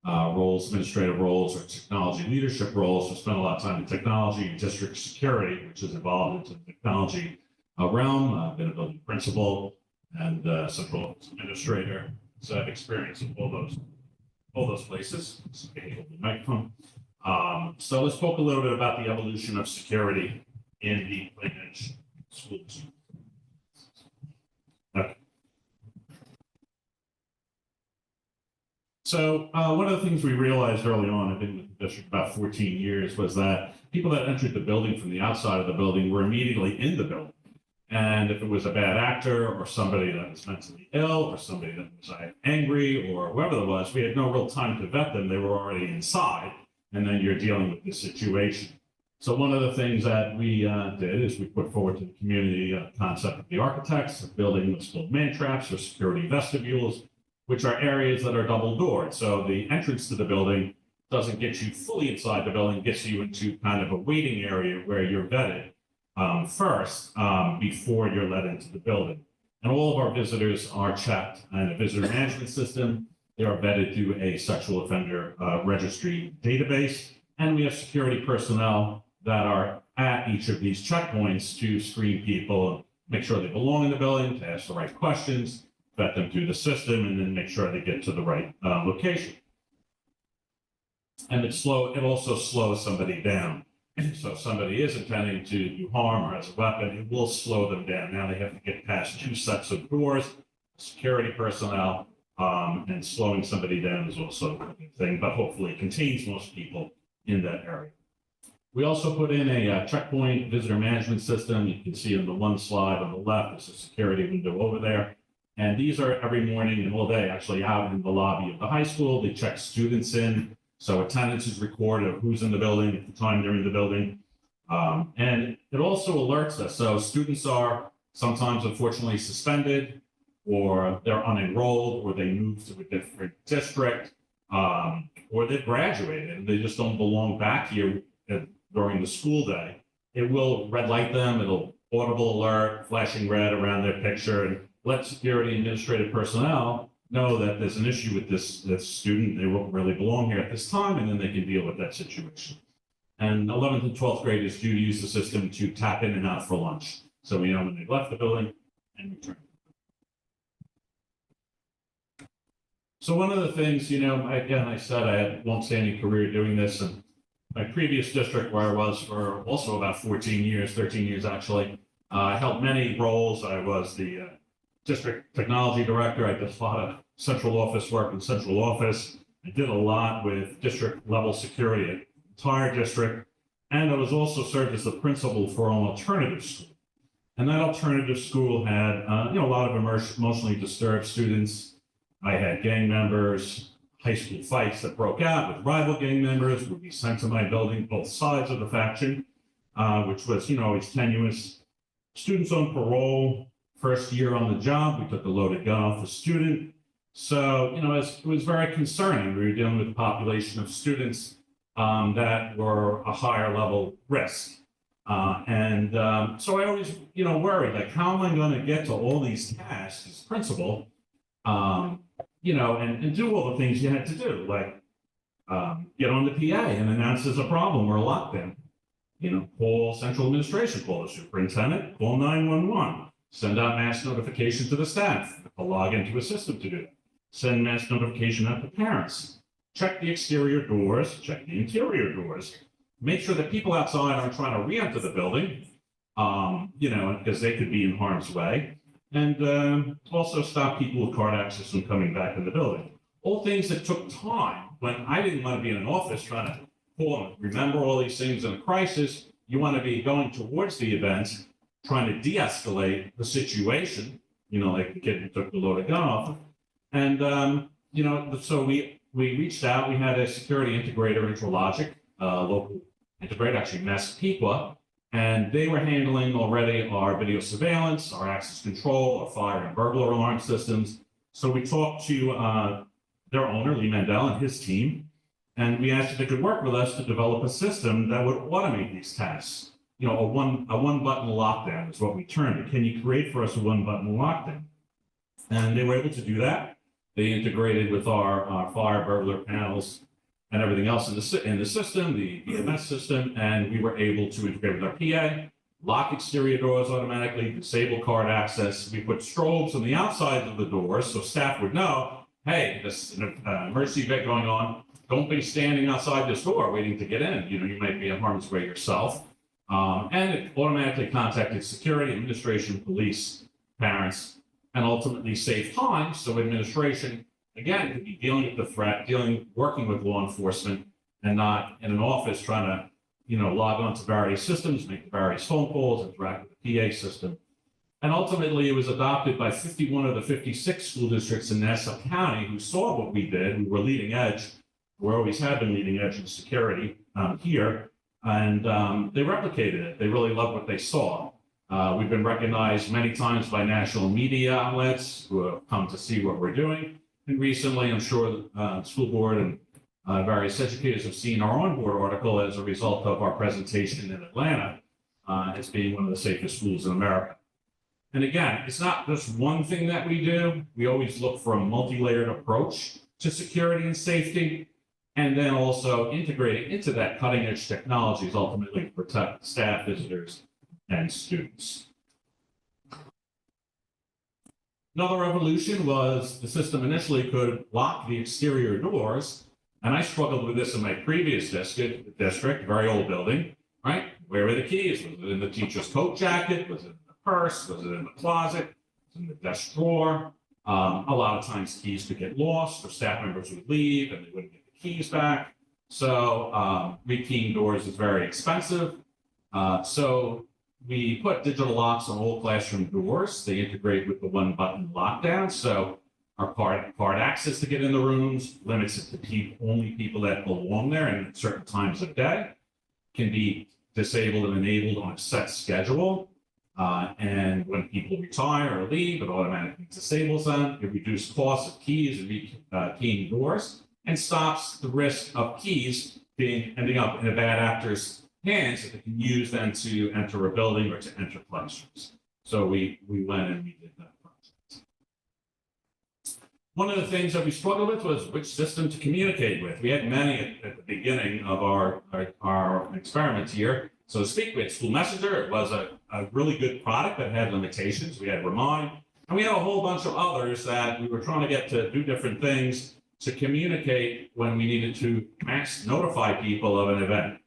roles, administrative roles, or technology leadership roles. So spent a lot of time in technology and district security, which has evolved into the technology realm. I've been a building principal and central administrator. So I have experience in all those places. Okay, hold the microphone. So let's talk a little bit about the evolution of security in the Plain Edge schools. Okay. So one of the things we realized early on, I've been with the district about 14 years, was that people that entered the building from the outside of the building were immediately in the building. And if it was a bad actor or somebody that was mentally ill or somebody that was angry or whoever it was, we had no real time to vet them. They were already inside, and then you're dealing with the situation. So one of the things that we did is we put forward to the community a concept of the architects of building what's called man traps or security vestibules, which are areas that are double doored. So the entrance to the building doesn't get you fully inside the building, gets you into kind of a waiting area where you're vetted first before you're let into the building. And all of our visitors are checked in a visitor management system. They are vetted through a sexual offender registry database. And we have security personnel that are at each of these checkpoints to screen people, make sure they belong in the building, to ask the right questions, vet them through the system, and then make sure they get to the right location. And it also slows somebody down. So if somebody is intending to do harm or has a weapon, it will slow them down. Now they have to get past 2 sets of doors, security personnel, and slowing somebody down is also a good thing, but hopefully it contains most people in that area. We also put in a checkpoint visitor management system. You can see on the one slide on the left, there's a security window over there. And these are every morning and all day actually out in the lobby of the high school. They check students in. So attendance is recorded of who's in the building at the time they're in the building. And it also alerts us. So students are sometimes unfortunately suspended, or they're unenrolled, or they move to a different district, or they've graduated and they just don't belong back here during the school day. It will red light them. It'll audible alert, flashing red around their picture, and let security administrative personnel know that there's an issue with this student. They won't really belong here at this time, and then they can deal with that situation. And 11th and 12th graders do use the system to tap in and out for lunch. So we know when they left the building and returned. So one of the things, again, I said I had a long-standing career doing this, and my previous district where I was for also about 14 years, 13 years actually, I held many roles. I was the district technology director. I did a lot of central office work in central office. I did a lot with district level security, entire district. And I was also served as the principal for an alternative school. And that alternative school had, a lot of emotionally disturbed students. I had gang members, high school fights that broke out with rival gang members would be sent to my building, both sides of the faction, which was, always tenuous. Students on parole, first year on the job, we took a loaded gun off the student. So, it was very concerning. We were dealing with a population of students that were a higher level risk. So I always, worried, like, how am I going to get to all these tasks as principal, and do all the things you had to do, like get on the PA and announce there's a problem or a lockdown. Call central administration, call the superintendent, call 911, send out mass notification to the staff, log into a system to do it, send mass notification out to parents, check the exterior doors, check the interior doors, make sure that people outside aren't trying to re-enter the building, because they could be in harm's way, and also stop people with card access from coming back in the building. All things that took time when I didn't want to be in an office trying to call and remember all these things in a crisis. You want to be going towards the event, trying to de-escalate the situation, like the kid who took the loaded gun off. And, so we reached out. We had a security integrator, Intralogic, local integrator, actually Massapequa, and they were handling already our video surveillance, our access control, our fire and burglar alarm systems. So we talked to their owner, Lee Mandel, and his team, and we asked if they could work with us to develop a system that would automate these tasks. A one-button lockdown is what we termed it. Can you create for us a one-button lockdown? And they were able to do that. They integrated with our fire burglar panels and everything else in the system, the EMS system, and we were able to integrate with our PA, lock exterior doors automatically, disable card access. We put strobes on the outside of the doors so staff would know hey, this is an emergency event going on. Don't be standing outside this door waiting to get in. You know, you might be in harm's way yourself. And it automatically contacted security, administration, police, parents, and ultimately saved time. So administration, again, could be dealing with the threat, working with law enforcement, and not in an office trying to, log on to various systems, make various phone calls, interact with the PA system. And ultimately, it was adopted by 51 of the 56 school districts in Nassau County who saw what we did. We were leading edge. We always have been leading edge in security here. And they replicated it. They really loved what they saw. We've been recognized many times by national media outlets who have come to see what we're doing. And recently, I'm sure the school board and various educators have seen our onboard article as a result of our presentation in Atlanta as being one of the safest schools in America. And again, it's not just one thing that we do. We always look for a multi-layered approach to security and safety, and then also integrating into that cutting-edge technologies ultimately to protect staff, visitors, and students. Another evolution was the system initially could lock the exterior doors, and I struggled with this in my previous district, very old building, right? Where were the keys? Was it in the teacher's coat jacket? Was it in the purse? Was it in the closet? Was it in the desk drawer? A lot of times keys could get lost, or staff members would leave and they wouldn't get the keys back. So rekeying doors is very expensive. So we put digital locks on all classroom doors. They integrate with the one-button lockdown. So our card access to get in the rooms limits it to only people that belong there and at certain times of day. Can be disabled and enabled on a set schedule. And when people retire or leave, it automatically disables them. It reduces costs of keys and rekeying doors and stops the risk of keys ending up in a bad actor's hands that they can use then to enter a building or to enter classrooms. So we went and we did that project. One of the things that we struggled with was which system to communicate with. We had many at the beginning of our experiment here. So to speak, we had School Messenger. It was a really good product that had limitations. We had Remind, and we had a whole bunch of others that we were trying to get to do different things to communicate when we needed to mass notify people of an event.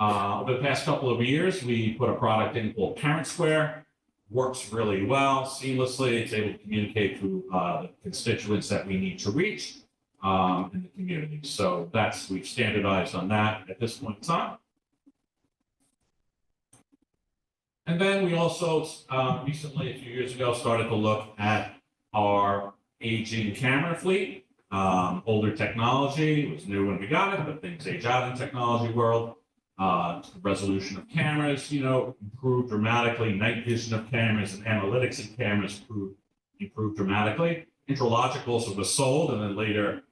Over the past couple of years, we put a product in called Parent Square. Works really well, seamlessly. It's able to communicate to the constituents that we need to reach in the community. So we've standardized on that at this point in time. And then we also recently, a few years ago, started to look at our aging camera fleet. Older technology was new when we got it, but things age out in the technology world. Resolution of cameras, improved dramatically. Night vision of cameras and analytics of cameras improved dramatically. Interlogicals was sold and then later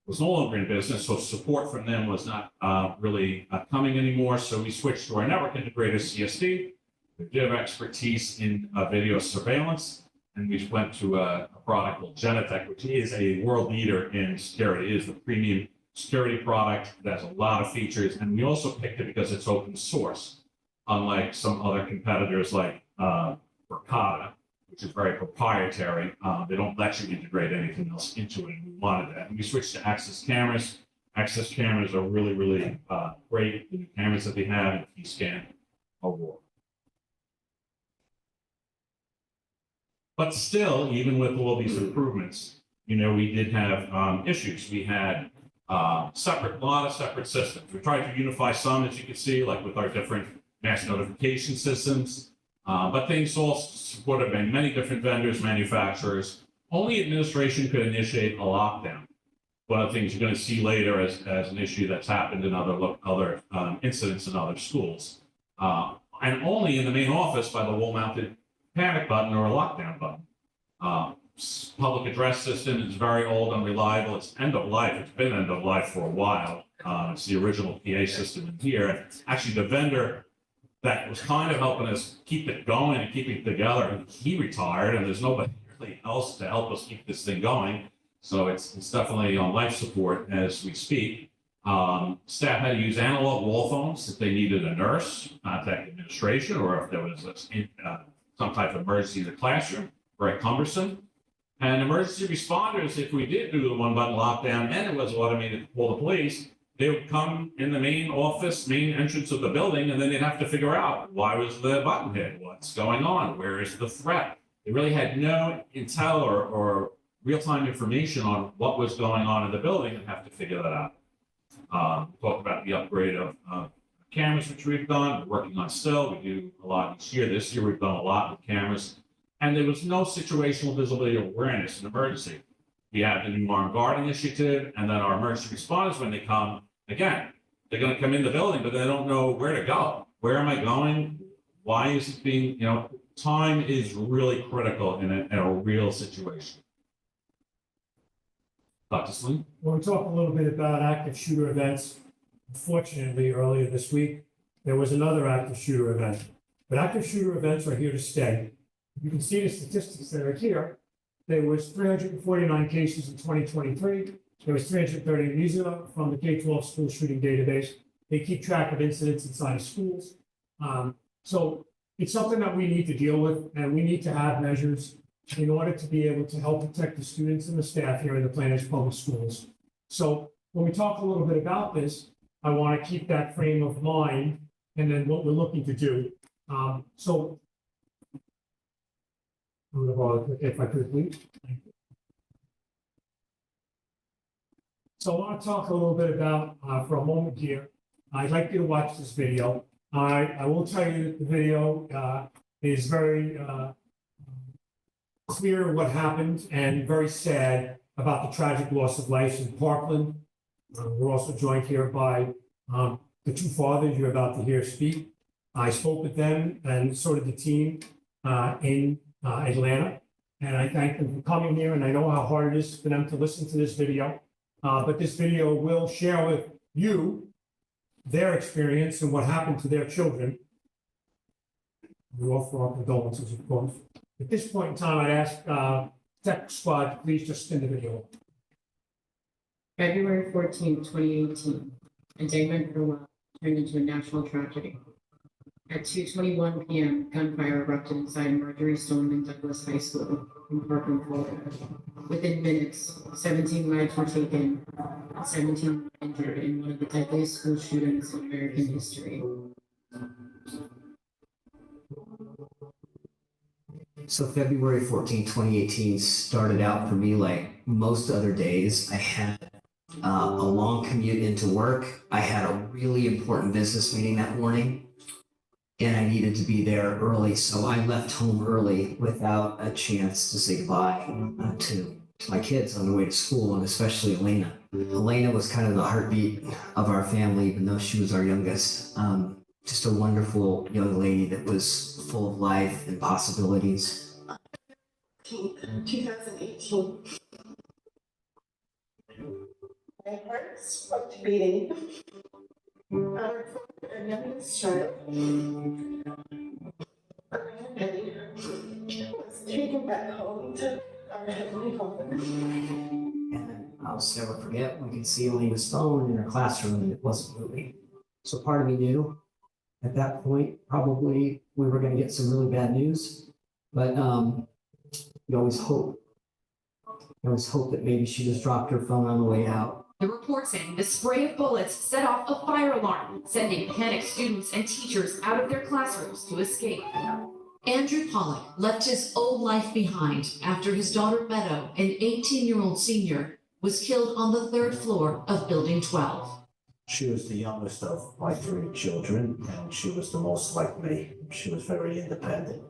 was no longer in business, so support from them was not really coming anymore. So we switched to our network integrator CSD. We do have expertise in video surveillance, and we went to a product called Genetec, which is a world leader in security. It is the premium security product that has a lot of features, and we also picked it because it's open source, unlike some other competitors like Verkada, which is very proprietary. They don't let you integrate anything else into it, and we wanted that. And we switched to Access cameras. Access cameras are really, really great. The new cameras that they have in Keyscan Award. But still, even with all these improvements, we did have issues. We had a lot of separate systems. We tried to unify some, as you can see, like with our different mass notification systems, but things all supported by many different vendors, manufacturers. Only administration could initiate a lockdown. One of the things you're going to see later as an issue that's happened in other incidents in other schools. And only in the main office by the wall-mounted panic button or a lockdown button. Public address system is very old, unreliable. It's end of life. It's been end of life for a while. It's the original PA system in here. And actually, the vendor that was kind of helping us keep it going and keeping it together, he retired, and there's nobody really else to help us keep this thing going. So it's definitely on life support as we speak. Staff had to use analog wall phones if they needed a nurse, contact administration, or if there was some type of emergency in the classroom. Very cumbersome. And emergency responders, if we did do the one button lockdown and it was automated to call the police, they would come in the main office, main entrance of the building, and then they'd have to figure out why was the button hit? What's going on? Where is the threat? They really had no intel or real-time information on what was going on in the building and have to figure that out. Talk about the upgrade of cameras, which we've done, we're working on still. We do a lot each year. This year, we've done a lot with cameras. And there was no situational visibility awareness in emergency. We have the new armed guard initiative, and then our emergency responders, when they come, again, they're going to come in the building, but they don't know where to go. Where am I going? Why is it being, time is really critical in a real situation. Dr. Sleen? When we talk a little bit about active shooter events, unfortunately, earlier this week, there was another active shooter event. But active shooter events are here to stay. You can see the statistics that are here. There was 349 cases in 2023. There was 330. These are from the K-12 school shooting database. They keep track of incidents inside of schools. So it's something that we need to deal with, and we need to have measures in order to be able to help protect the students and the staff here in the Plain Edge Public Schools. So when we talk a little bit about this, I want to keep that frame of mind and then what we're looking to do. So if I could, please. So I want to talk a little bit about, for a moment here, I'd like you to watch this video. I will tell you that the video is very clear what happened and very sad about the tragic loss of life in Parkland. We're also joined here by the two fathers you're about to hear speak. I spoke with them and so did the team in Atlanta. And I thank them for coming here, and I know how hard it is for them to listen to this video. But this video will share with you their experience and what happened to their children. We offer our condolences, of course. At this point in time, I'd ask Tech Squad to please just spin the video. February 14, 2018, a day meant for a while turned into a national tragedy. At 2:21 p.m., gunfire erupted inside Marjorie Stoneman Douglas High School in Parkland, Florida. Within minutes, 17 lives were taken, 17 injured in one of the deadliest school shootings in American history. So February 14, 2018 started out for me like most other days. I had a long commute into work. I had a really important business meeting that morning, and I needed to be there early. So I left home early without a chance to say goodbye to my kids on the way to school, and especially Elena. Elena was kind of the heartbeat of our family, even though she was our youngest. Just a wonderful young lady that was full of life and possibilities. 2018. My heart stopped beating. Our youngest child, Eddie, was taken back home to our Heavenly Father. And I'll just never forget, we could see Elena's phone in her classroom and it wasn't moving. So part of me knew at that point, probably we were going to get some really bad news, but you always hope. You always hope that maybe she just dropped her phone on the way out. The report saying the spray of bullets set off a fire alarm, sending panicked students and teachers out of their classrooms to escape. Andrew Pollock left his old life behind after his daughter Meadow, an 18-year-old senior, was killed on the 3rd floor of Building 12. She was the youngest of my 3 children, and she was the most like me. She was very independent,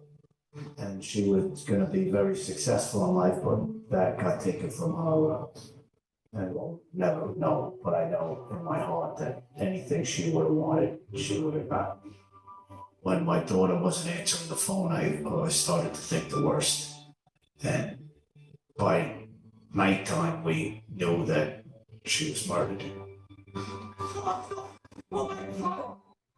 and she was going to be very successful in life, but that got taken from her. And we'll never know, but I know in my heart that anything she would have wanted, she would have gotten. When my daughter wasn't answering the phone, I started to think the worst. And by nighttime, we knew that she was murdered.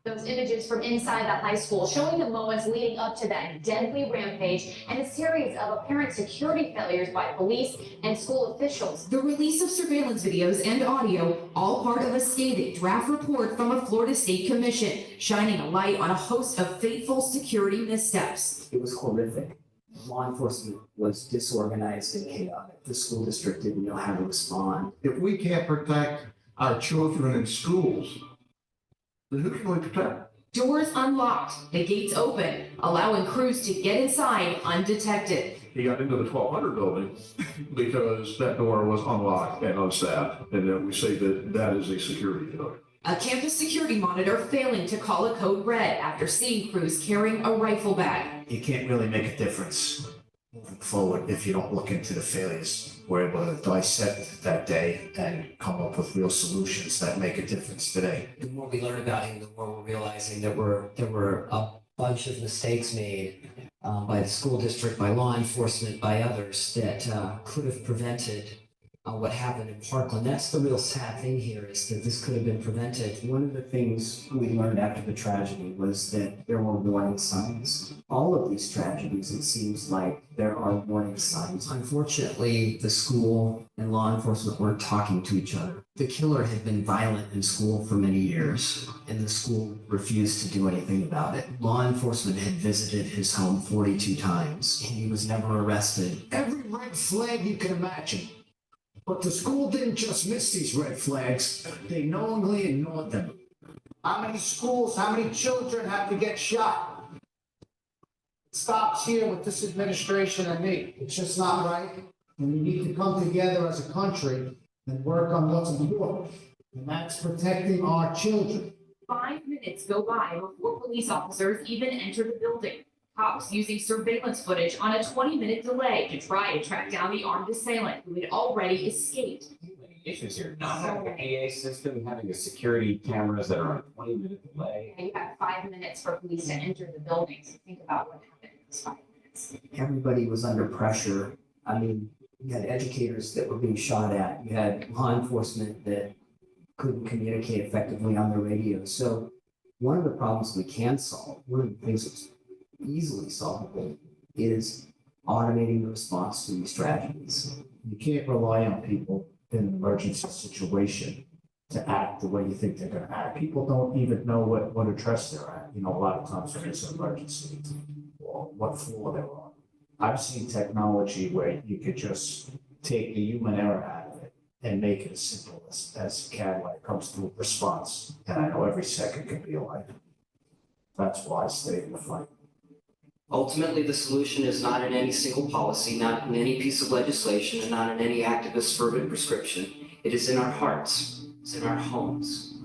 Those images from inside the high school showing the moments leading up to that deadly rampage and a series of apparent security failures by police and school officials. The release of surveillance videos and audio, all part of a scathing draft report from a Florida State Commission, shining a light on a host of fateful security missteps. It was horrific. law enforcement was disorganized and chaotic. The school district didn't know how to respond. If we can't protect our children in schools, then who can we protect? Doors unlocked, the gates open, allowing crews to get inside undetected. He got into the 1200 building because that door was unlocked and unstaffed. And then we say that that is a security failure. A campus security monitor failing to call a code red after seeing crews carrying a rifle bag. You can't really make a difference moving forward if you don't look into the failures. We're able to dissect that day and come up with real solutions that make a difference today. The more we learn about him, the more we're realizing there were a bunch of mistakes made by the school district, by law enforcement, by others that could have prevented what happened in Parkland. That's the real sad thing here, is that this could have been prevented. One of the things we learned after the tragedy was that there were warning signs. All of these tragedies, it seems like there are warning signs. Unfortunately, the school and law enforcement weren't talking to each other. The killer had been violent in school for many years, and the school refused to do anything about it. Law enforcement had visited his home 42 times, and he was never arrested. Every red flag you can imagine. But the school didn't just miss these red flags, they knowingly ignored them. How many schools, how many children have to get shot? It stops here with this administration and me. It's just not right. And we need to come together as a country and work on what's important. And that's protecting our children. 5 minutes go by before police officers even enter the building. Cops using surveillance footage on a 20-minute delay to try to track down the armed assailant who had already escaped. Issues here, not having an AA system, having a security cameras that are on a 20-minute delay. And you have 5 minutes for police to enter the building, so think about what happened in those 5 minutes. Everybody was under pressure. I mean, you had educators that were being shot at. You had law enforcement that couldn't communicate effectively on the radio. So one of the problems we can solve, one of the things that's easily solvable, is automating the response to these tragedies. You can't rely on people in an emergency situation to act the way you think they're gonna act. People don't even know what address they're at. You know, a lot of times when it's an emergency or what floor they're on. I've seen technology where you could just take the human error out of it and make it as simple as you can when it comes to a response. And I know every second could be a life. That's why I stay in the fight. Ultimately, the solution is not in any single policy, not in any piece of legislation, and not in any activist fervent prescription. It is in our hearts, it's in our homes,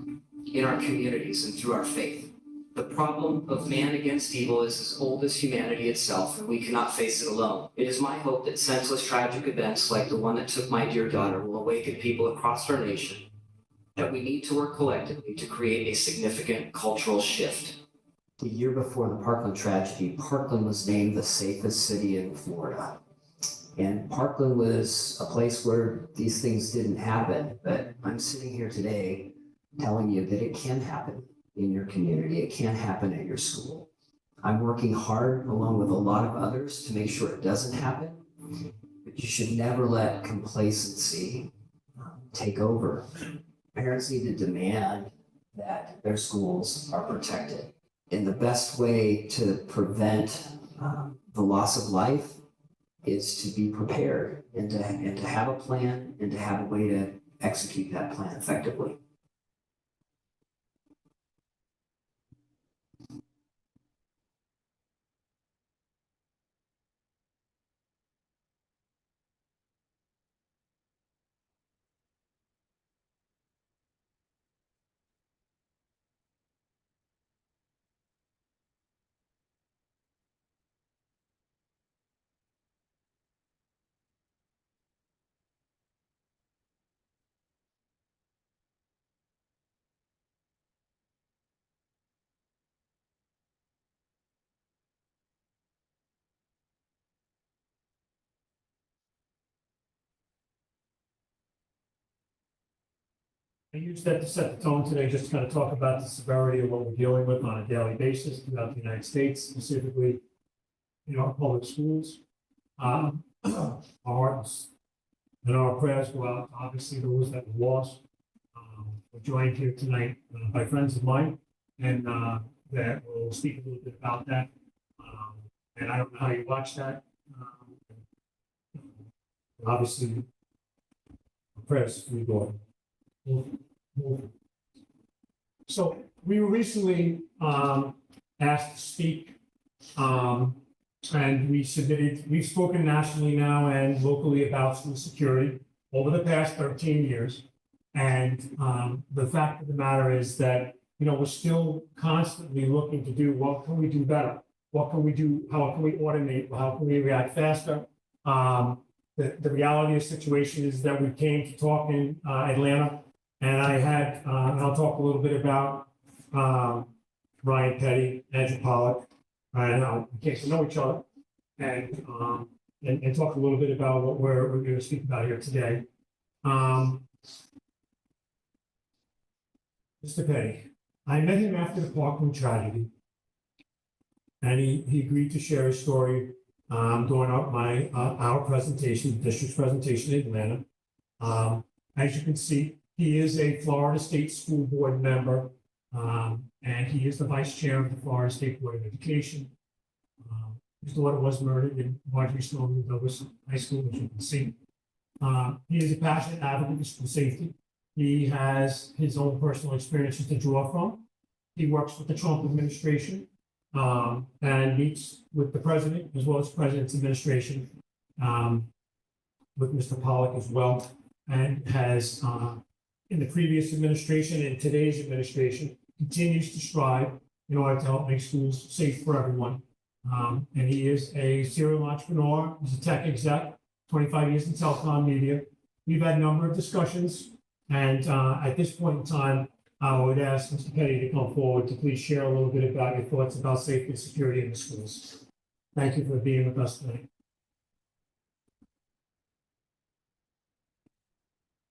in our communities, and through our faith. The problem of man against evil is as old as humanity itself, and we cannot face it alone. It is my hope that senseless tragic events like the one that took my dear daughter will awaken people across our nation, that we need to work collectively to create a significant cultural shift. The year before the Parkland tragedy, Parkland was named the safest city in Florida. And Parkland was a place where these things didn't happen, but I'm sitting here today telling you that it can happen in your community. It can happen at your school. I'm working hard along with a lot of others to make sure it doesn't happen, but you should never let complacency take over. Parents need to demand that their schools are protected. And the best way to prevent the loss of life is to be prepared and to have a plan and to have a way to execute that plan effectively. I use that to set the tone today, just to kind of talk about the severity of what we're dealing with on a daily basis throughout the United States, specifically in our public schools. Our hearts and our prayers go out to obviously those that were lost. We're joined here tonight by friends of mine, and that will speak a little bit about that. And I don't know how you watch that. Obviously, prayers for your daughter. So we were recently asked to speak, and we've spoken nationally now and locally about school security over the past 13 years. And the fact of the matter is that, we're still constantly looking to do, what can we do better? What can we do? How can we automate? How can we react faster? The reality of the situation is that we came to talk in Atlanta, and I had, and I'll talk a little bit about Ryan Petty, Andrew Pollock, and in case we know each other, and talk a little bit about what we're going to speak about here today. Mr. Petty, I met him after the Parkland tragedy, and he agreed to share his story during our presentation, the district's presentation in Atlanta. As you can see, he is a Florida State School Board member, and he is the vice chair of the Florida State Board of Education. His daughter was murdered in Marjorie Stoneman Douglas High School, as you can see. He is a passionate advocate for school safety. He has his own personal experiences to draw from. He works with the Trump administration and meets with the president as well as the president's administration, with Mr. Pollock as well, and has in the previous administration and today's administration continues to strive in order to help make schools safe for everyone. And he is a serial entrepreneur. He's a tech exec, 25 years in telecom media. We've had a number of discussions, and at this point in time, I would ask Mr. Petty to come forward to please share a little bit about your thoughts about safety and security in the schools. Thank you for being with us tonight.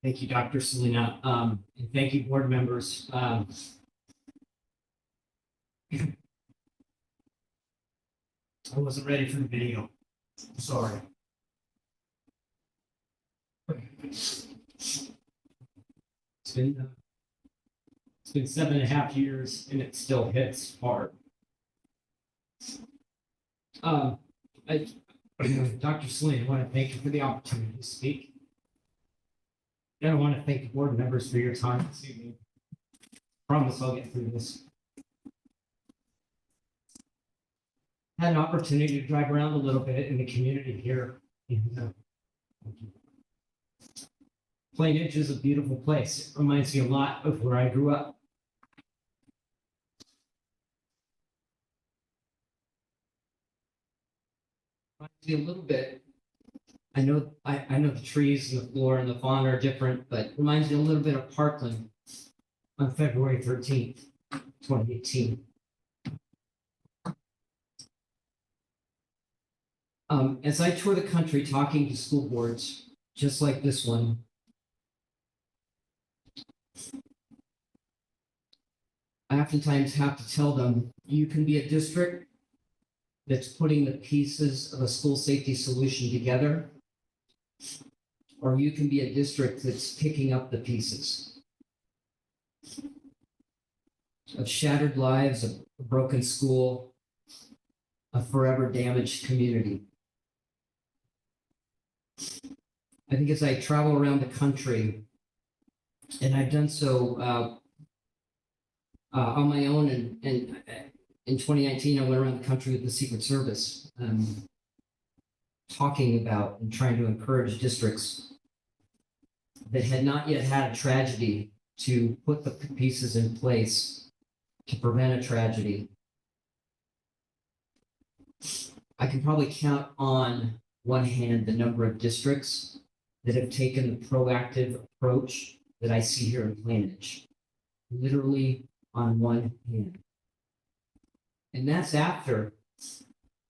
Thank you, Dr. Selena, and thank you, board members. I wasn't ready for the video. Sorry. It's been 7.5 years and it still hits hard. Dr. Selena, I want to thank you for the opportunity to speak. And I want to thank the board members for your time this evening. Promise I'll get through this. Had an opportunity to drive around a little bit in the community here. Plainage is a beautiful place. It reminds me a lot of where I grew up. Reminds me a little bit. I know the trees and the floor and the fauna are different, but reminds me a little bit of Parkland on February 13th, 2018. As I tour the country talking to school boards, just like this one, I oftentimes have to tell them, you can be a district that's putting the pieces of a school safety solution together, or you can be a district that's picking up the pieces of shattered lives, a broken school, a forever damaged community. I think as I travel around the country, and I've done so on my own, and in 2019, I went around the country with the Secret Service, talking about and trying to encourage districts that had not yet had a tragedy to put the pieces in place to prevent a tragedy. I can probably count on one hand the number of districts that have taken the proactive approach that I see here in Plainage, literally on one hand. And that's after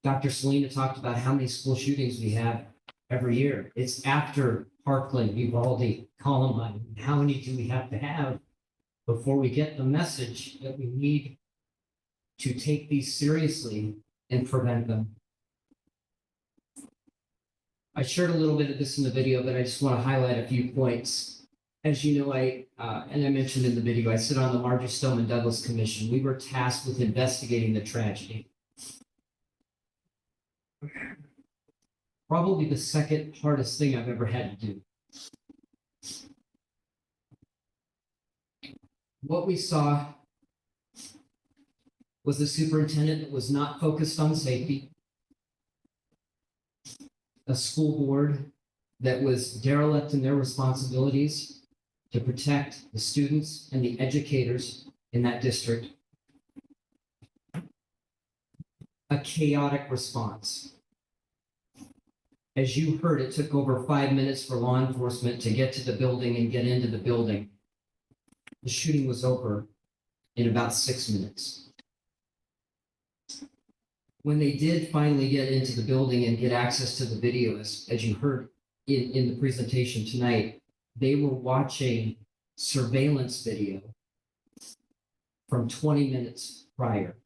Dr. Selena talked about how many school shootings we have every year. It's after Parkland, Uvalde, Columbine. How many do we have to have before we get the message that we need to take these seriously and prevent them? I shared a little bit of this in the video, but I just want to highlight a few points. As you know, and I mentioned in the video, I sit on the Marjorie Stoneman Douglas Commission. We were tasked with investigating the tragedy. probably the second hardest thing I've ever had to do. What we saw was the superintendent that was not focused on safety, a school board that was derelict in their responsibilities to protect the students and the educators in that district, a chaotic response. As you heard, it took over 5 minutes for law enforcement to get to the building and get into the building. The shooting was over in about 6 minutes. When they did finally get into the building and get access to the video, as you heard in the presentation tonight, they were watching surveillance video from 20 minutes prior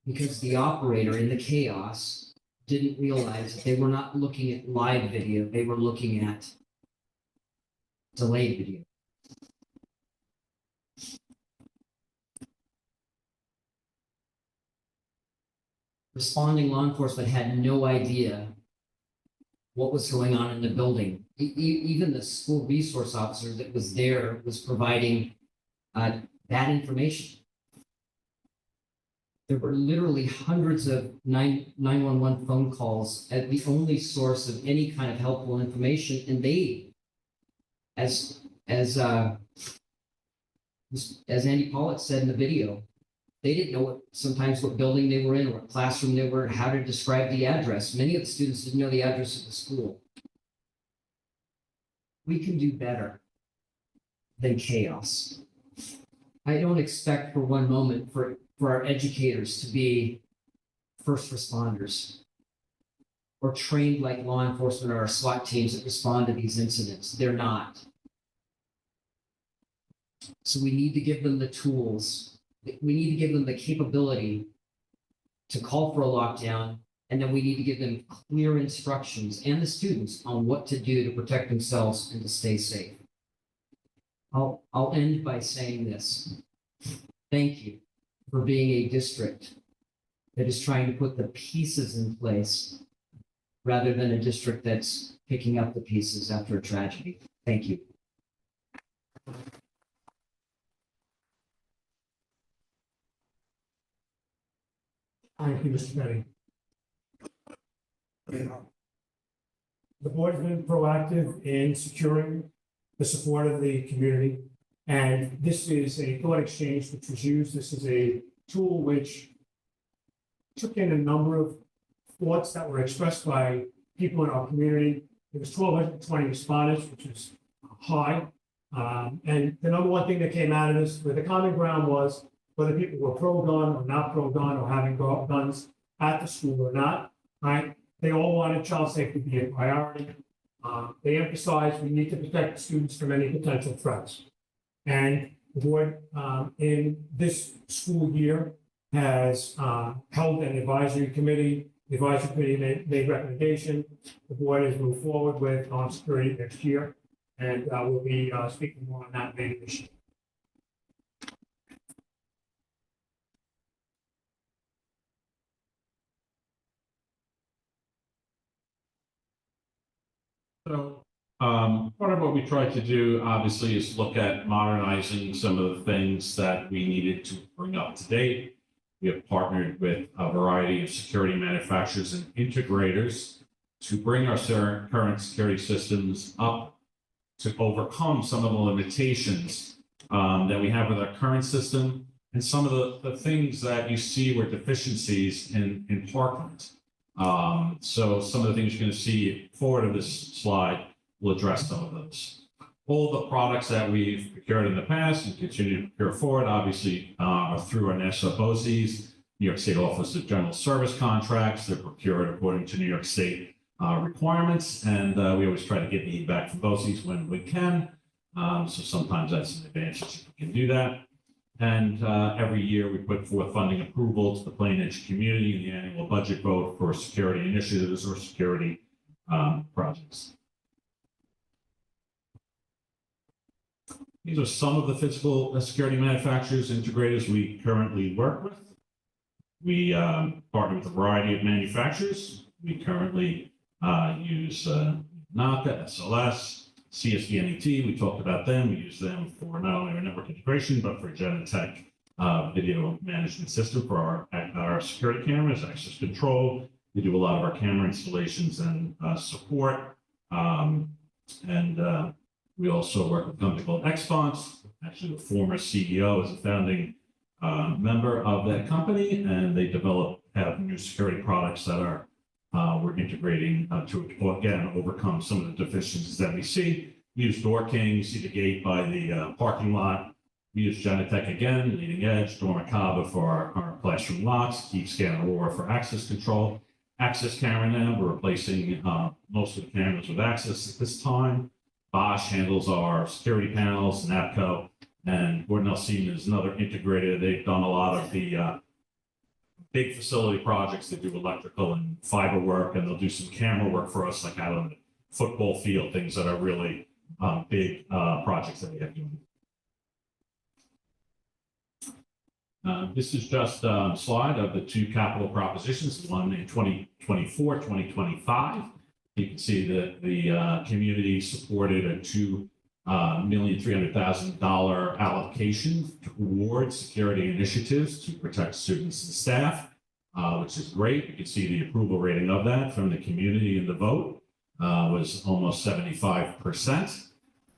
because the operator in the chaos didn't realize that they were not looking at live video, they were looking at delayed video. Responding law enforcement had no idea what was going on in the building. Even the school resource officer that was there was providing bad information. There were literally hundreds of 911 phone calls as the only source of any kind of helpful information, and they, as Andy Pollitt said in the video, they didn't know sometimes what building they were in, or what classroom they were, how to describe the address. Many of the students didn't know the address of the school. We can do better than chaos. I don't expect for one moment for our educators to be first responders or trained like law enforcement or our SWAT teams that respond to these incidents. They're not. So we need to give them the tools. We need to give them the capability to call for a lockdown, and then we need to give them clear instructions and the students on what to do to protect themselves and to stay safe. I'll end by saying this. Thank you for being a district that is trying to put the pieces in place rather than a district that's picking up the pieces after a tragedy. Thank you. Thank you, Mr. Petty. The board has been proactive in securing the support of the community. And this is a thought exchange which was used. This is a tool which took in a number of thoughts that were expressed by people in our community. There was 1,220 respondents, which is high. And the number one thing that came out of this, where the common ground was, whether people were pro-gun or not pro-gun or having guns at the school or not, right? They all wanted child safety to be a priority. They emphasized we need to protect students from any potential threats. And the board in this school year has held an advisory committee. The advisory committee made recommendation. The board has moved forward with armed security next year. And we'll be speaking more on that later this year. So part of what we tried to do, obviously, is look at modernizing some of the things that we needed to bring up to date. We have partnered with a variety of security manufacturers and integrators to bring our current security systems up to overcome some of the limitations that we have with our current system and some of the things that you see were deficiencies in Parkland. So some of the things you're going to see forward of this slide will address some of those. All the products that we've procured in the past and continue to procure forward, obviously, are through our NASA BOCES, New York State Office of General Service contracts. They're procured according to New York State requirements, and we always try to get need back from BOCES when we can. So sometimes that's an advantage if we can do that. And every year we put forth funding approval to the Plain Edge community in the annual budget vote for security initiatives or security projects. These are some of the physical security manufacturers, integrators we currently work with. We partner with a variety of manufacturers. We currently use NACA, SLS, CSDNET. We talked about them. We use them for not only our network integration, but for Genetech video management system for our security cameras, access control. We do a lot of our camera installations and support. We also work with a company called Xbox. Actually, the former CEO is a founding member of that company, and they have new security products that are we're integrating to, again, overcome some of the deficiencies that we see. We use Door King. You see the gate by the parking lot. We use Genetech again, Leading Edge, Dormicaba for our classroom locks, Keep Scan Aurora for access control. Access camera now, we're replacing most of the cameras with access at this time. Bosch handles our security panels, NAPCO, and Gordon Elsine is another integrator. They've done a lot of the big facility projects. They do electrical and fiber work, and they'll do some camera work for us, like out on the football field, things that are really big projects that we have doing. This is just a slide of the two capital propositions, one in 2024, 2025. You can see that the community supported a $2,300,000 allocation towards security initiatives to protect students and staff, which is great. You can see the approval rating of that from the community in the vote was almost 75%.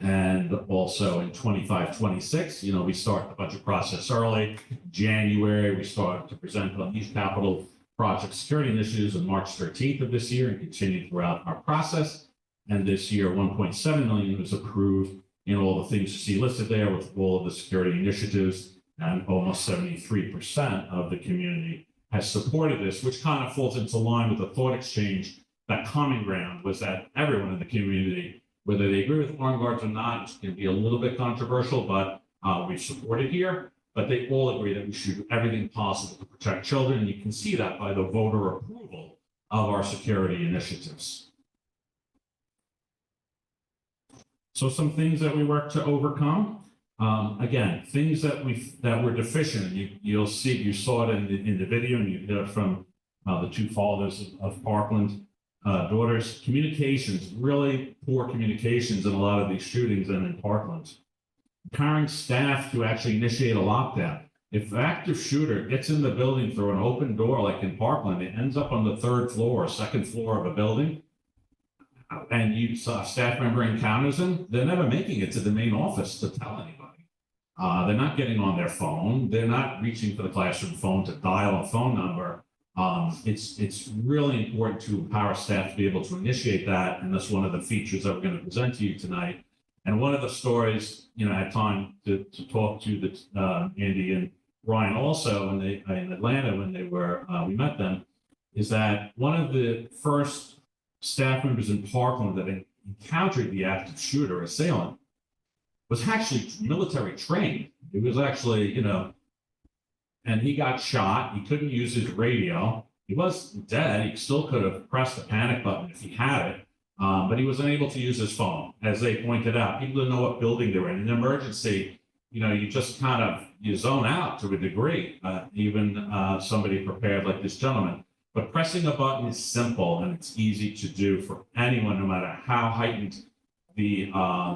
And also in 25-26, we start the budget process early. January, we start to present on these capital project security initiatives on March 13th of this year and continue throughout our process. And this year, 1.7 million was approved in all the things you see listed there with all of the security initiatives, and almost 73% of the community has supported this, which kind of falls into line with the thought exchange. That common ground was that everyone in the community, whether they agree with armed guards or not, it's going to be a little bit controversial, but we support it here. But they all agree that we should do everything possible to protect children. And you can see that by the voter approval of our security initiatives. So some things that we work to overcome. Again, things that were deficient. You saw it in the video, and you heard from the two fathers of Parkland daughters. Communications, really poor communications in a lot of these shootings and in Parkland. Empowering staff to actually initiate a lockdown. If an active shooter gets in the building through an open door, like in Parkland, it ends up on the third floor or second floor of a building, and a staff member encounters them, they're never making it to the main office to tell anybody. They're not getting on their phone. They're not reaching for the classroom phone to dial a phone number. It's really important to empower staff to be able to initiate that, and that's one of the features that we're going to present to you tonight. And one of the stories, I had time to talk to Andy and Ryan also in Atlanta when we met them, is that one of the first staff members in Parkland that encountered the active shooter assailant was actually military trained. It was actually, and he got shot. He couldn't use his radio. He wasn't dead. He still could have pressed the panic button if he had it. But he wasn't able to use his phone. As they pointed out, people didn't know what building they were in. In an emergency, you just you zone out to a degree, even somebody prepared like this gentleman. But pressing a button is simple, and it's easy to do for anyone, no matter how heightened the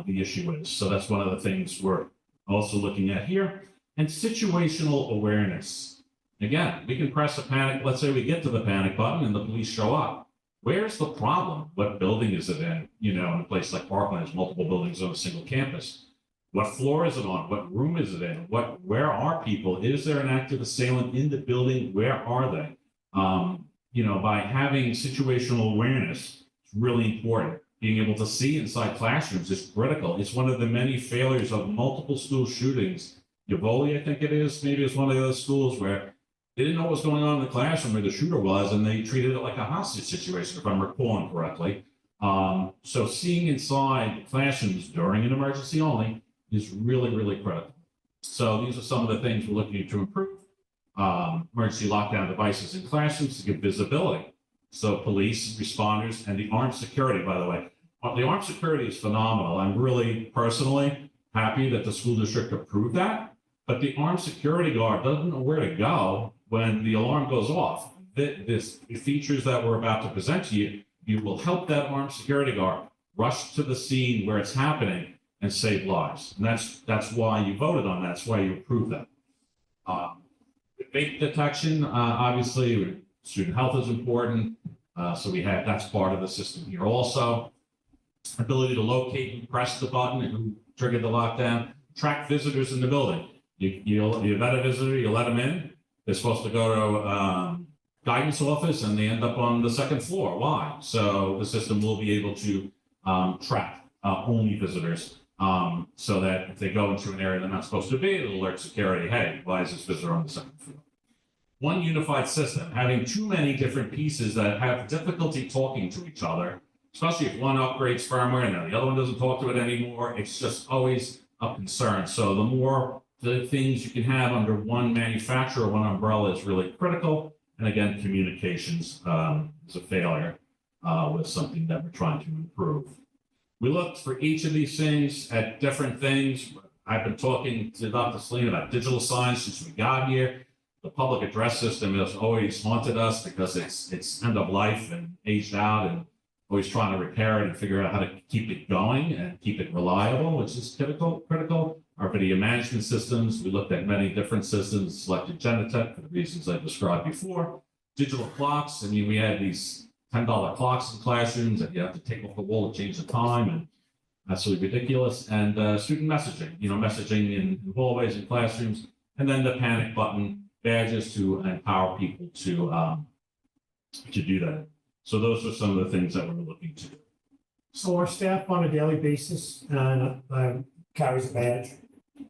issue is. So that's one of the things we're also looking at here. And situational awareness. Again, we can press a panic. Let's say we get to the panic button and the police show up. Where's the problem? What building is it in? In a place like Parkland, there's multiple buildings on a single campus. What floor is it on? What room is it in? Where are people? Is there an active assailant in the building? Where are they? By having situational awareness, it's really important. Being able to see inside classrooms is critical. It's one of the many failures of multiple school shootings. Uvalde, I think it is, maybe it's one of the other schools where they didn't know what was going on in the classroom where the shooter was, and they treated it like a hostage situation, if I'm recalling correctly. So seeing inside classrooms during an emergency only is really, really critical. So these are some of the things we're looking to improve. Emergency lockdown devices in classrooms to give visibility. So police, responders, and the armed security, by the way. The armed security is phenomenal. I'm really personally happy that the school district approved that, but the armed security guard doesn't know where to go when the alarm goes off. The features that we're about to present to you you will help that armed security guard rush to the scene where it's happening and save lives. And that's why you voted on that. That's why you approved that. Fake detection, obviously, student health is important. So that's part of the system here also. Ability to locate and press the button and who triggered the lockdown. Track visitors in the building. You vet a visitor, you let them in. They're supposed to go to guidance office and they end up on the second floor. Why? So the system will be able to track only visitors so that if they go into an area they're not supposed to be, it'll alert security, hey, why is this visitor on the second floor? One unified system, having too many different pieces that have difficulty talking to each other, especially if one upgrades firmware and then the other one doesn't talk to it anymore, it's just always a concern. So the more the things you can have under one manufacturer, one umbrella is really critical. And again, communications is a failure with something that we're trying to improve. We looked for each of these things at different things. I've been talking to Dr. Selena about digital signs since we got here. The public address system has always haunted us because it's end of life and aged out, and always trying to repair it and figure out how to keep it going and keep it reliable, which is critical. Our video management systems, we looked at many different systems, selected Genetech for the reasons I described before. Digital clocks, I mean, we had these $10 clocks in classrooms that you have to take off the wall to change the time, and absolutely ridiculous. And student messaging, messaging in hallways and classrooms, and then the panic button, badges to empower people to do that. So those are some of the things that we're looking to do. So our staff on a daily basis carries a badge.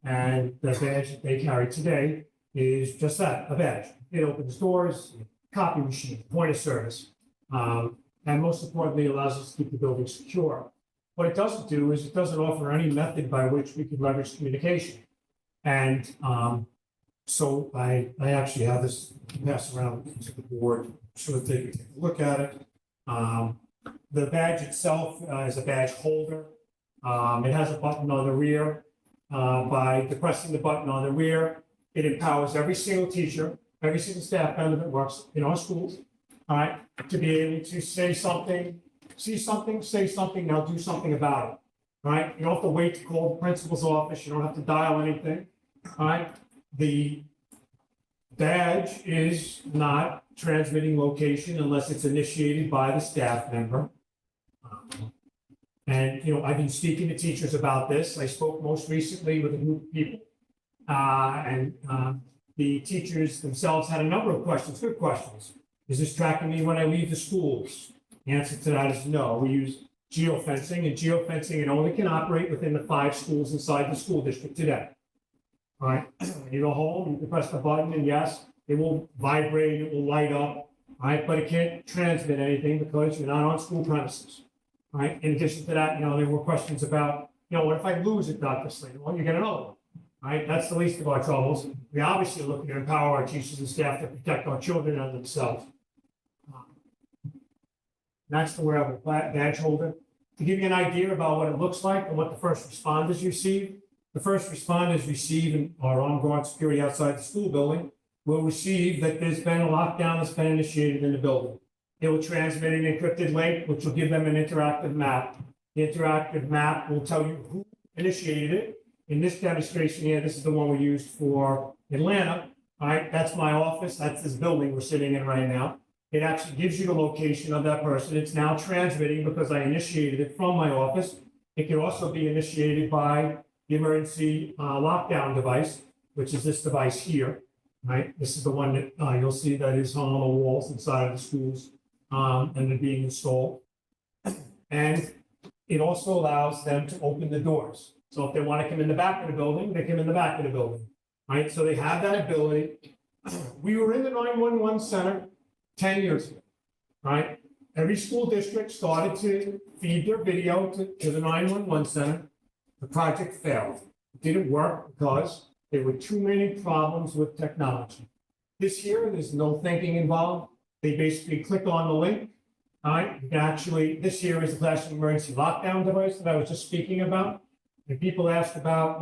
And the badge that they carry today is just that, a badge. It opens doors, copy machine, point of service. And most importantly, allows us to keep the building secure. What it doesn't do is it doesn't offer any method by which we could leverage communication. And so I actually have this pass around to the board so that they can take a look at it. The badge itself is a badge holder. It has a button on the rear. By depressing the button on the rear, it empowers every single teacher, every single staff member that works in our schools, all right, to be able to say something, see something, say something, now do something about it. All right, you don't have to wait to call the principal's office. You don't have to dial anything. All right, the badge is not transmitting location unless it's initiated by the staff member. And, I've been speaking to teachers about this. I spoke most recently with a group of people. The teachers themselves had a number of questions, good questions. Is this tracking me when I leave the schools? The answer to that is no. We use geofencing, and geofencing, it only can operate within the 5 schools inside the school district today. All right, when you go home, you can press the button, and yes, it will vibrate, it will light up, all right, but it can't transmit anything because you're not on school premises. All right, in addition to that, there were questions about, what if I lose it, Dr. Slater? Well, you get another one. All right, that's the least of our troubles. We obviously are looking to empower our teachers and staff to protect our children and themselves. That's the wearable badge holder. To give you an idea about what it looks like and what the first responders receive, the first responders receive and are on guard security outside the school building will receive that there's been a lockdown that's been initiated in the building. It will transmit an encrypted link, which will give them an interactive map. The interactive map will tell you who initiated it. In this demonstration here, this is the one we used for Atlanta. All right, that's my office. That's this building we're sitting in right now. It actually gives you the location of that person. It's now transmitting because I initiated it from my office. It can also be initiated by the emergency lockdown device, which is this device here. Right, this is the one that you'll see that is hung on the walls inside of the schools. And they're being installed. And it also allows them to open the doors. So if they want to come in the back of the building, they come in the back of the building, right? So they have that ability. We were in the 911 center 10 years ago, right? Every school district started to feed their video to the 911 center. The project failed. It didn't work because there were too many problems with technology. This year, there's no thinking involved. They basically click on the link. All right, you can actually, this here is the classroom emergency lockdown device that I was just speaking about. And people asked about,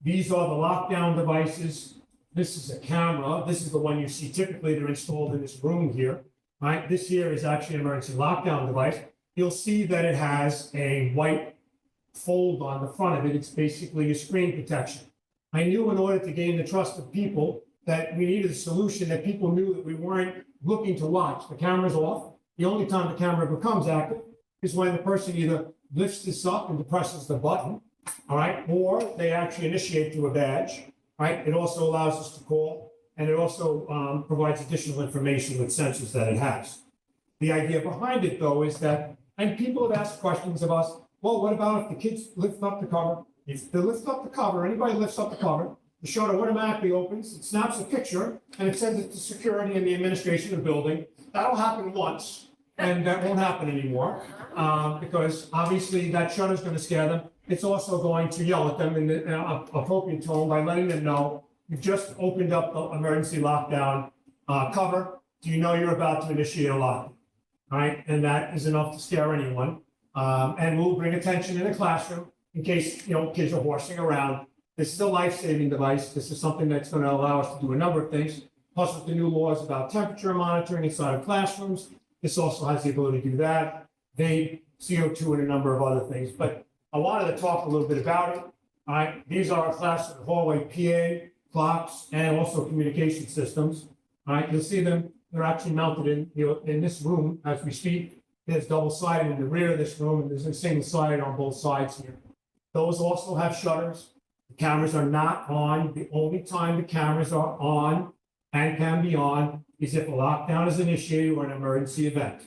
these are the lockdown devices. This is a camera. This is the one you see typically. They're installed in this room here. right? This here is actually an emergency lockdown device. You'll see that it has a white fold on the front of it. It's basically a screen protection. I knew in order to gain the trust of people that we needed a solution that people knew that we weren't looking to watch. The camera's off. The only time the camera becomes active is when the person either lifts this up and depresses the button, all right, or they actually initiate through a badge, right? It also allows us to call, and it also provides additional information with sensors that it has. The idea behind it, though, is that, and people have asked questions of us, well, what about if the kids lift up the cover? If they lift up the cover, anybody lifts up the cover, the shutter automatically opens, it snaps a picture, and it sends it to security and the administration of the building. That'll happen once, and that won't happen anymore, because obviously that shutter's gonna scare them. It's also going to yell at them in an appropriate tone by letting them know, you've just opened up the emergency lockdown cover. Do you know you're about to initiate a lockdown? Right, and that is enough to scare anyone. And we'll bring attention in the classroom in case, kids are horsing around. This is a life-saving device. This is something that's going to allow us to do a number of things. Plus, with the new laws about temperature monitoring inside of classrooms, this also has the ability to do that. Vape, CO2, and a number of other things. But I wanted to talk a little bit about it. All right, these are our class hallway PA, clocks, and also communication systems. All right, you'll see them. They're actually mounted in this room as we speak. There's double-sided in the rear of this room, and there's a single-sided on both sides here. Those also have shutters. The cameras are not on. The only time the cameras are on and can be on is if a lockdown is initiated or an emergency event.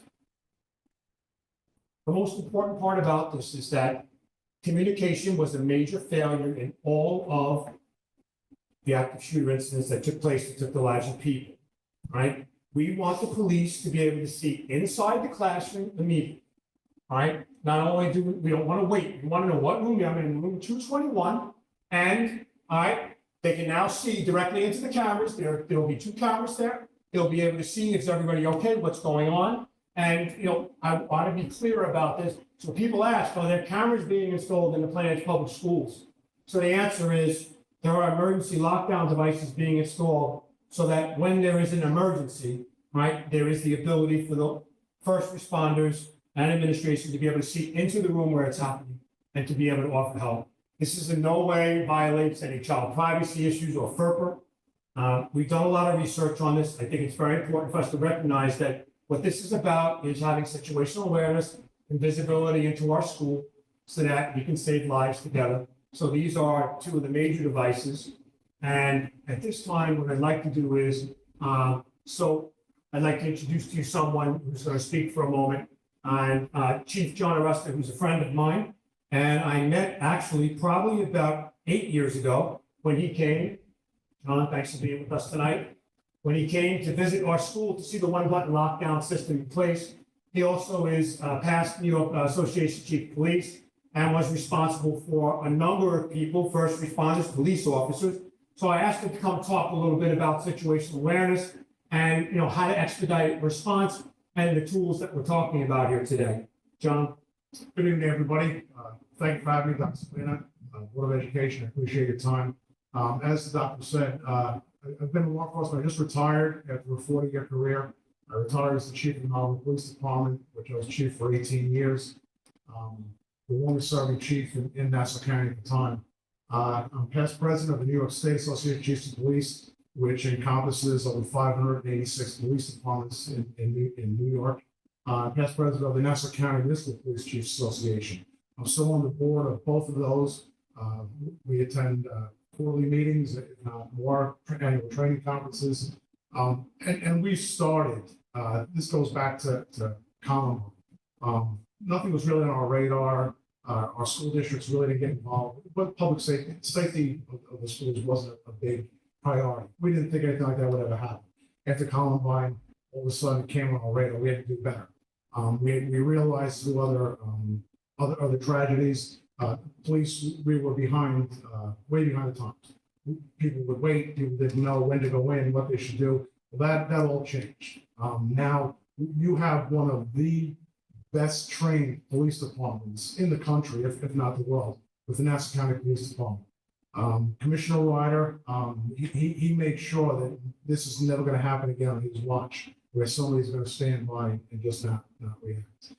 The most important part about this is that communication was a major failure in all of the active shooter incidents that took place that took the lives of people, right? We want the police to be able to see inside the classroom immediately, all right? Not only do we don't want to wait, we want to know what room I'm in room 221, and all right, they can now see directly into the cameras. There'll be 2 cameras there. They'll be able to see, is everybody okay, what's going on? And I want to be clear about this. So people ask, are there cameras being installed in the Plainedge Public Schools? So the answer is there are emergency lockdown devices being installed so that when there is an emergency, right, there is the ability for the first responders and administration to be able to see into the room where it's happening and to be able to offer help. This is in no way violates any child privacy issues or FERPA. We've done a lot of research on this. I think it's very important for us to recognize that what this is about is having situational awareness and visibility into our school so that we can save lives together. So these are 2 of the major devices. And at this time, what I'd like to do is, I'd like to introduce to you someone who's going to speak for a moment. I'm Chief John Arresta, who's a friend of mine. And I met actually probably about 8 years ago when he came. John, thanks for being with us tonight. When he came to visit our school to see the one-button lockdown system in place. He also is past New York Association Chief of Police and was responsible for a number of people, first responders, police officers. So I asked him to come talk a little bit about situational awareness and how to expedite response and the tools that we're talking about here today. John. Good evening, everybody. Thank you for having me, Dr. Selena, Board of Education. I appreciate your time. As the doctor said, I've been in law enforcement. I just retired after a 40-year career. I retired as the chief of the Malibu Police Department, which I was chief for 18 years. The longest serving chief in Nassau County at the time. I'm past president of the New York State Association of Chiefs of Police, which encompasses over 586 police departments in New York. Past president of the Nassau County Municipal Police Chiefs Association. I'm still on the board of both of those. We attend quarterly meetings, if not more, annual training conferences. And we started, this goes back to Columbine. Nothing was really on our radar. Our school districts really didn't get involved, but public safety of the schools wasn't a big priority. We didn't think anything like that would ever happen. After Columbine, all of a sudden it came on our radar. We had to do better. We realized through other tragedies, police, we were behind, way behind the times. People would wait, people didn't know when to go in, what they should do. Well, that all changed. Now you have one of the best trained police departments in the country, if not the world, with the Nassau County Police Department. Commissioner Ryder, he made sure that this is never going to happen again on his watch. where somebody's gonna stand by and just not react.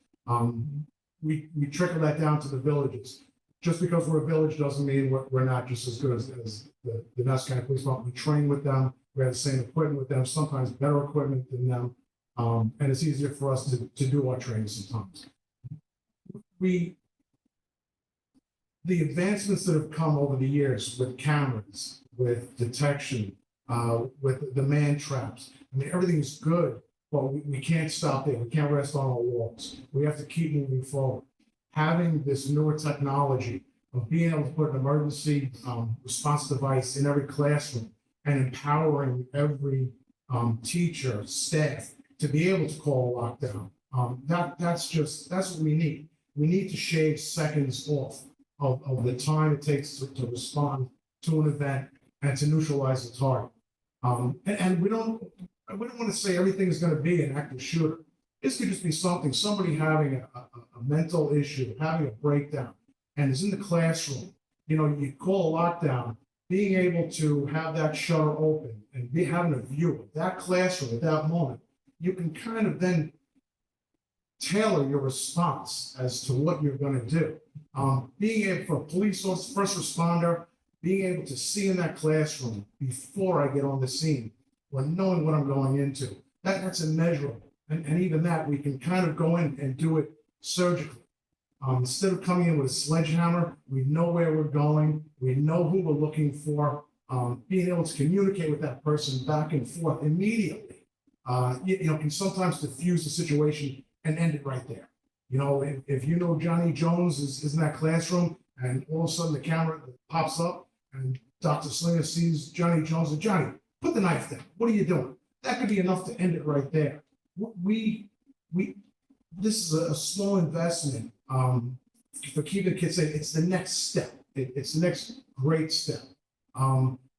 We trickle that down to the villages. Just because we're a village doesn't mean we're not just as good as the Ness County Police Department. We train with them, we have the same equipment with them, sometimes better equipment than them. And it's easier for us to do our training sometimes. The advancements that have come over the years with cameras, with detection, with the man traps, I mean, everything is good, but we can't stop there. We can't rest on our laurels. We have to keep moving forward. Having this newer technology of being able to put an emergency response device in every classroom and empowering every teacher, staff to be able to call a lockdown, that's what we need. We need to shave seconds off of the time it takes to respond to an event and to neutralize the target. And we don't want to say everything is going to be an active shooter. This could just be somebody having a mental issue, having a breakdown, and is in the classroom. You know, you call a lockdown, being able to have that shutter open and having a view of that classroom at that moment, you can kind of then tailor your response as to what you're going to do. Being able for a police officer, first responder, being able to see in that classroom before I get on the scene, or knowing what I'm going into, that's immeasurable. And even that, we can kind of go in and do it surgically. Instead of coming in with a sledgehammer, we know where we're going, we know who we're looking for, being able to communicate with that person back and forth immediately, can sometimes diffuse the situation and end it right there. You know, if you know Johnny Jones is in that classroom and all of a sudden the camera pops up and Dr. Slinger sees Johnny Jones and Johnny, put the knife down. What are you doing? That could be enough to end it right there. This is a small investment for keeping kids safe. It's the next step. It's the next great step.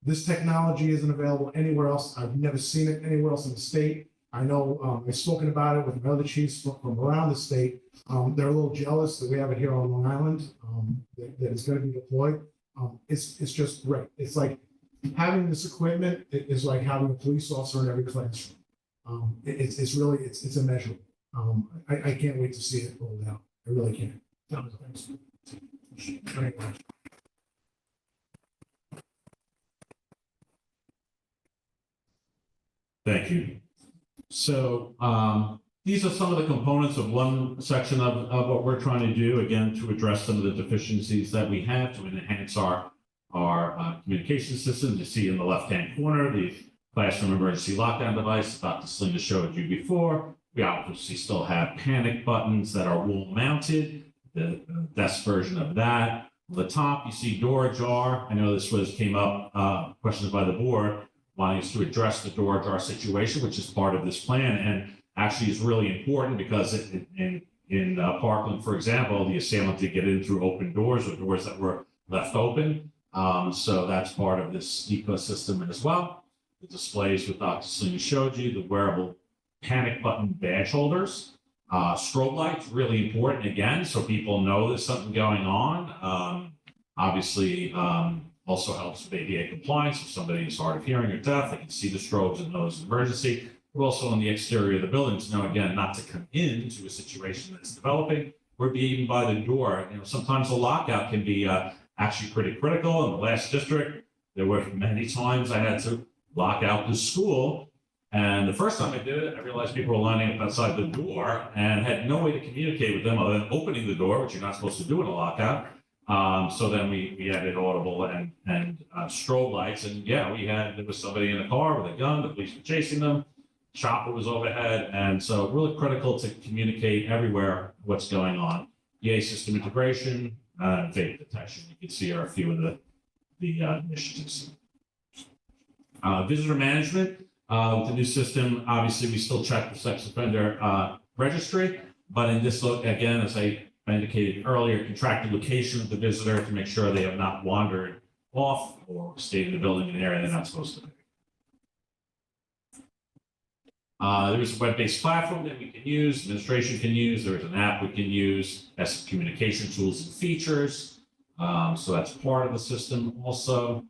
This technology isn't available anywhere else. I've never seen it anywhere else in the state. I know I've spoken about it with other chiefs from around the state. They're a little jealous that we have it here on Long Island, that it's going to be deployed. It's just great. It's like having this equipment is like having a police officer in every classroom. It's really immeasurable. I can't wait to see it rolled out. I really can't. Thank you. So these are some of the components of one section of what we're trying to do, again, to address some of the deficiencies that we have to enhance our communication system. You see in the left-hand corner, the classroom emergency lockdown device Dr. Slinger showed you before. We obviously still have panic buttons that are wall mounted, the desk version of that. On the top, you see door ajar. I know this came up, questions by the board, wanting us to address the door ajar situation, which is part of this plan, and actually is really important because in Parkland, for example, the assailant did get in through open doors or doors that were left open. So that's part of this ecosystem as well. The displays with Dr. Slinger showed you, the wearable panic button badge holders. Strobe lights, really important again, so people know there's something going on. Obviously, also helps with ADA compliance. If somebody is hard of hearing or deaf, they can see the strobes and know it's an emergency. But also on the exterior of the building to know, again, not to come into a situation that's developing or be even by the door. You know, sometimes a lockout can be actually pretty critical. In the last district, there were many times I had to lock out the school. And the first time I did it, I realized people were lining up outside the door and had no way to communicate with them other than opening the door, which you're not supposed to do in a lockout. So then we added audible and strobe lights. And yeah, there was somebody in a car with a gun, the police were chasing them, chopper was overhead. And so really critical to communicate everywhere what's going on. EA system integration, data detection. You can see are a few of the initiatives. Visitor management. With the new system, obviously, we still check the sex offender registry, but in this look, again, as I indicated earlier, can track the location of the visitor to make sure they have not wandered off or stayed in the building in an area they're not supposed to be. There is a web-based platform that we can use, administration can use, there is an app we can use, has some communication tools and features. So that's part of the system also.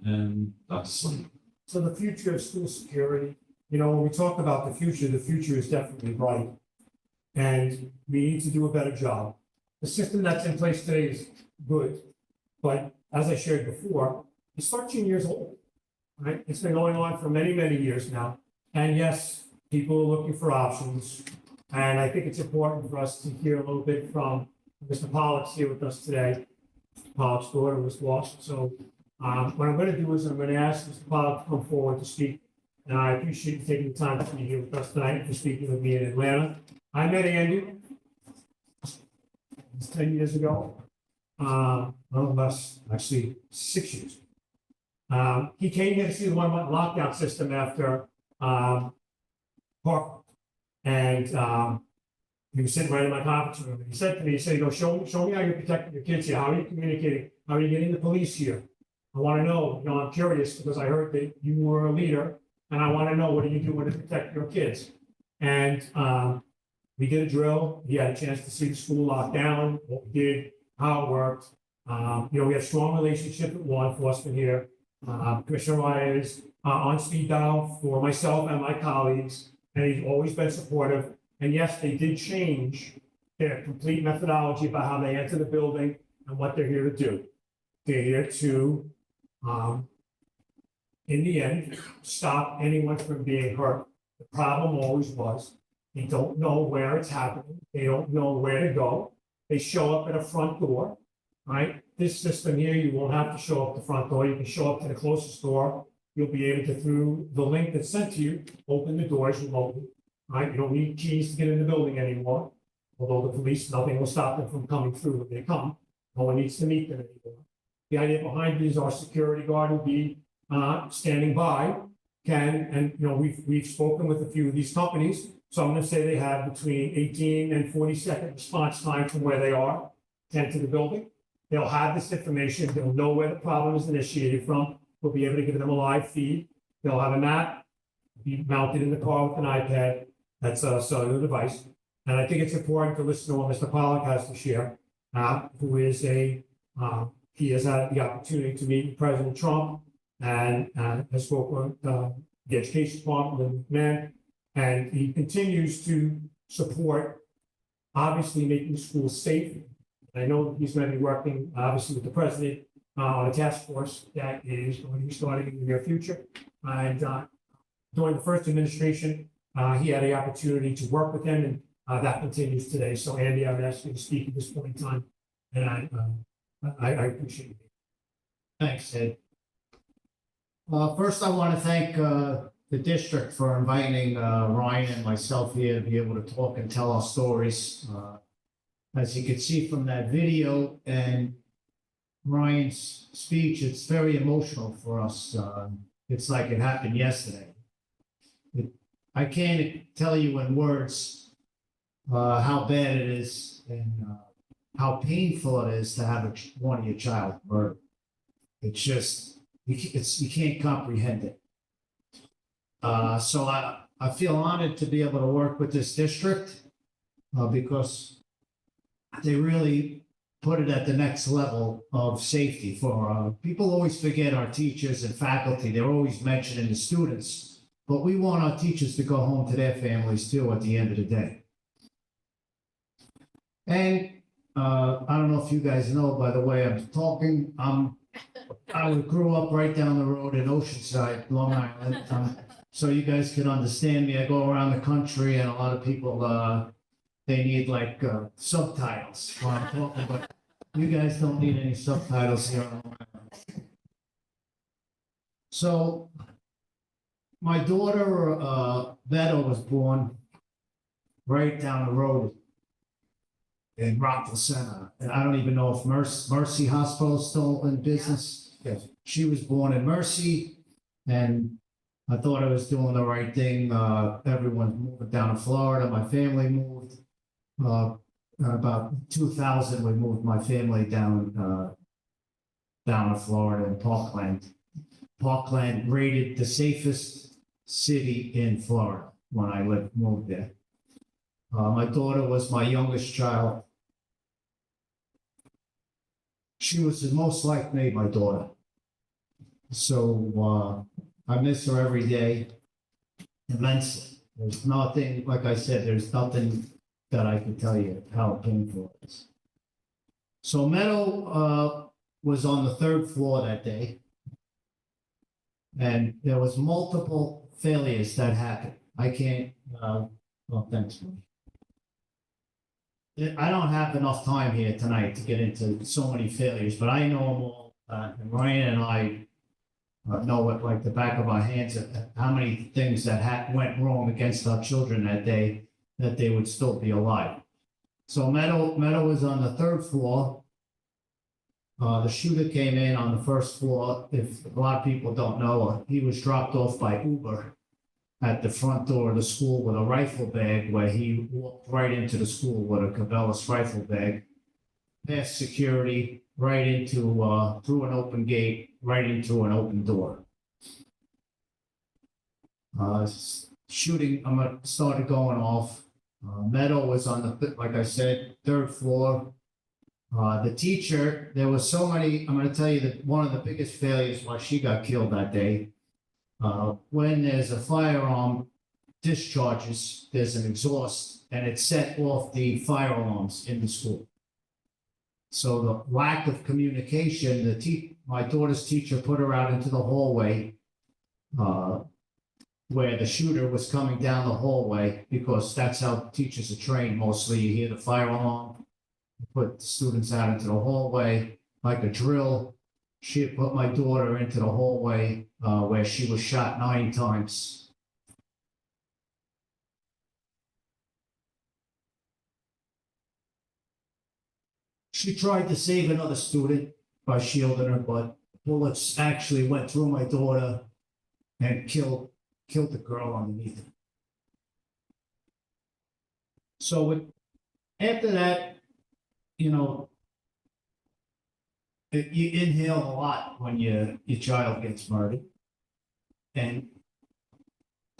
And Dr. Slinger. So the future of school security you know, when we talk about the future is definitely bright. And we need to do a better job. The system that's in place today is good, but as I shared before, it's 13 years old, right? It's been going on for many, many years now. And yes, people are looking for options. And I think it's important for us to hear a little bit from Mr. Pollock's here with us today. Pollock's daughter was lost. So what I'm going to do is I'm going to ask Mr. Pollock to come forward to speak. And I appreciate you taking the time to be here with us tonight and for speaking with me in Atlanta. I met Andy 10 years ago. Well, less, actually 6 years. He came here to see the one-month lockdown system after Parkland. And he was sitting right in my conference room. And he said to me, he said, show me how you're protecting your kids here. How are you communicating? How are you getting the police here? I want to know, I'm curious because I heard that you were a leader and I want to know what are you doing to protect your kids? And we did a drill. He had a chance to see the school locked down, what we did, how it worked. We have a strong relationship with law enforcement here. Commissioner Ryan is on speed dial for myself and my colleagues, and he's always been supportive. And yes, they did change their complete methodology about how they enter the building and what they're here to do. They're here to, in the end, stop anyone from being hurt. The problem always was they don't know where it's happening. They don't know where to go. They show up at a front door, right? This system here, you won't have to show up the front door. You can show up to the closest door. You'll be able to, through the link that's sent to you, open the doors remotely, right? You don't need keys to get in the building anymore. Although the police, nothing will stop them from coming through when they come. No one needs to meet them anymore. The idea behind it is our security guard will be standing by, we've spoken with a few of these companies. So I'm going to say they have between 18 and 40-second response time from where they are to enter the building. They'll have this information. They'll know where the problem is initiated from. We'll be able to give them a live feed. They'll have a map, be mounted in the car with an iPad. That's a cellular device. And I think it's important to listen to what Mr. Pollock has to share, who is he has had the opportunity to meet with President Trump and has spoken with the Education Department with McMahon. And he continues to support, obviously, making schools safe. I know he's going to be working, obviously, with the president on a task force that is going to be starting in the near future. And during the first administration, he had the opportunity to work with him, and that continues today. So, Andy, I would ask you to speak at this point in time, and I appreciate it. Thanks, Ed. First, I want to thank the district for inviting Ryan and myself here to be able to talk and tell our stories. As you can see from that video and Ryan's speech, it's very emotional for us. It's like it happened yesterday. I can't tell you in words how bad it is and how painful it is to have one of your child murdered. It's just, you can't comprehend it. So I feel honored to be able to work with this district because they really put it at the next level of safety for people always forget our teachers and faculty. They're always mentioning the students, but we want our teachers to go home to their families too at the end of the day. And I don't know if you guys know, by the way, I'm talking, I grew up right down the road in Oceanside, Long Island. So you guys can understand me. I go around the country and a lot of people, they need like subtitles while I'm talking, but you guys don't need any subtitles here. So my daughter, Beto, was born right down the road in Rockville Center. And I don't even know if Mercy Hospital is still in business. Yes. She was born in Mercy, and I thought I was doing the right thing. Everyone's moving down to Florida. My family moved. About 2000, we moved my family down to Florida in Parkland. Parkland rated the safest city in Florida when I moved there. My daughter was my youngest child. She was the most like me, my daughter. So I miss her every day. immensely. There's nothing, like I said, there's nothing that I can tell you how painful it is. So Meadow was on the third floor that day. And there was multiple failures that happened. I can't, well, thanks. I don't have enough time here tonight to get into so many failures, but I know them all. And Ryan and I know it like the back of our hands, how many things that went wrong against our children that day, that they would still be alive. So Meadow was on the third floor. The shooter came in on the first floor. If a lot of people don't know, he was dropped off by Uber at the front door of the school with a rifle bag, where he walked right into the school with a Cabela's rifle bag, past security, right into, through an open gate, right into an open door. Shooting started going off. Meadow was on the, like I said, third floor. The teacher, there was so many, I'm gonna tell you that one of the biggest failures why she got killed that day. When there's a firearm discharges, there's an exhaust and it set off the fire alarms in the school. So the lack of communication, my daughter's teacher put her out into the hallway, where the shooter was coming down the hallway, because that's how teachers are trained mostly. You hear the fire alarm, you put the students out into the hallway like a drill. She had put my daughter into the hallway where she was shot 9 times. She tried to save another student by shielding her, but bullets actually went through my daughter and killed the girl underneath her. So after that, you know, you inhale a lot when your child gets murdered. And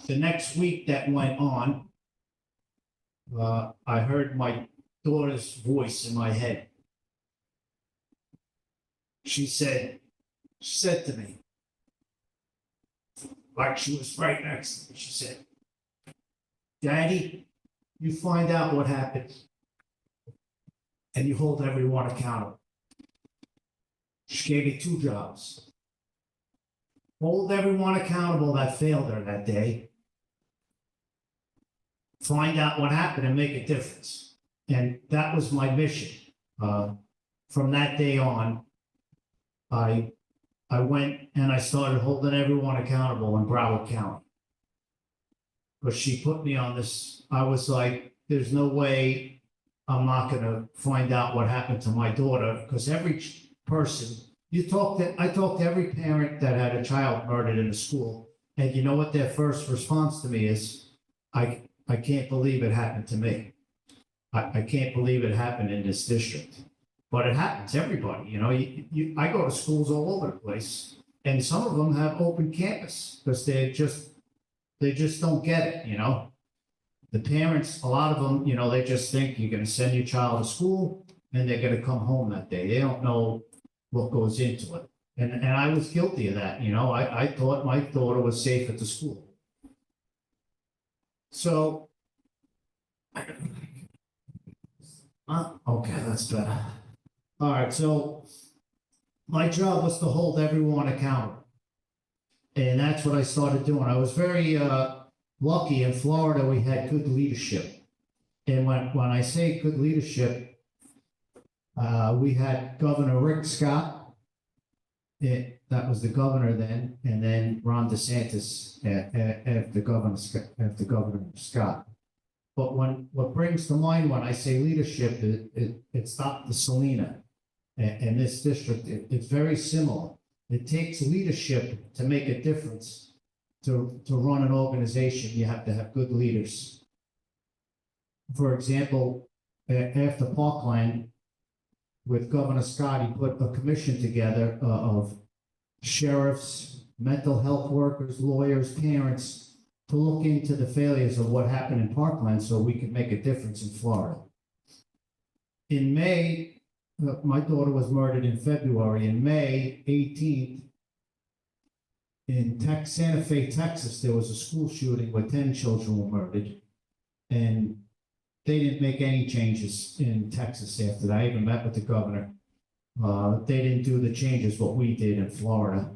the next week that went on, I heard my daughter's voice in my head. She said to me, like she was right next to me, she said, "Daddy, you find out what happened and you hold everyone accountable." She gave me 2 jobs. Hold everyone accountable that failed her that day. Find out what happened and make a difference. And that was my mission. From that day on, I went and I started holding everyone accountable in Broward County. But she put me on this, I was like, there's no way I'm not gonna find out what happened to my daughter, because every person, I talked to every parent that had a child murdered in the school, and you know what their first response to me is? I can't believe it happened to me. I can't believe it happened in this district. But it happens, everybody, you know, I go to schools all over the place, and some of them have open campus, because they just don't get it, you know? The parents, a lot of them, you know, they just think you're gonna send your child to school and they're gonna come home that day. They don't know what goes into it. And I was guilty of that, you know, I thought my daughter was safe at the school. So, okay, that's better. All right, so my job was to hold everyone accountable. And that's what I started doing. I was very lucky in Florida, we had good leadership. And when I say good leadership, we had Governor Rick Scott. That was the governor then, and then Ron DeSantis after Governor Scott. But what brings to mind when I say leadership, it's Dr. Selena. And this district, it's very similar. It takes leadership to make a difference. To run an organization, you have to have good leaders. For example, after Parkland, with Governor Scott, he put a commission together of sheriffs, mental health workers, lawyers, parents, to look into the failures of what happened in Parkland so we could make a difference in Florida. In May, my daughter was murdered in February. In May 18th, in Santa Fe, Texas, there was a school shooting where 10 children were murdered. And they didn't make any changes in Texas after that. I even met with the governor. They didn't do the changes what we did in Florida.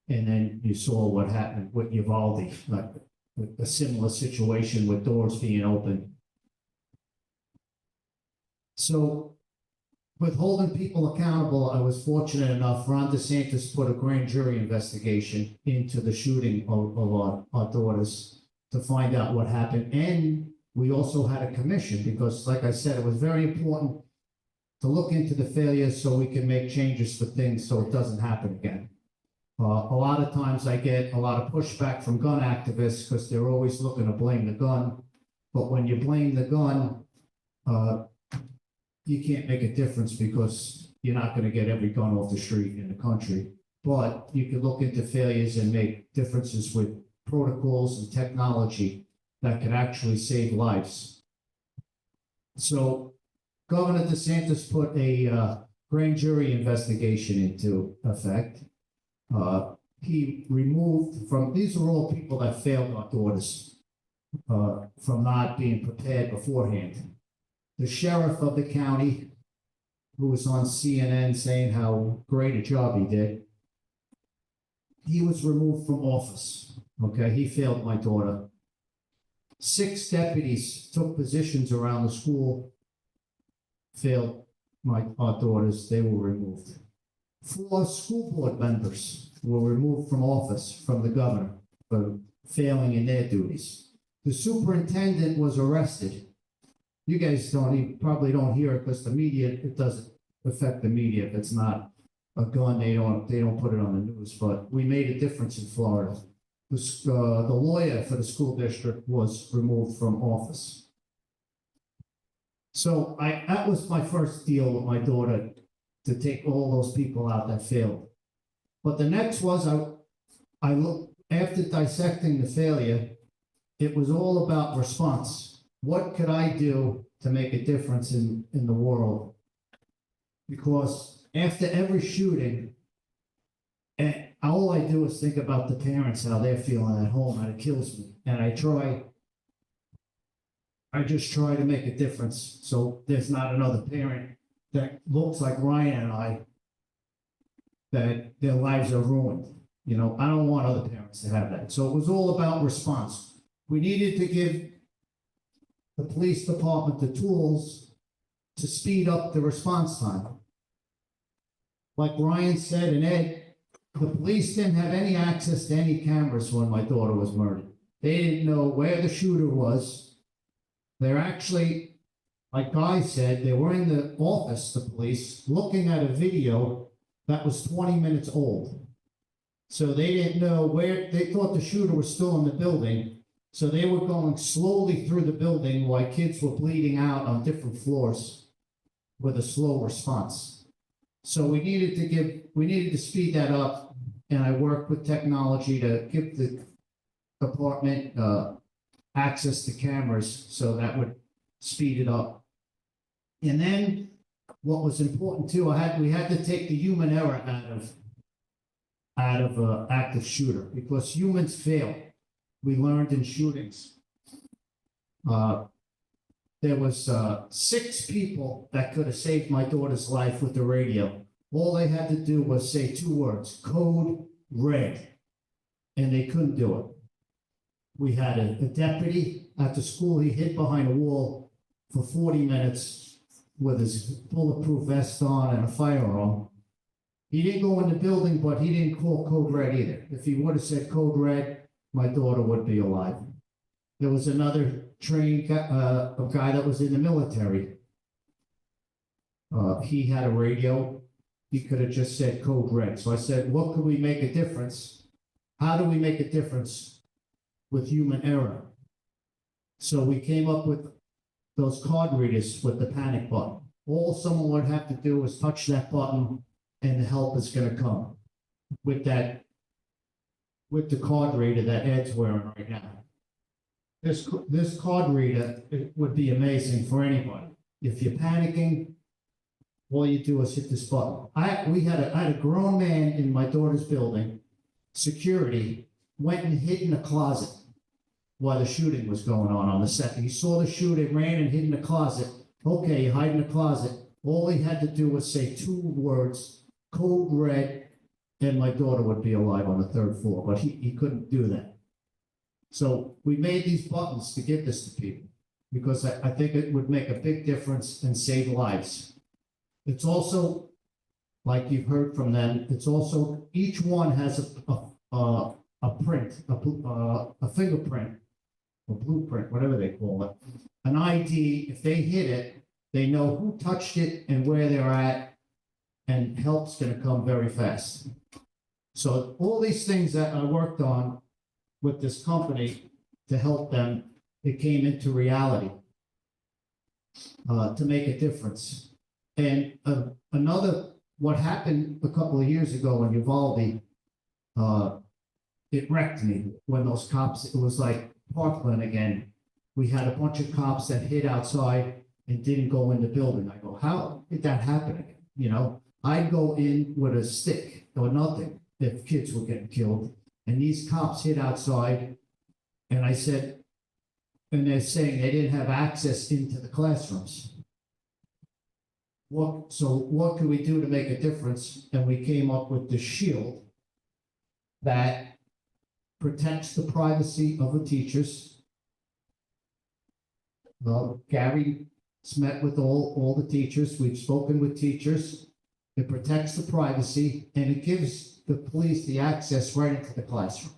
And then you saw what happened with Uvalde, like a similar situation with doors being open. So with holding people accountable, I was fortunate enough, Ron DeSantis put a grand jury investigation into the shooting of our daughters to find out what happened. And we also had a commission because, like I said, it was very important to look into the failures so we can make changes for things so it doesn't happen again. A lot of times I get a lot of pushback from gun activists because they're always looking to blame the gun. But when you blame the gun, you can't make a difference because you're not going to get every gun off the street in the country. But you can look into failures and make differences with protocols and technology that can actually save lives. So Governor DeSantis put a grand jury investigation into effect. He removed these are all people that failed our daughters from not being prepared beforehand. The sheriff of the county, who was on CNN saying how great a job he did, he was removed from office. Okay, he failed my daughter. 6 deputies took positions around the school, failed our daughters, they were removed. 4 school board members were removed from office from the governor for failing in their duties. The superintendent was arrested. You guys you probably don't hear it because the media, it doesn't affect the media. If it's not a gun, they don't put it on the news, but we made a difference in Florida. The lawyer for the school district was removed from office. So that was my first deal with my daughter, to take all those people out that failed. But the next was I looked, after dissecting the failure, it was all about response. What could I do to make a difference in the world? Because after every shooting, and all I do is think about the parents, how they're feeling at home, and it kills me. And I just try to make a difference so there's not another parent that looks like Ryan and I, that their lives are ruined. You know, I don't want other parents to have that. So it was all about response. We needed to give the police department the tools to speed up the response time. Like Ryan said, and Ed, the police didn't have any access to any cameras when my daughter was murdered. They didn't know where the shooter was. They're actually, like Guy said, they were in the office, the police, looking at a video that was 20 minutes old. So they didn't know where, they thought the shooter was still in the building. So they were going slowly through the building while kids were bleeding out on different floors with a slow response. So we needed to speed that up, and I worked with technology to give the department access to cameras so that would speed it up. And then what was important too, we had to take the human error out of active shooter because humans fail. We learned in shootings. There was 6 people that could have saved my daughter's life with the radio. All they had to do was say 2 words, code red, and they couldn't do it. We had a deputy at the school, he hid behind a wall for 40 minutes with his bulletproof vest on and a firearm. He didn't go in the building, but he didn't call code red either. If he would have said code red, my daughter would be alive. There was another trained a guy that was in the military. He had a radio. He could have just said code red. So I said, what could we make a difference? How do we make a difference with human error? So we came up with those card readers with the panic button. All someone would have to do is touch that button and the help is going to come with the card reader that Ed's wearing right now. This card reader, it would be amazing for anybody. If you're panicking, all you do is hit this button. I had a grown man in my daughter's building security went and hid in a closet while the shooting was going on the second. He saw the shooter, ran and hid in the closet. Okay, you hide in the closet. All he had to do was say 2 words, code red, and my daughter would be alive on the 3rd floor, but he couldn't do that. So we made these buttons to give this to people because I think it would make a big difference and save lives. It's also, like you've heard from them, it's also, each one has a print, a fingerprint, a blueprint, whatever they call it. An ID, if they hit it, they know who touched it and where they're at, and help's gonna come very fast. So all these things that I worked on with this company to help them, it came into reality to make a difference. And what happened a couple of years ago in Uvalde, it wrecked me when those cops, it was like Parkland again. We had a bunch of cops that hid outside and didn't go in the building. I go, how did that happen again? You know, I'd go in with a stick or nothing if kids were getting killed. And these cops hid outside. And I said, and they're saying they didn't have access into the classrooms. So what can we do to make a difference? And we came up with the shield that protects the privacy of the teachers. Gary's met with all the teachers. We've spoken with teachers. It protects the privacy and it gives the police the access right into the classroom.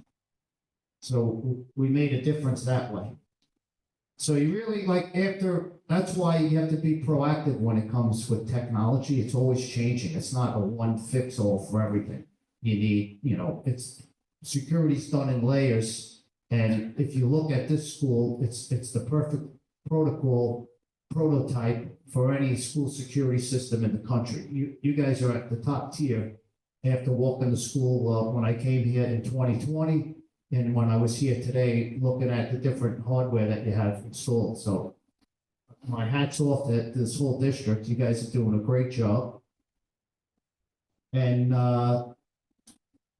So we made a difference that way. So you really that's why you have to be proactive when it comes with technology. It's always changing. It's not a one fix all for everything. You need, security's done in layers. And if you look at this school, it's the perfect prototype for any school security system in the country. You guys are at the top tier after walking the school when I came here in 2020. And when I was here today, looking at the different hardware that you have installed. So my hat's off to this whole district. You guys are doing a great job. And I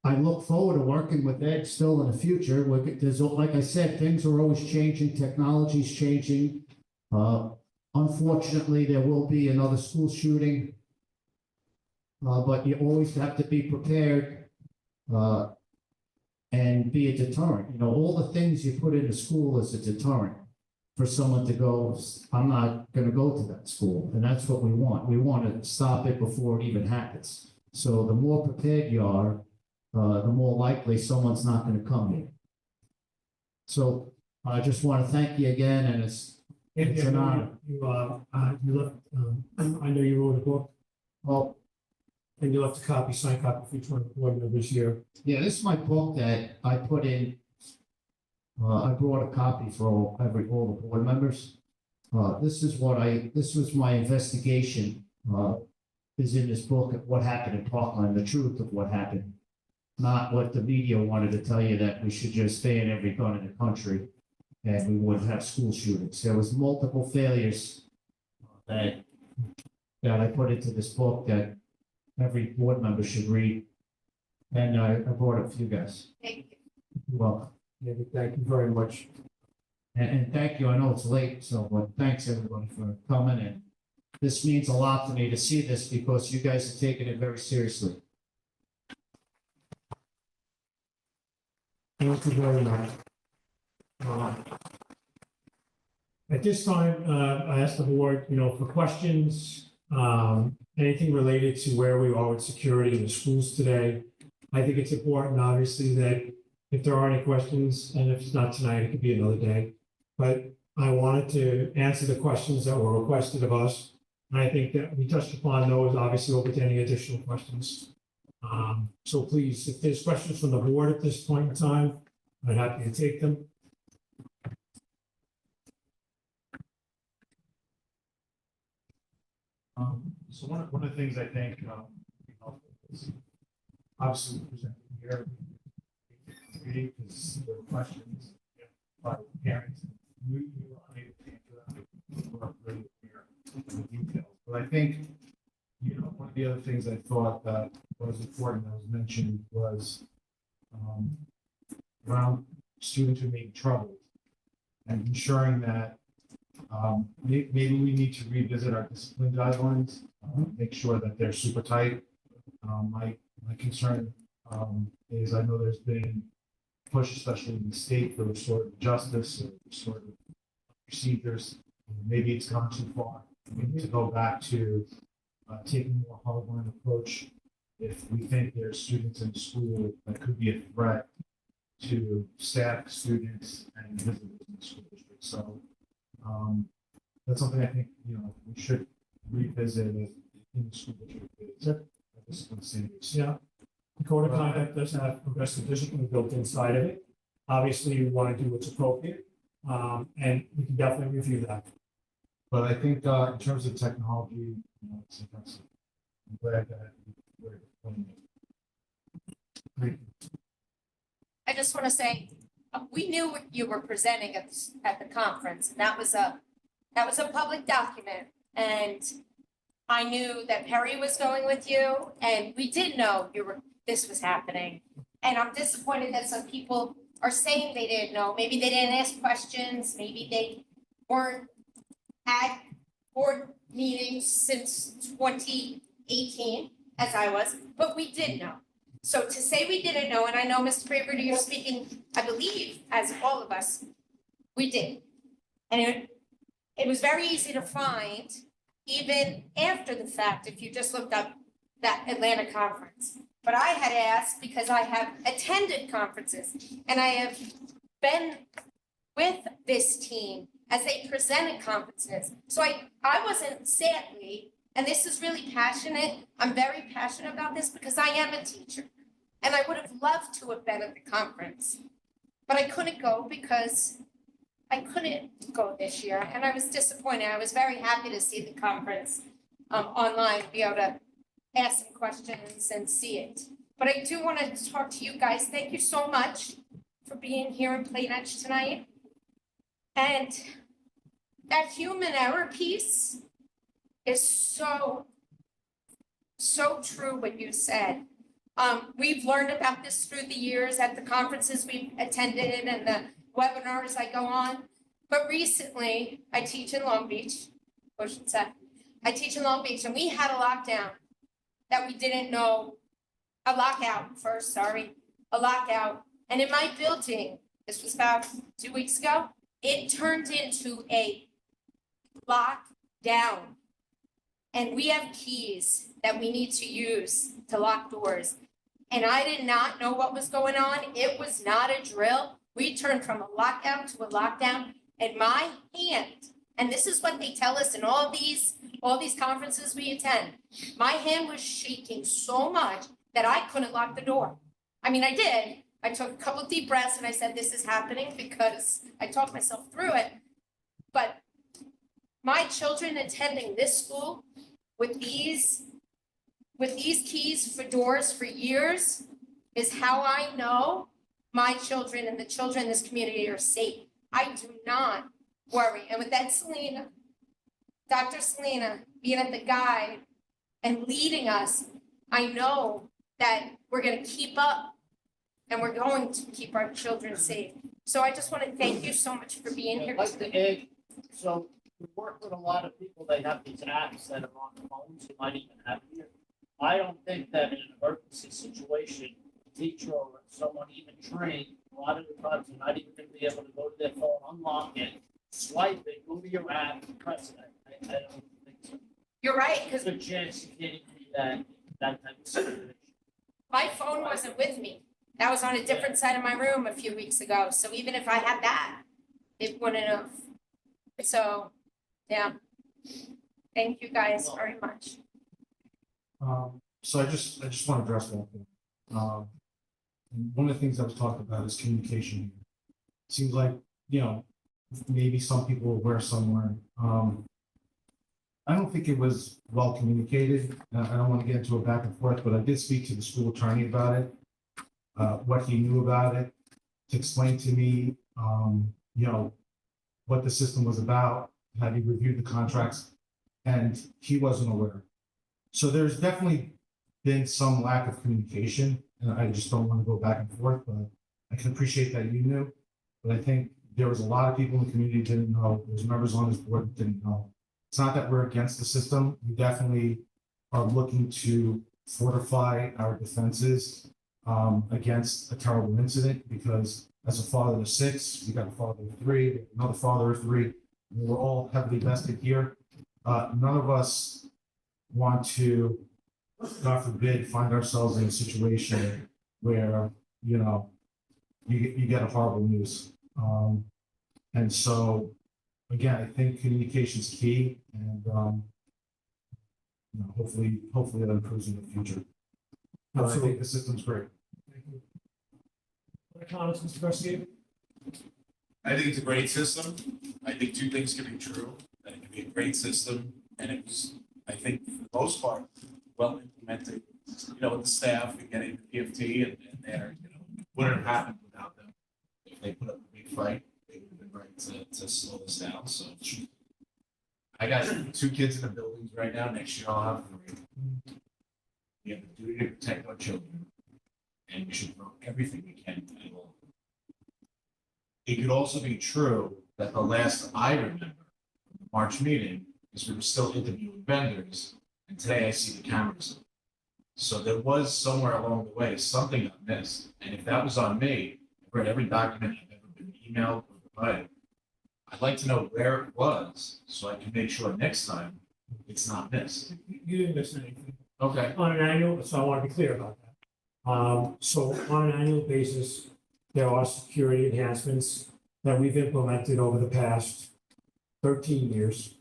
look forward to working with Ed still in the future. There's, like I said, things are always changing. Technology's changing. Unfortunately, there will be another school shooting. But you always have to be prepared. And be a deterrent. All the things you put into school is a deterrent for someone to go, I'm not going to go to that school. And that's what we want. We want to stop it before it even happens. So the more prepared you are, the more likely someone's not going to come here. So I just want to thank you again, and it's an honor. You left, I know you wrote a book. Well, and you left a copy, signed copy for each one of the board members here. Yeah, this is my book that I put in. I brought a copy for all the board members. This was my investigation, is in this book of what happened in Parkland, the truth of what happened. Not what the media wanted to tell you, that we should just ban every gun in the country and we wouldn't have school shootings. There was multiple failures that I put into this book that every board member should read. And I brought it for you guys. Thank you. You're welcome. Thank you very much. And thank you. I know it's late, but thanks everybody for coming. And this means a lot to me to see this because you guys are taking it very seriously. Thank you very much. At this time, I ask the board, for questions, anything related to where we are with security in the schools today. I think it's important, obviously, that if there are any questions, and if it's not tonight, it could be another day. But I wanted to answer the questions that were requested of us. And I think that we touched upon those, obviously, open to any additional questions. So please, if there's questions from the board at this point in time, I'm happy to take them. So one of the things I think, is obviously presented here, because there are questions by parents. We were unable to answer that. We weren't really clear in the details. But I think, one of the other things I thought that was important that was mentioned was around students who may be troubled and ensuring that maybe we need to revisit our discipline guidelines, make sure that they're super tight. My concern is I know there's been push, especially in the state, for restorative justice or restorative procedures. Maybe it's gone too far. We need to go back to taking a more hardline approach if we think there's students in school that could be a threat to staff, students, and visitors in the school district. So that's something I think, we should revisit in the school district. Yeah. The code of conduct does have progressive discipline built inside of it. Obviously, you want to do what's appropriate, and we can definitely review that. But I think in terms of technology, it's impressive. I'm glad that we're doing it. I just want to say, we knew what you were presenting at the conference, and that was a public document. And I knew that Perry was going with you, and we did know this was happening. And I'm disappointed that some people are saying they didn't know. Maybe they didn't ask questions, maybe they weren't at board meetings since 2018, as I was, but we did know. So to say we didn't know, and I know, Mr. Braver, you're speaking, I believe, as all of us, we did. And it was very easy to find, even after the fact, if you just looked up that Atlanta conference. But I had asked because I have attended conferences and I have been with this team as they presented conferences. So I wasn't, sadly, and this is really passionate, I'm very passionate about this because I am a teacher. And I would have loved to have been at the conference, but I couldn't go because I couldn't go this year, and I was disappointed. I was very happy to see the conference online, be able to ask some questions and see it. But I do want to talk to you guys. Thank you so much for being here in Plain Edge tonight. And that human error piece is so true what you said. We've learned about this through the years at the conferences we've attended and the webinars I go on. But recently, I teach in Long Beach, Ocean Side. I teach in Long Beach, and we had a lockdown that we didn't know, a lockout. And in my building, this was about 2 weeks ago, it turned into a lockdown. And we have keys that we need to use to lock doors. And I did not know what was going on. It was not a drill. We turned from a lockout to a lockdown, and my hand, and this is what they tell us in all these conferences we attend, my hand was shaking so much that I couldn't lock the door. I mean, I did. I took a couple of deep breaths and I said, this is happening, because I talked myself through it. But my children attending this school with these keys for doors for years is how I know my children and the children in this community are safe. I do not worry. And with that, Selena, Dr. Selena being at the guide and leading us, I know that we're going to keep up and we're going to keep our children safe. So I just want to thank you so much for being here. I'd like to add, so we work with a lot of people, they have these apps that are on the phones, you might even have here. I don't think that in an emergency situation, a teacher or someone even trained, a lot of the times they're not even going to be able to go to their phone, unlock it, swipe it, go to your app, and press it. I don't think so. You're right, because good chance you can't even do that type of situation. My phone wasn't with me. That was on a different side of my room a few weeks ago. So even if I had that, it wouldn't have. So, yeah. Thank you guys very much. So I just want to address one thing. And one of the things that was talked about is communication. It seems like, maybe some people were aware somewhere. I don't think it was well communicated. I don't want to get into a back and forth, but I did speak to the school attorney about it, what he knew about it, to explain to me, what the system was about, had he reviewed the contracts, and he wasn't aware. So there's definitely been some lack of communication. and I just don't want to go back and forth, but I can appreciate that you knew. But I think there was a lot of people in the community who didn't know, there's members on this board that didn't know. It's not that we're against the system, we definitely are looking to fortify our defenses against a terrible incident, because as a father of 6, we got a father of 3, another father of 3, we're all heavily vested here. None of us want to, God forbid, find ourselves in a situation where, you know, you get a horrible news. And so, again, I think communication is key, and you know, hopefully that improves in the future. But I think the system's great. Other comments, Mr. Garcia? I think it's a great system. I think two things can be true, that it can be a great system, and it was, I think, for the most part, well implemented, you know, with the staff and getting the PFT and there, you know, wouldn't have happened without them. If they put up a big fight, they would have been right to slow this down, so. I got 2 kids in the buildings right now, next year I'll have 3. We have the duty to protect our children, and we should throw everything we can at all. It could also be true that the last I remember, the March meeting, is we were still interviewing vendors, and today I see the cameras. So there was somewhere along the way, something got missed, and if that was on me, I've read every document I've ever been emailed or provided. I'd like to know where it was, so I can make sure next time it's not missed. You didn't miss anything. Okay. On an annual, so I want to be clear about that. So on an annual basis, there are security enhancements that we've implemented over the past 13 years.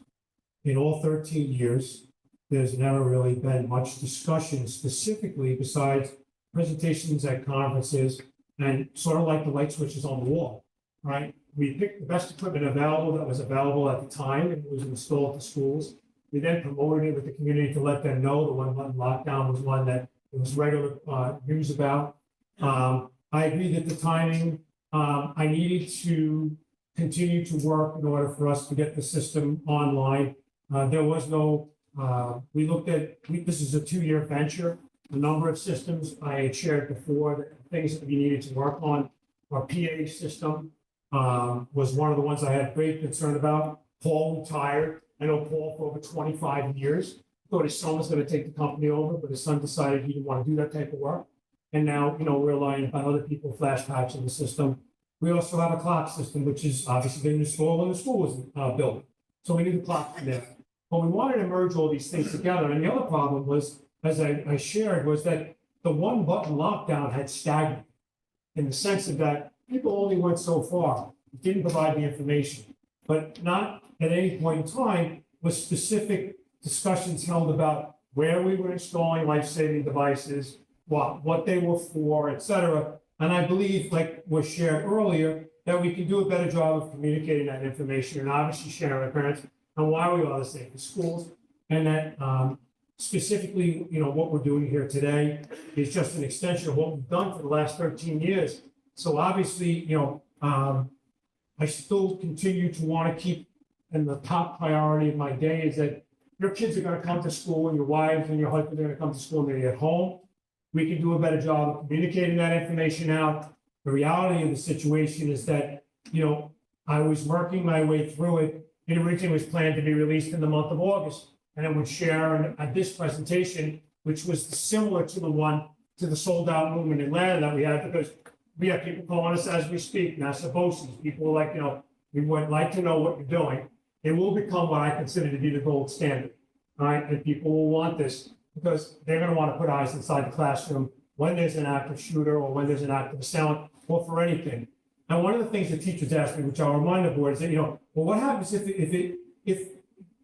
In all 13 years, there's never really been much discussion specifically besides presentations at conferences and sort of like the light switches on the wall, right? We picked the best equipment available that was available at the time, and it was installed at the schools. We then promoted it with the community to let them know the 1-button lockdown was one that there was regular news about. I agree that the timing, I needed to continue to work in order for us to get the system online. There was no, we looked at, this is a 2-year venture. A number of systems I had shared before, the things that we needed to work on. Our PA system was one of the ones I had great concern about. Paul retired. I know Paul for over 25 years. Thought his son was going to take the company over, but his son decided he didn't want to do that type of work. And now, you know, we're relying on other people flash patching the system. We also have a clock system, which is obviously been installed when the school was built. So we need a clock in there. But we wanted to merge all these things together. And the other problem was, as I shared, was that the 1-button lockdown had stagnated in the sense of that people only went so far, didn't provide the information, but not at any point in time was specific discussions held about where we were installing life-saving devices, what they were for, et cetera. And I believe, like was shared earlier, that we can do a better job of communicating that information and obviously sharing with parents on why we are the same for schools. And that specifically, you know, what we're doing here today is just an extension of what we've done for the last 13 years. So obviously, you know, I still continue to want to keep, and the top priority of my day is that your kids are going to come to school and your wives and your husband are going to come to school and they're at home. We can do a better job of communicating that information out. The reality of the situation is that, you know, I was working my way through it. It originally was planned to be released in the month of August, and it would share at this presentation, which was similar to the one to the sold out movement in Atlanta that we had, because we have people calling us as we speak, not supposed to. People are like, you know, we would like to know what you're doing. It will become what I consider to be the gold standard, all right? And people will want this because they're going to want to put eyes inside the classroom when there's an active shooter or when there's an active assailant or for anything. And one of the things that teachers ask me, which I'll remind the board, is that, you know, well, what happens if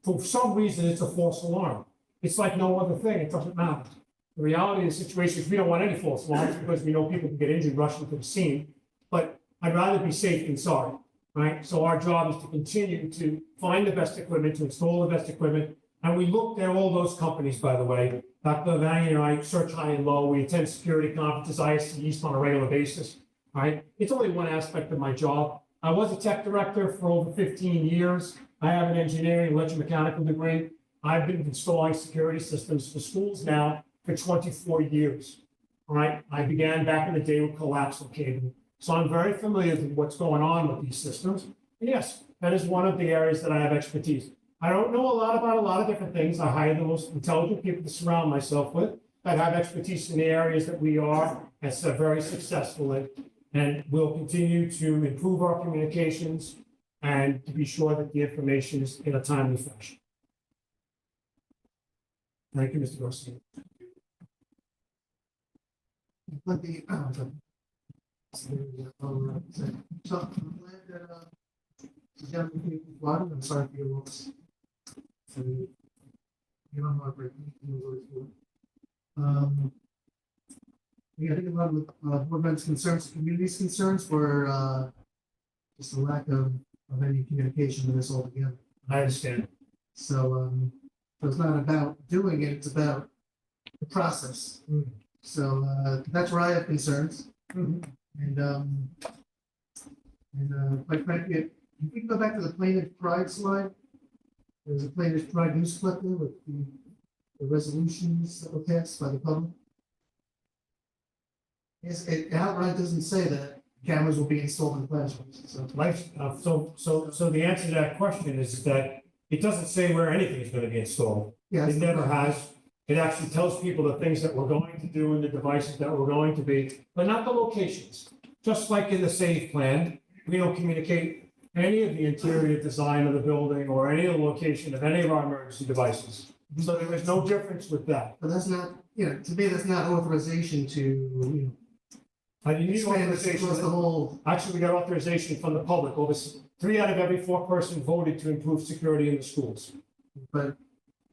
for some reason it's a false alarm? It's like no other thing. It doesn't matter. The reality of the situation is we don't want any false alarms because we know people can get injured rushing to the scene. But I'd rather be safe than sorry, right? So our job is to continue to find the best equipment, to install the best equipment. And we looked at all those companies, by the way. Dr. Vang and I search high and low. We attend security conferences, ISC East on a regular basis, right? It's only one aspect of my job. I was a tech director for over 15 years. I have an engineering electromechanical degree. I've been installing security systems for schools now for 24 years. All right, I began back in the day with coaxial cable, so I'm very familiar with what's going on with these systems. And yes, that is one of the areas that I have expertise. I don't know a lot about a lot of different things. I hire the most intelligent people to surround myself with that have expertise in the areas that we are and so very successful in. And we'll continue to improve our communications and to be sure that the information is in a timely fashion. Thank you, Mr. Garcia. Let me, so I'm glad that, the gentleman came from Florida. I'm sorry for your loss. So, you don't know, but you were for. Yeah, I think a lot of the board members' concerns, community's concerns were, just a lack of any communication with us altogether. I understand. So, it's not about doing it, it's about the process. So, that's where I have concerns. And quite frankly, if we can go back to the plaintiff pride slide, there's a plaintiff pride news clip there with the resolutions that were passed by the public. Yes, it outright doesn't say that cameras will be installed in classrooms, so. So the answer to that question is that it doesn't say where anything is going to be installed. Yeah, It never has. It actually tells people the things that we're going to do and the devices that we're going to be, but not the locations. Just like in the SAVE plan, we don't communicate any of the interior design of the building or any of the location of any of our emergency devices. So there is no difference with that. But that's not, to me, that's not authorization to, I need expand this authorization. across the whole. Actually, we got authorization from the public. Over 3 out of every 4 person voted to improve security in the schools. But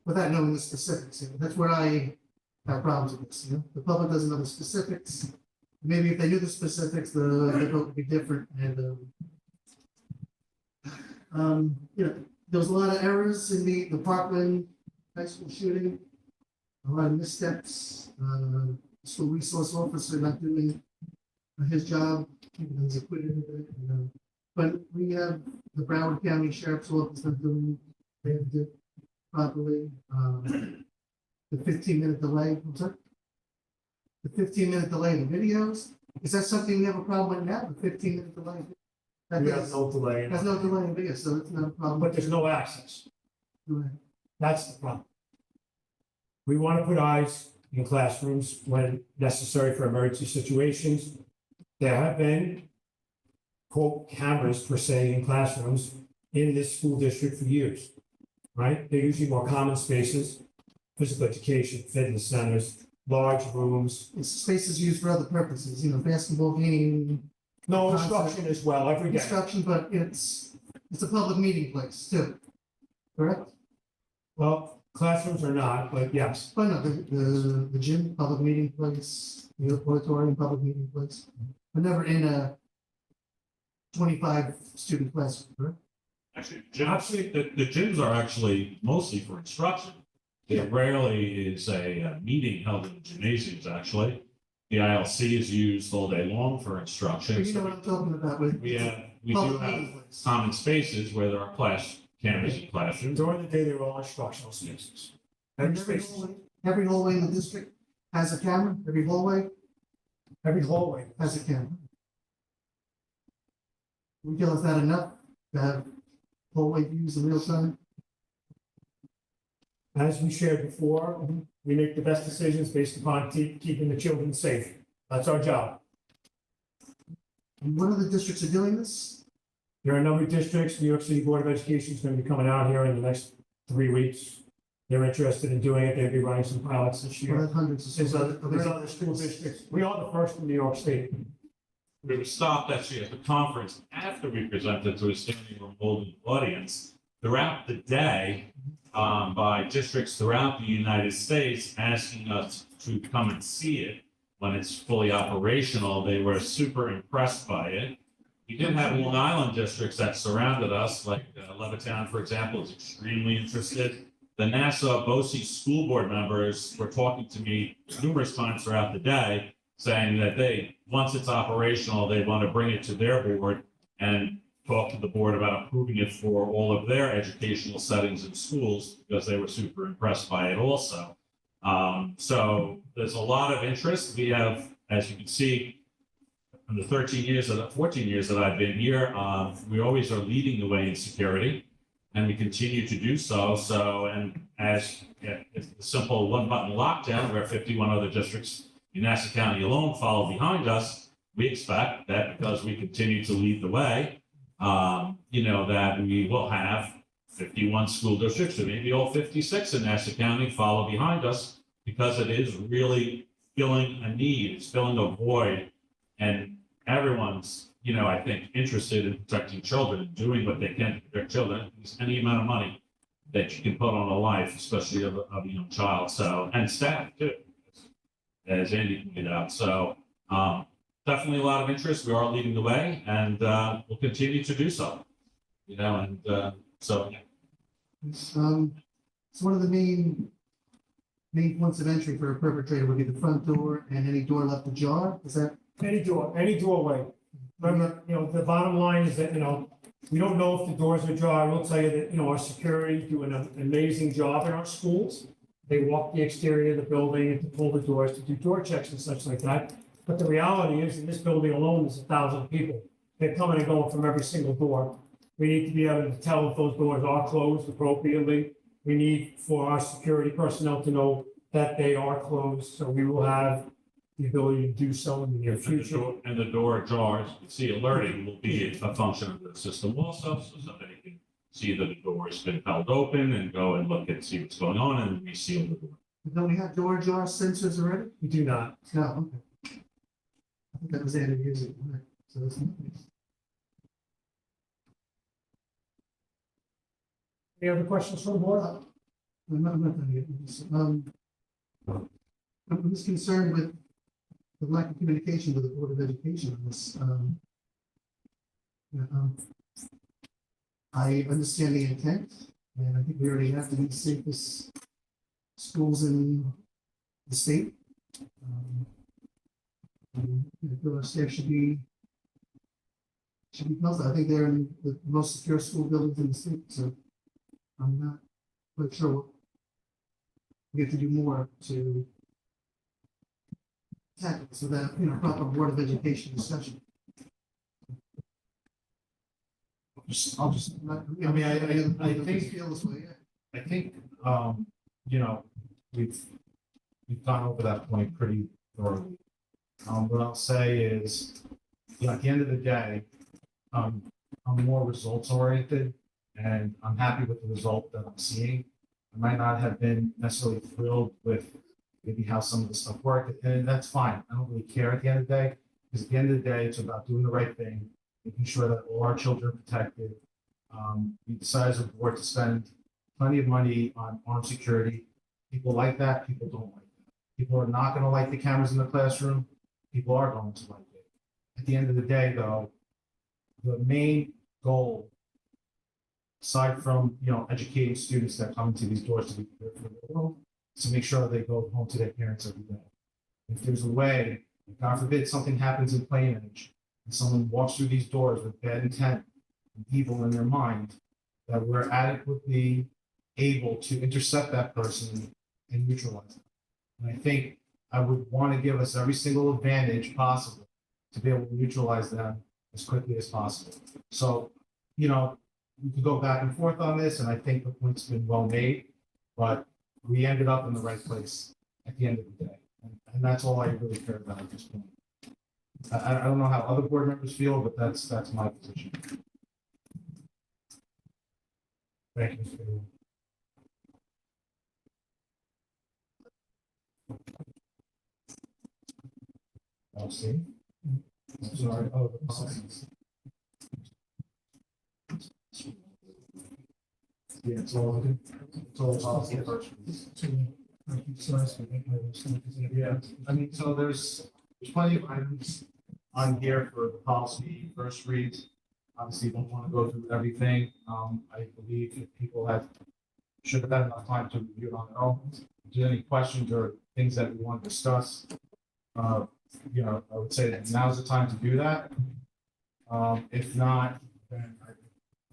without knowing the specifics, that's where I have problems with this, the public doesn't know the specifics. Maybe if they knew the specifics, the vote would be different, and, there was a lot of errors in the Parkland high school shooting, a lot of missteps, school resource officer not doing his job, even he's acquitted of it, but we have the Broward County Sheriff's Office not doing, they have to do properly, the 15-minute delay, I'm sorry? The 15-minute delay in the videos, is that something we have a problem with now, the 15-minute delay? That We have is- no delay. There's no delay in video, so it's not a problem. But there's no access. Right. That's the problem. We want to put eyes in classrooms when necessary for emergency situations. There have been, quote, cameras per se in classrooms in this school district for years, right? They're usually more common spaces, physical education, fitness centers, large rooms. It's spaces used for other purposes, basketball game. No, instruction as well, every day. Instruction, but it's a public meeting place too, correct? Well, classrooms are not, but yes. But no, the gym, public meeting place, the auditorium, public meeting place, but never in a 25 student classroom, correct? Actually, the gyms are actually mostly for instruction. There rarely is a meeting held in the gymnasiums, actually. The ILC is used all day long for instruction. But you know what I'm talking about with. We do public have meeting place. common spaces where there are cameras in classrooms. During the day, they were all instructional spaces. And every hallway in the district has a camera, every hallway has a camera. We feel it's not enough to have hallway views in real time. As we shared before, we make the best decisions based upon keeping the children safe. That's our job. And what other districts are doing this? There are a number of districts. New York City Board of Education is going to be coming out here in the next 3 weeks. They're interested in doing it. They'll be running some pilots this year. Well, that's hundreds of There's schools. other school districts. We are the first in New York State. We were stopped actually at the conference after we presented to a standing room holding audience throughout the day by districts throughout the United States asking us to come and see it when it's fully operational. They were super impressed by it. We did have Long Island districts that surrounded us, like Levittown, for example, is extremely interested. The Nassau BOCES school board members were talking to me numerous times throughout the day, saying that once it's operational, they want to bring it to their board and talk to the board about approving it for all of their educational settings in schools, because they were super impressed by it also. So there's a lot of interest. We have, as you can see, in the 14 years that I've been here, we always are leading the way in security, and we continue to do so. So, and as it's a simple one-button lockdown, where 51 other districts in Nassau County alone follow behind us, we expect that because we continue to lead the way, that we will have 51 school districts, or maybe all 56 in Nassau County follow behind us, because it is really filling a need, it's filling a void, and everyone's, I think, interested in protecting children and doing what they can to protect children. There's any amount of money that you can put on a life, especially of a young child, so, and staff too, as Andy pointed out. So definitely a lot of interest. We are leading the way, and we'll continue to do so. So. It's one of the main points of entry for a perpetrator would be the front door and any door left ajar. Is that? Any doorway. Remember, the bottom line is that, we don't know if the doors are ajar. I will tell you that, our security do an amazing job in our schools. They walk the exterior of the building and to pull the doors, to do door checks and such like that. But the reality is, in this building alone, there's 1,000 people. They're coming and going from every single door. We need to be able to tell if those doors are closed appropriately. We need for our security personnel to know that they are closed, so we will have the ability to do so in the near future. And the door jars, you see alerting will be a function of the system also, so somebody can see that the door has been held open and go and look and see what's going on and reseal the door. Don't we have door jar sensors already? We do not. No, okay. I think that was added years ago. Right. So that's not nice. Any other questions from the board? I'm not done yet. I'm just concerned with the lack of communication with the Board of Education on this. I understand the intent, and I think we already have the safest schools in the state. I feel our staff should be puzzled. I think they're in the most secure school buildings in the state, so I'm not quite sure what we have to do more to tackle, so that, proper Board of Education discussion. I think, Feel this way, yeah. I think, we've gone over that point pretty thoroughly. What I'll say is, at the end of the day, I'm more results oriented, and I'm happy with the result that I'm seeing. I might not have been necessarily thrilled with maybe how some of the stuff worked, and that's fine. I don't really care at the end of the day, because at the end of the day, it's about doing the right thing, making sure that all our children are protected. We decided as a board to spend plenty of money on armed security. People like that, people don't like that. People are not going to like the cameras in the classroom. People are going to like it. At the end of the day, though, the main goal, aside from educating students that come into these doors to be prepared for the world, is to make sure they go home to their parents every day. If there's a way, God forbid, something happens in Plainedge, and someone walks through these doors with bad intent and evil in their mind, that we're adequately able to intercept that person and neutralize them. And I think I would want to give us every single advantage possible to be able to neutralize them as quickly as possible. So, we could go back and forth on this, and I think the point's been well made, but we ended up in the right place at the end of the day. And that's all I really care about at this point. I don't know how other board members feel, but that's my position. Thank you, Mr. Green. I'll see. I'm sorry. Oh, the policies. Yeah, it's all policy first. Yeah, I mean, so there's plenty of items on here for the policy first reads. Obviously, don't want to go through everything. I believe if people should have had enough time to review it on their own. If there's any questions or things that we want to discuss, I would say that now's the time to do that. If not, then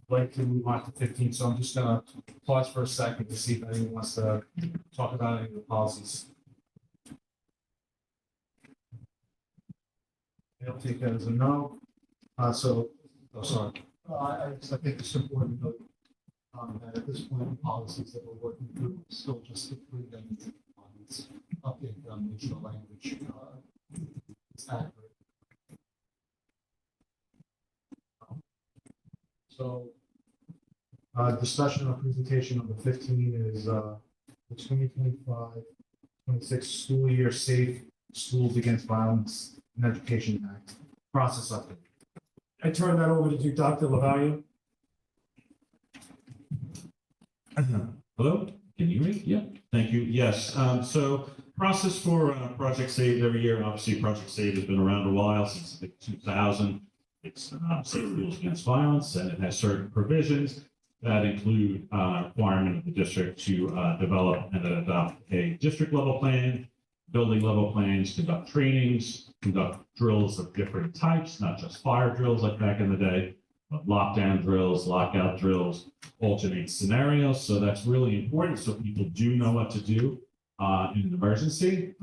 like to move on to 15, so I'm just gonna pause for a second to see if anyone wants to talk about any of the policies. I'll take that as a no. Oh, sorry. I think it's important to note that at this point, the policies that we're working through still just to prove them, update them, make sure language is accurate. So, discussion or presentation number 15 is the 2025-26 school year Safe Schools Against Violence and Education Act process update. I turn that over to Dr. LaValle. Hello, can you hear me? Yeah, thank you. Yes, so process for Project Save every year. Obviously, Project Save has been around a while, since I think 2000. It's Safe Schools Against Violence, and it has certain provisions that include requirement of the district to develop and adopt a district level plan, building level plans, conduct trainings, conduct drills of different types, not just fire drills like back in the day, but lockdown drills, lockout drills, alternate scenarios. So that's really important, so people do know what to do in an emergency,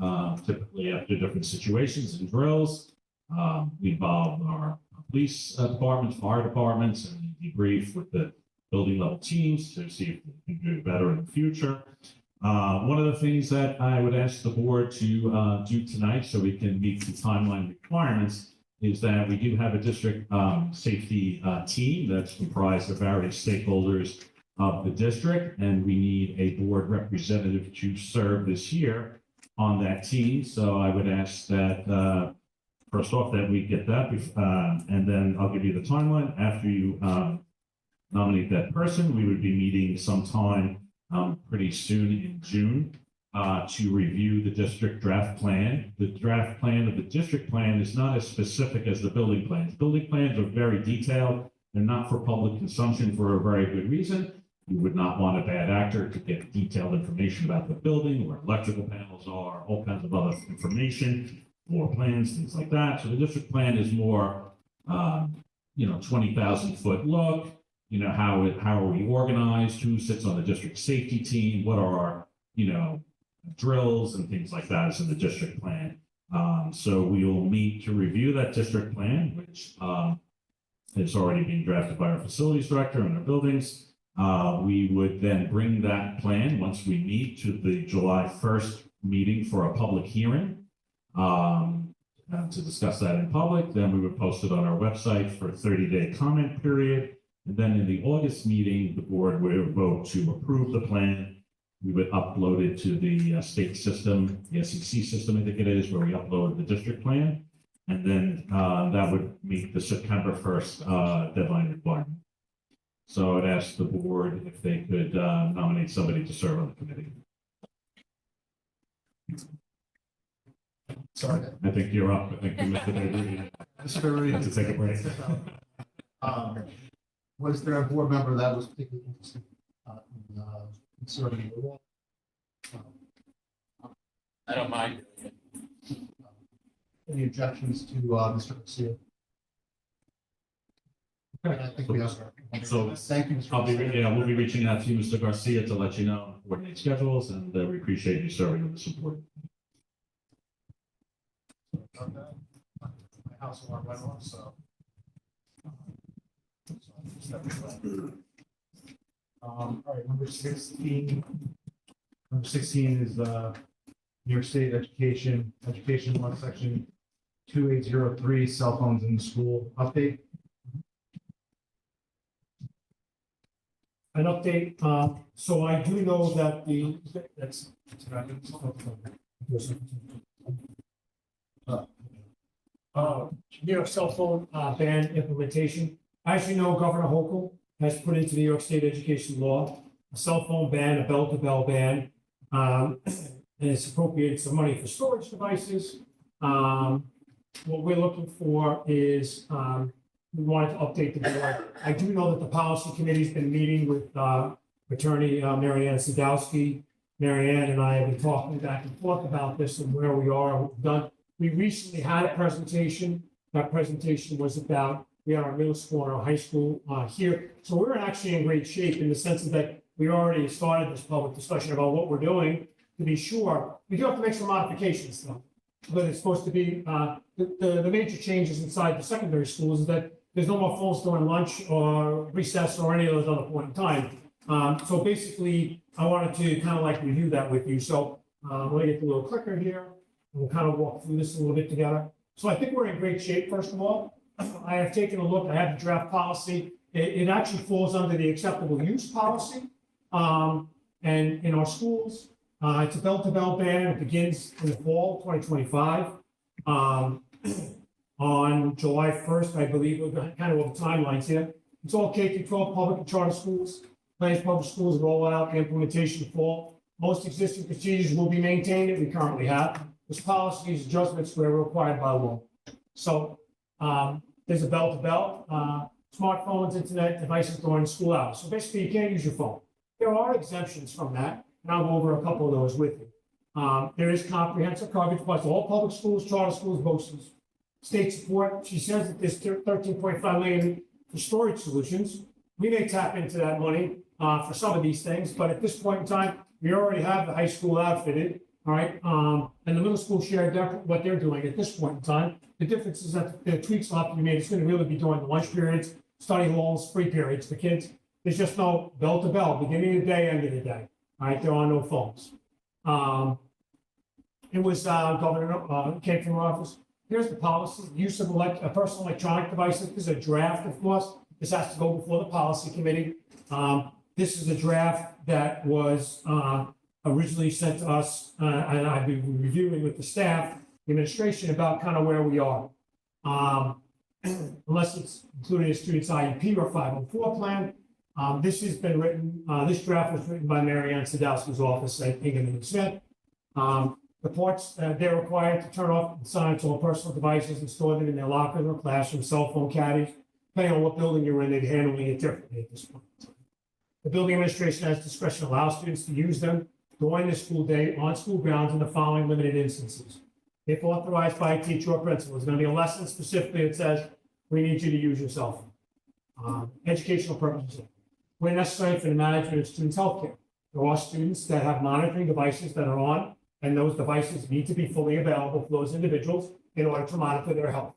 typically after different situations and drills. We involve our police departments, fire departments, and debrief with the building level teams to see if we can do better in the future. One of the things that I would ask the board to do tonight, so we can meet the timeline requirements, is that we do have a district safety team that's comprised of various stakeholders of the district, and we need a board representative to serve this year on that team. So I would ask that first off that we get that, and then I'll give you the timeline. After you nominate that person, we would be meeting sometime pretty soon in June to review the district draft plan. The draft plan of the district plan is not as specific as the building plans. Building plans are very detailed. They're not for public consumption for a very good reason. You would not want a bad actor to get detailed information about the building, where electrical panels are, all kinds of other information, floor plans, things like that. So the district plan is more, 20,000 foot look. How are we organized? Who sits on the district safety team? What are our, drills and things like that is in the district plan. So we will meet to review that district plan, which is already being drafted by our facilities director and our buildings. We would then bring that plan, once we meet, to the July 1st meeting for a public hearing to discuss that in public. Then we would post it on our website for a 30-day comment period. And then in the August meeting, the board would vote to approve the plan. We would upload it to the state system, the SEC system, I think it is, where we upload the district plan. And then that would meet the September 1st deadline requirement. So I'd ask the board if they could nominate somebody to serve on the committee. Sorry. I think you're up. I think you missed it. Have to take a break. Was there a board member that was particularly interested in serving the role? I don't mind. Any objections to Mr. Garcia? Okay, I think we have. So Thank you, Mr. Garcia. we'll be reaching out to you, Mr. Garcia, to let you know, coordinate schedules, and we appreciate you serving with the support. My house alarm went off, so. All right, number 16. Number 16 is New York State Education Law, Section 2803, cell phones in the school update. An update, so I do know that New York cell phone ban implementation. As you know, Governor Hochul has put into New York State education law a cell phone ban, a bell-to-bell ban, and it's appropriated some money for storage devices. What we're looking for is we wanted to update the board. I do know that the policy committee's been meeting with Attorney Marianne Sadowski. Marianne and I have been talking back and forth about this and where we are. We recently had a presentation. That presentation was about we have our middle school and our high school here. So we're actually in great shape in the sense that we already started this public discussion about what we're doing. To be sure, we do have to make some modifications though. But it's supposed to be, the major changes inside the secondary schools is that there's no more phones during lunch or recess or any of those other point in time. So basically, I wanted to kind of like review that with you. So let me get the little clicker here. We'll kind of walk through this a little bit together. So I think we're in great shape, first of all. I have taken a look, I have the draft policy. It actually falls under the acceptable use policy. And in our schools, it's a bell-to-bell ban. It begins in the fall 2025. On July 1st, I believe, we're kind of over timelines here. It's all K-12 public and charter schools. Plans public schools roll out the implementation fall. Most existing procedures will be maintained that we currently have. This policies adjustments where required by law. So there's a bell-to-bell, smartphones, internet devices during school hours. So basically, you can't use your phone. There are exemptions from that, and I'll go over a couple of those with you. There is comprehensive coverage, plus all public schools, charter schools, both schools. State support, she says that there's 13.5 million for storage solutions. We may tap into that money for some of these things, but at this point in time, we already have the high school outfitted, all right? And the middle school shared what they're doing at this point in time. The difference is that the tweaks will have to be made. It's going to really be during the lunch periods, study halls, free periods for kids. There's just no bell to bell, beginning of the day, end of the day. All right, there are no phones. It was Governor came from her office. Here's the policy: use of personal electronic devices. This is a draft, of course. This has to go before the policy committee. This is a draft that was originally sent to us, and I've been reviewing with the staff, the administration, about kind of where we are. Unless it's included in a student's IEP or 504 plan. This has been written, this draft was written by Mary Ann Sadowski's office at Hingham and Smith. The ports, they're required to turn off and silence all personal devices and store them in their lockers or classroom, cell phone caddies. Depending on what building you're in, they're handling it differently at this point. The building administration has discretion to allow students to use them during the school day on school grounds in the following limited instances. If authorized by a teacher or principal, there's going to be a lesson specifically that says, we need you to use your cell phone. Educational purposes. Where necessary for the management of students' healthcare. There are students that have monitoring devices that are on, and those devices need to be fully available for those individuals in order to monitor their health.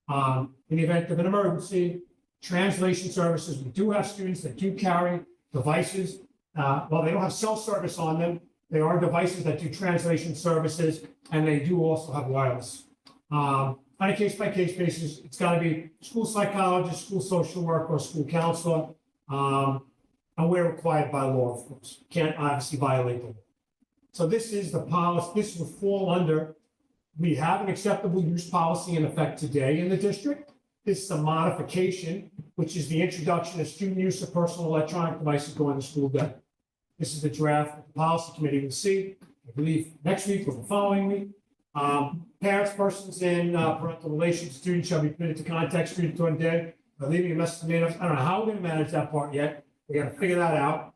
In the event of an emergency, translation services, we do have students that do carry devices. While they don't have cell service on them, there are devices that do translation services, and they do also have wireless. On a case-by-case basis, it's got to be school psychologist, school social worker, or school counselor. And we're required by law, of course. Can't obviously violate the law. So this is the policy. This will fall under, we have an acceptable use policy in effect today in the district. This is a modification, which is the introduction of student use of personal electronic devices during the school day. This is the draft that the policy committee will see, I believe, next week or the following week. Parents, persons in parental relations, students shall be permitted to contact students during the day by leaving a message to me. I don't know how we're going to manage that part yet. We got to figure that out.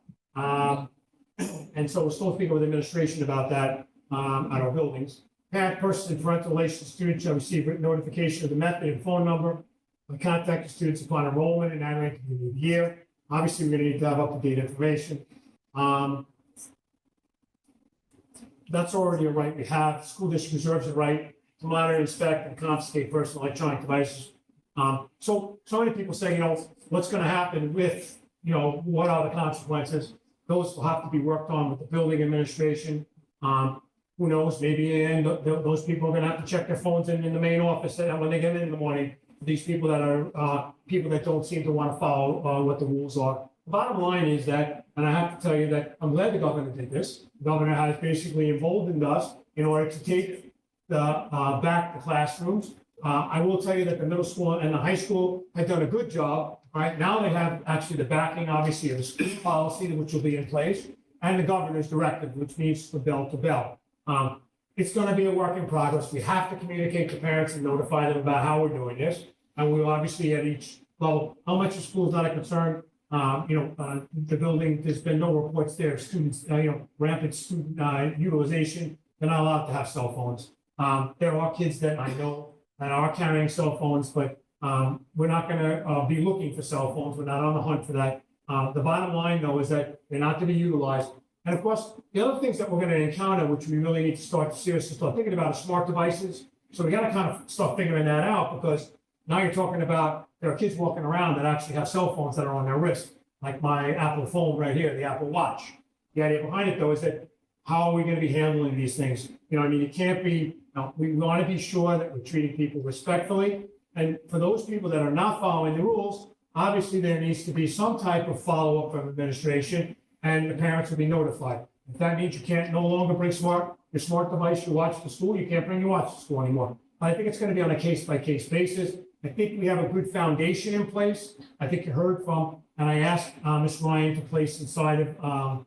And so we're still speaking with administration about that at our buildings. Parent, person in parental relations, students shall receive written notification of the method and phone number of contact the students upon enrollment and entering the new year. Obviously, we're going to need to have up-to-date information. That's already a right we have. The school district reserves a right to monitor, inspect, and confiscate personal electronic devices. So many people say, what's going to happen with, what are the consequences? Those will have to be worked on with the building administration. Who knows, maybe those people are going to have to check their phones in the main office when they get in the morning. These people that are people that don't seem to want to follow what the rules are. The bottom line is that, and I have to tell you that I'm glad the governor did this. The governor has basically emboldened us in order to take back the classrooms. I will tell you that the middle school and the high school have done a good job. Right now, they have actually the backing, obviously, of the school policy, which will be in place, and the governor's directive, which means the bell to bell. It's going to be a work in progress. We have to communicate to parents and notify them about how we're doing this. And we will obviously at each level, how much the school is not a concern. The building, there's been no reports there. Students, rampant student utilization. They're not allowed to have cell phones. There are kids that I know that are carrying cell phones, but we're not gonna, be looking for cell phones. We're not on the hunt for that. The bottom line, though, is that they're not to be utilized. And of course, the other things that we're gonna encounter, which we really need to start seriously start thinking about, are smart devices. So we gotta kind of start figuring that out, because now you're talking about, there are kids walking around that actually have cell phones that are on their wrist, like my Apple phone right here, the Apple Watch. The idea behind it, though, is that how are we gonna be handling these things? You know, I mean, it can't be, we wanna be sure that we're treating people respectfully. And for those people that are not following the rules, obviously there needs to be some type of follow-up from administration, and the parents will be notified. If that means you can't no longer bring your smart device, your watch to school, you can't bring your watch to school anymore. I think it's gonna be on a case-by-case basis. I think we have a good foundation in place. I think you heard from, and I asked Ms. Ryan to place inside of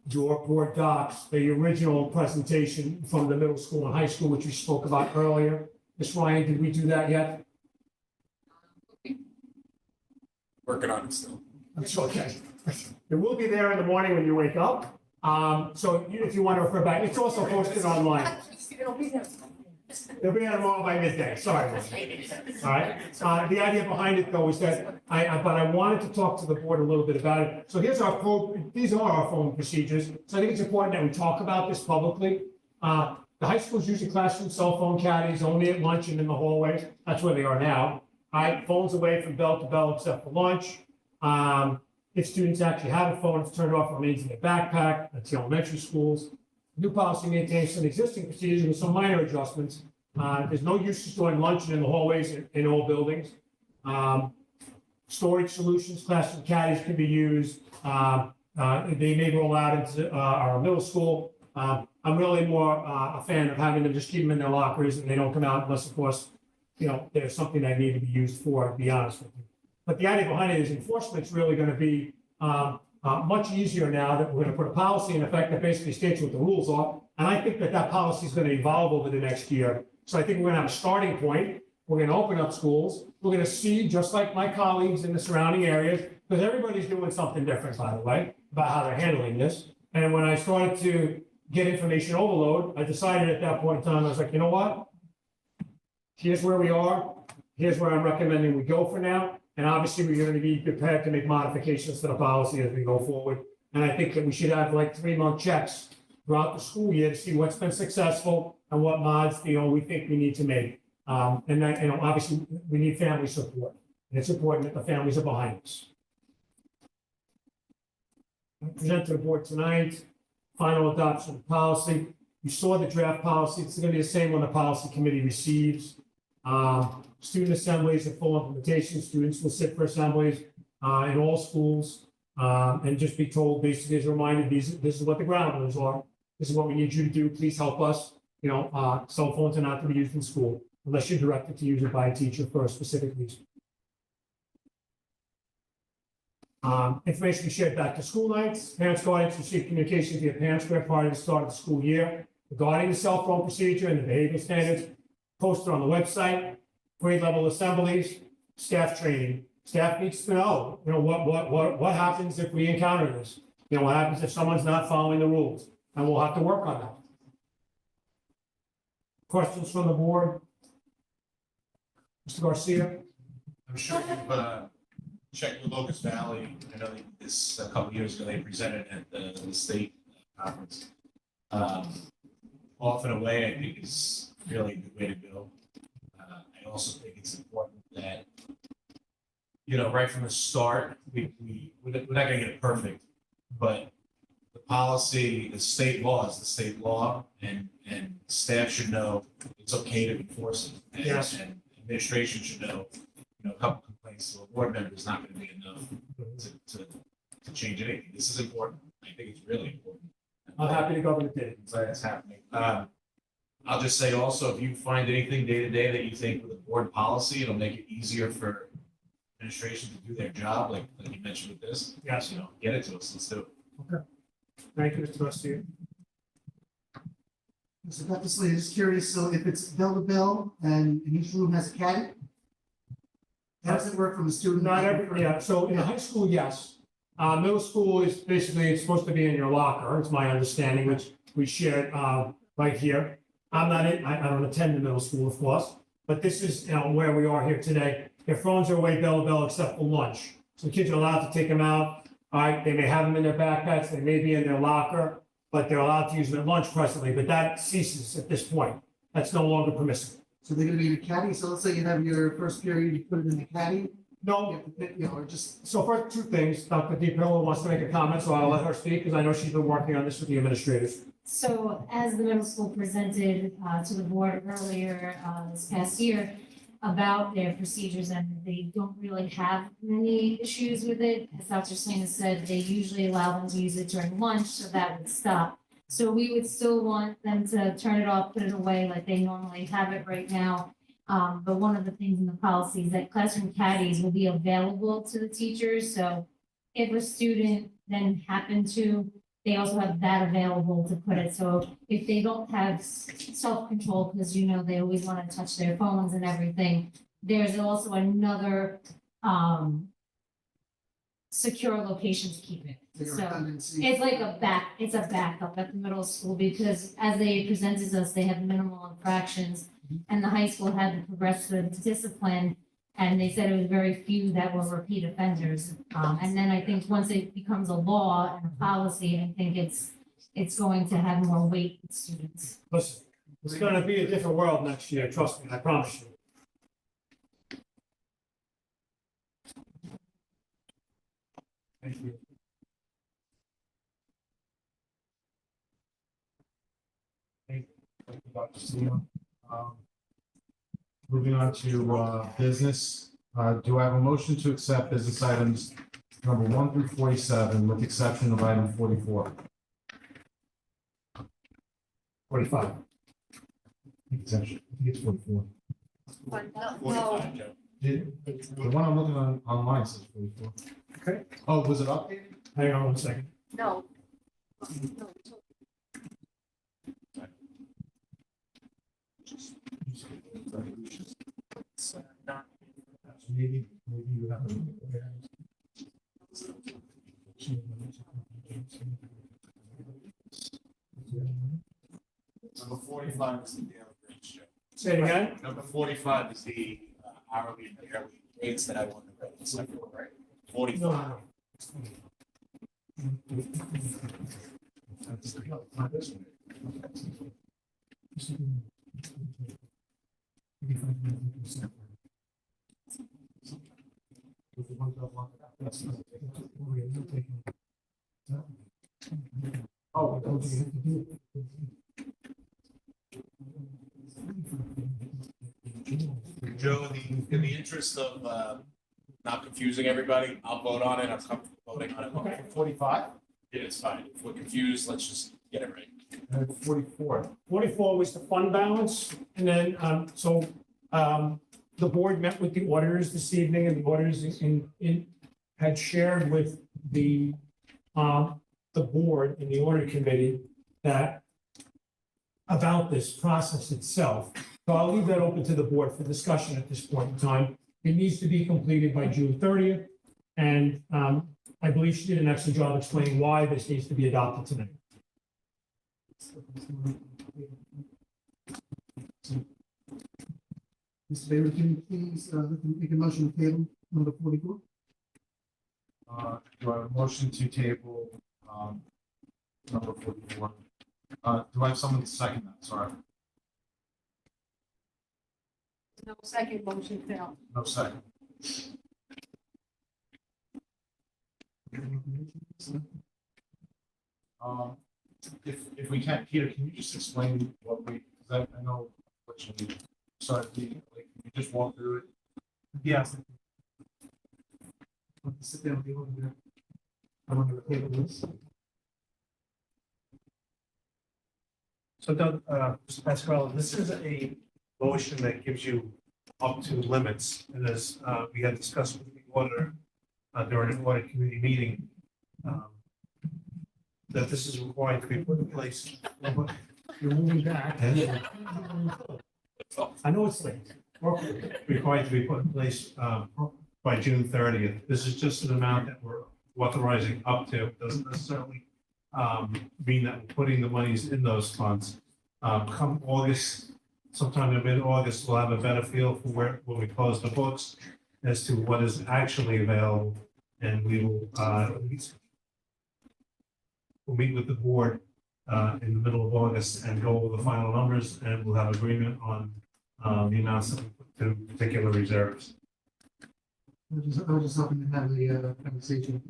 your board docs, the original presentation from the middle school and high school, which we spoke about earlier. Ms. Ryan, did we do that yet? Working on it still. It's okay. It will be there in the morning when you wake up. So if you want to refer back, it's also posted online. They'll be there tomorrow by midday, sorry. All right, the idea behind it, though, is that but I wanted to talk to the board a little bit about it. So these are our phone procedures. So I think it's important that we talk about this publicly. The high schools use a classroom cell phone caddies only at lunch and in the hallways. That's where they are now. All right, phones away from bell to bell except for lunch. If students actually have a phone, it's turned off, remains in their backpack. That's the elementary schools. New policy maintains some existing procedures with some minor adjustments. There's no use of storing lunch in the hallways in all buildings. Storage solutions, classroom caddies can be used. They may roll out into our middle school. I'm really more a fan of having them just keep them in their lockers and they don't come out unless, of course, there's something that need to be used for, to be honest with you. But the idea behind it is enforcement's really going to be much easier now that we're going to put a policy in effect that basically states what the rules are. And I think that policy is going to evolve over the next year. So I think we're going to have a starting point. We're going to open up schools. We're going to see, just like my colleagues in the surrounding areas, because everybody's doing something different, by the way, about how they're handling this. And when I started to get information overload, I decided at that point in time, I was like, you know what? Here's where we are. Here's where I'm recommending we go for now. And obviously, we're going to be prepared to make modifications to the policy as we go forward. And I think that we should have like 3-month checks throughout the school year to see what's been successful and what mods, we think we need to make. And that, obviously, we need family support. And it's important that the families are behind us. I present to the board tonight, final adoption of policy. You saw the draft policy. It's going to be the same one the policy committee receives. Student assemblies and full implementation. Students will sit for assemblies in all schools and just be told, basically, as a reminder, this is what the ground rules are. This is what we need you to do. Please help us. Cell phones are not to be used in school unless you're directed to use it by a teacher for a specific reason. Information we shared back to school nights. Parents, guardians receive communication via Parent Square prior to the start of the school year regarding the cell phone procedure and the behavioral standards posted on the website. Grade level assemblies, staff training. Staff needs to know, what happens if we encounter this? What happens if someone's not following the rules? And we'll have to work on that. Questions from the board? Mr. Garcia? I'm sure you've checked with Locust Valley. I know this a couple of years ago, they presented at the state conference. Off and away, I think is really a good way to go. I also think it's important that, right from the start, we're not gonna get it perfect, but the policy, the state law is the state law, and staff should know it's okay to enforce it. And, Yes. and administration should know, a couple complaints to a board member is not gonna be enough to change anything. This is important. I think it's really important. I'm happy the government did it. So that's happening. I'll just say also, if you find anything day to day that you think with a board policy, it'll make it easier for administration to do their job, like you mentioned with this. Yes. Get it to us. Let's do it. Okay. Thank you, Mr. Garcia. So Dr. Slater, just curious, so if it's bell to bell and each room has a caddy, how does it work from a student? Not every, yeah, so in high school, yes. Middle school is basically, it's supposed to be in your locker, it's my understanding, which we shared right here. I don't attend the middle school, of course, But this is, where we are here today. Their phones are away bell except for lunch. So kids are allowed to take them out. All right, they may have them in their backpacks, they may be in their locker, but they're allowed to use them at lunch presently, but that ceases at this point. That's no longer permissible. So they're gonna be in a caddy, so let's say you have your first period, you put it in the caddy, No, or just, so first, two things. Dr. DiPillo wants to make a comment, so I'll let her speak, because I know she's been working on this with the administrators. So as the middle school presented to the board earlier this past year about their procedures, and they don't really have many issues with it. As Dr. Selena said, they usually allow them to use it during lunch, so that would stop. So we would still want them to turn it off, put it away like they normally have it right now. But one of the things in the policy is that classroom caddies will be available to the teachers. So if a student then happened to, they also have that available to put it. So if they don't have self-control, because they always want to touch their phones and everything, there's also another secure location to keep it. So it's like it's a backup at the middle school, because as they presented us, they have minimal infractions. And the high school had the progressive discipline, and they said it was very few that were repeat offenders. And then I think once it becomes a law and a policy, I think it's going to have more weight with students. Listen, it's gonna be a different world next year, trust me, I promise you. Thank you. Thank you, Dr. Selena. Moving on to business, do I have a motion to accept business items number 1 through 47 with the exception of item 44? 45. Exemption, I think it's 44. No, The one I'm looking on online says 44. Okay. Oh, was it updated? Hang on one second. no. Maybe you have. Number 45 is the daily rates, Joe. Say it again? Number 45 is the hourly and yearly rates that I want to write in separate, right? 45. Oh, Joe, in the interest of not confusing everybody, I'll vote on it. I'm comfortable voting on it. okay, 45 Yeah, it's fine. If we're confused, let's just get it right. and 44. 44 was the fund balance, and then, the board met with the auditors this evening, and the auditors had shared with the board and the audit committee that about this process itself. So I'll leave that open to the board for discussion at this point in time. It needs to be completed by June 30th, and I believe she did an excellent job explaining why this needs to be adopted tonight. Mr. Bailey, can you please, make a motion to table number 44? Do I have a motion to table, number 44? Do I have someone to second that? Sorry, No second motion, Phil. no second. If we can, Peter, can you just explain what we, because I know what you need. Sorry, can you just walk through it? Yes. Sit down, be over there. I want to table this. So Doug, Mr. Pasquale, this is a motion that gives you up to limits, and as we had discussed with the auditor during an audit committee meeting, that this is required to be put in place. You're moving back. I know it's late. Required to be put in place by June 30th. This is just an amount that we're authorizing up to. It doesn't necessarily mean that we're putting the monies in those funds. Come August sometime in mid-August, we'll have a better feel for where, when we close the books, as to what is actually available, and we will, we'll meet with the board, in the middle of August and go over the final numbers, and we'll have agreement on, the amounts that we put to particular reserves. I was just hoping to have the conversation.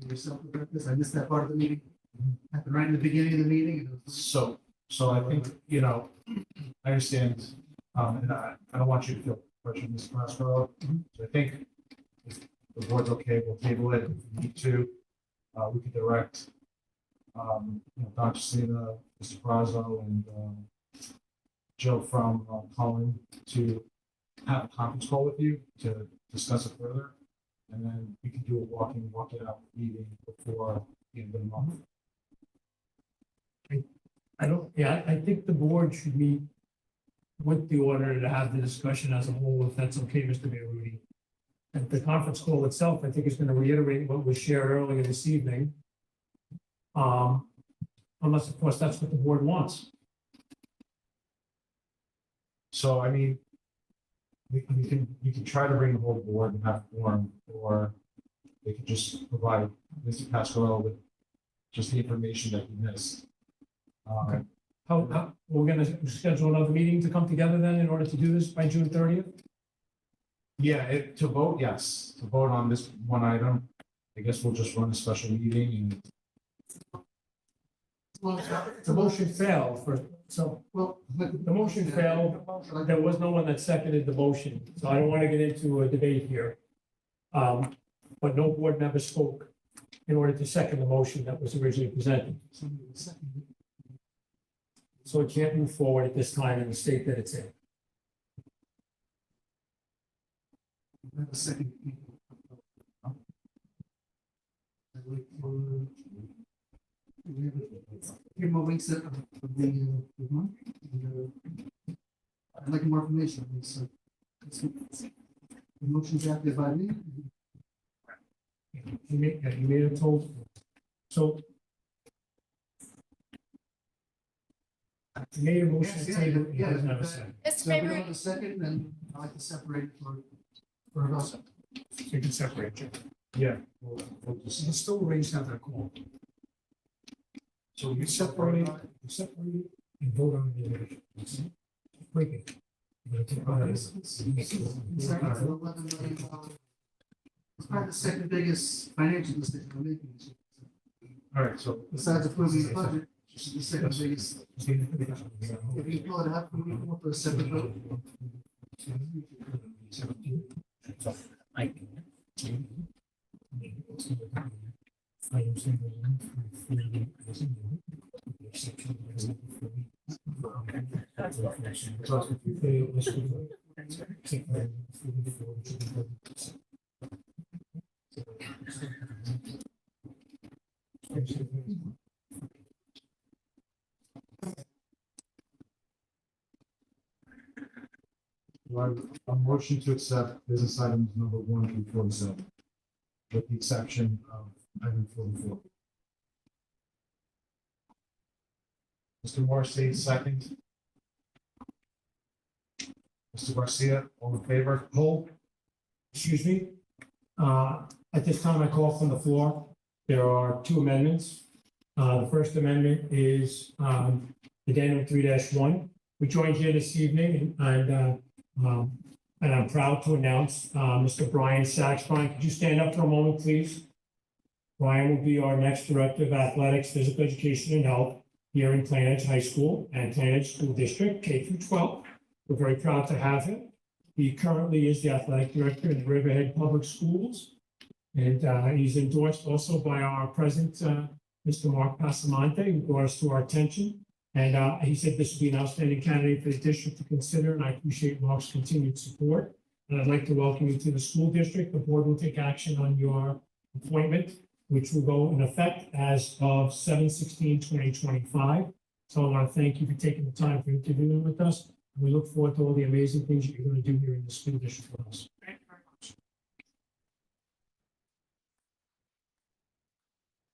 Yourself about this. I missed that part of the meeting. Happened right in the beginning of the meeting. So I think, I understand, and I don't want you to feel pressure, Mr. Mascarello. So I think if the board's okay, we'll table it. If we need to, we can direct, Dr. Sina, Mr. Brazo, and, Joe from Cullen to have a conference call with you to discuss it further. And then we can do a walk it out meeting before the end of the month. I think the board should meet with the auditor to have the discussion as a whole, if that's okay, Mr. Rudy. And the conference call itself, I think is going to reiterate what was shared earlier this evening. Unless, of course, that's what the board wants. So, I mean, we can try to bring the whole board and have forum, or they could just provide Mr. Pasquarello with just the information that he missed. Okay. How, we're going to schedule another meeting to come together then in order to do this by June 30th? Yeah, to vote, yes, to vote on this one item, I guess we'll just run a special meeting and. Well, The motion failed the motion failed. There was no one that seconded the motion, so I don't want to get into a debate here. But no board member spoke in order to second the motion that was originally presented. So it can't move forward at this time in the state that it's in. Have a second. We have a few more weeks of the month. I'd like more information. So, the motion drafted by me. You made a total. So. You made a motion to table, it doesn't have a second. Mr. So if we Mabry, have a second, then I'd like to separate it for a vote. So you can separate it. Yeah. You still raise that call. So you separate it and vote on the other. Break it. It's probably the second biggest financial decision we're making. All right, so. Besides approving the budget, this is the second biggest. If you pull it up, we can go for a separate vote. A motion to accept business items number 1 through 47, with the exception of item 44. Mr. Morrissey, second. Mr. Garcia, all in favor? Hold. Excuse me. At this time, I call from the floor. There are two amendments. The first amendment is addendum 3-1. We joined here this evening and I'm proud to announce Mr. Brian Sachs. Brian, could you stand up for a moment, please? Brian will be our next Director of Athletics, Physical Education and Health here in Plain Edge High School and Plain Edge School District, K through 12. We're very proud to have him. He currently is the Athletic Director in Riverhead Public Schools. And he's endorsed also by our President, Mr. Mark Passamonte, who brought us to our attention. And he said this would be an outstanding candidate for the district to consider, and I appreciate Mark's continued support. And I'd like to welcome you to the school district. The board will take action on your appointment, which will go in effect as of 7/16/2025. So I want to thank you for taking the time for interviewing with us. And we look forward to all the amazing things that you're going to do here in the school district for us. Thank you very much.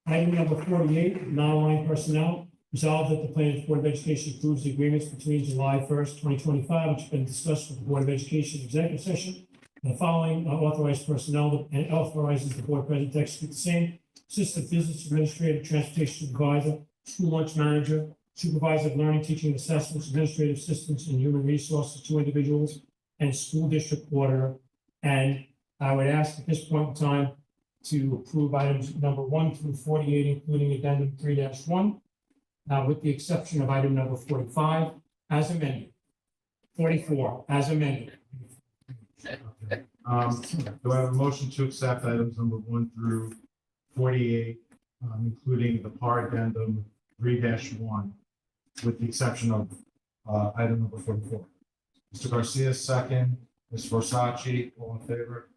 Item number 48, non-line personnel. Resolved that the Planning Board of Education approves the agreements between July 1st, 2025, which have been discussed with the Board of Education executive session. The following are authorized personnel and authorizes the board president to execute the same. Assistant business administrator, transportation supervisor, school lunch manager, supervisor of learning, teaching, and assessments, administrative assistants, and human resources, 2 individuals, and school district auditor. And I would ask at this point in time to approve items number 1 through 48, including addendum 3-1, with the exception of item number 45, as amended. 44, as amended. Do I have a motion to accept items number 1 through 48, including the PAR addendum 3-1, with the exception of item number 44? Mr. Garcia, second. Ms. Versace, all in favor?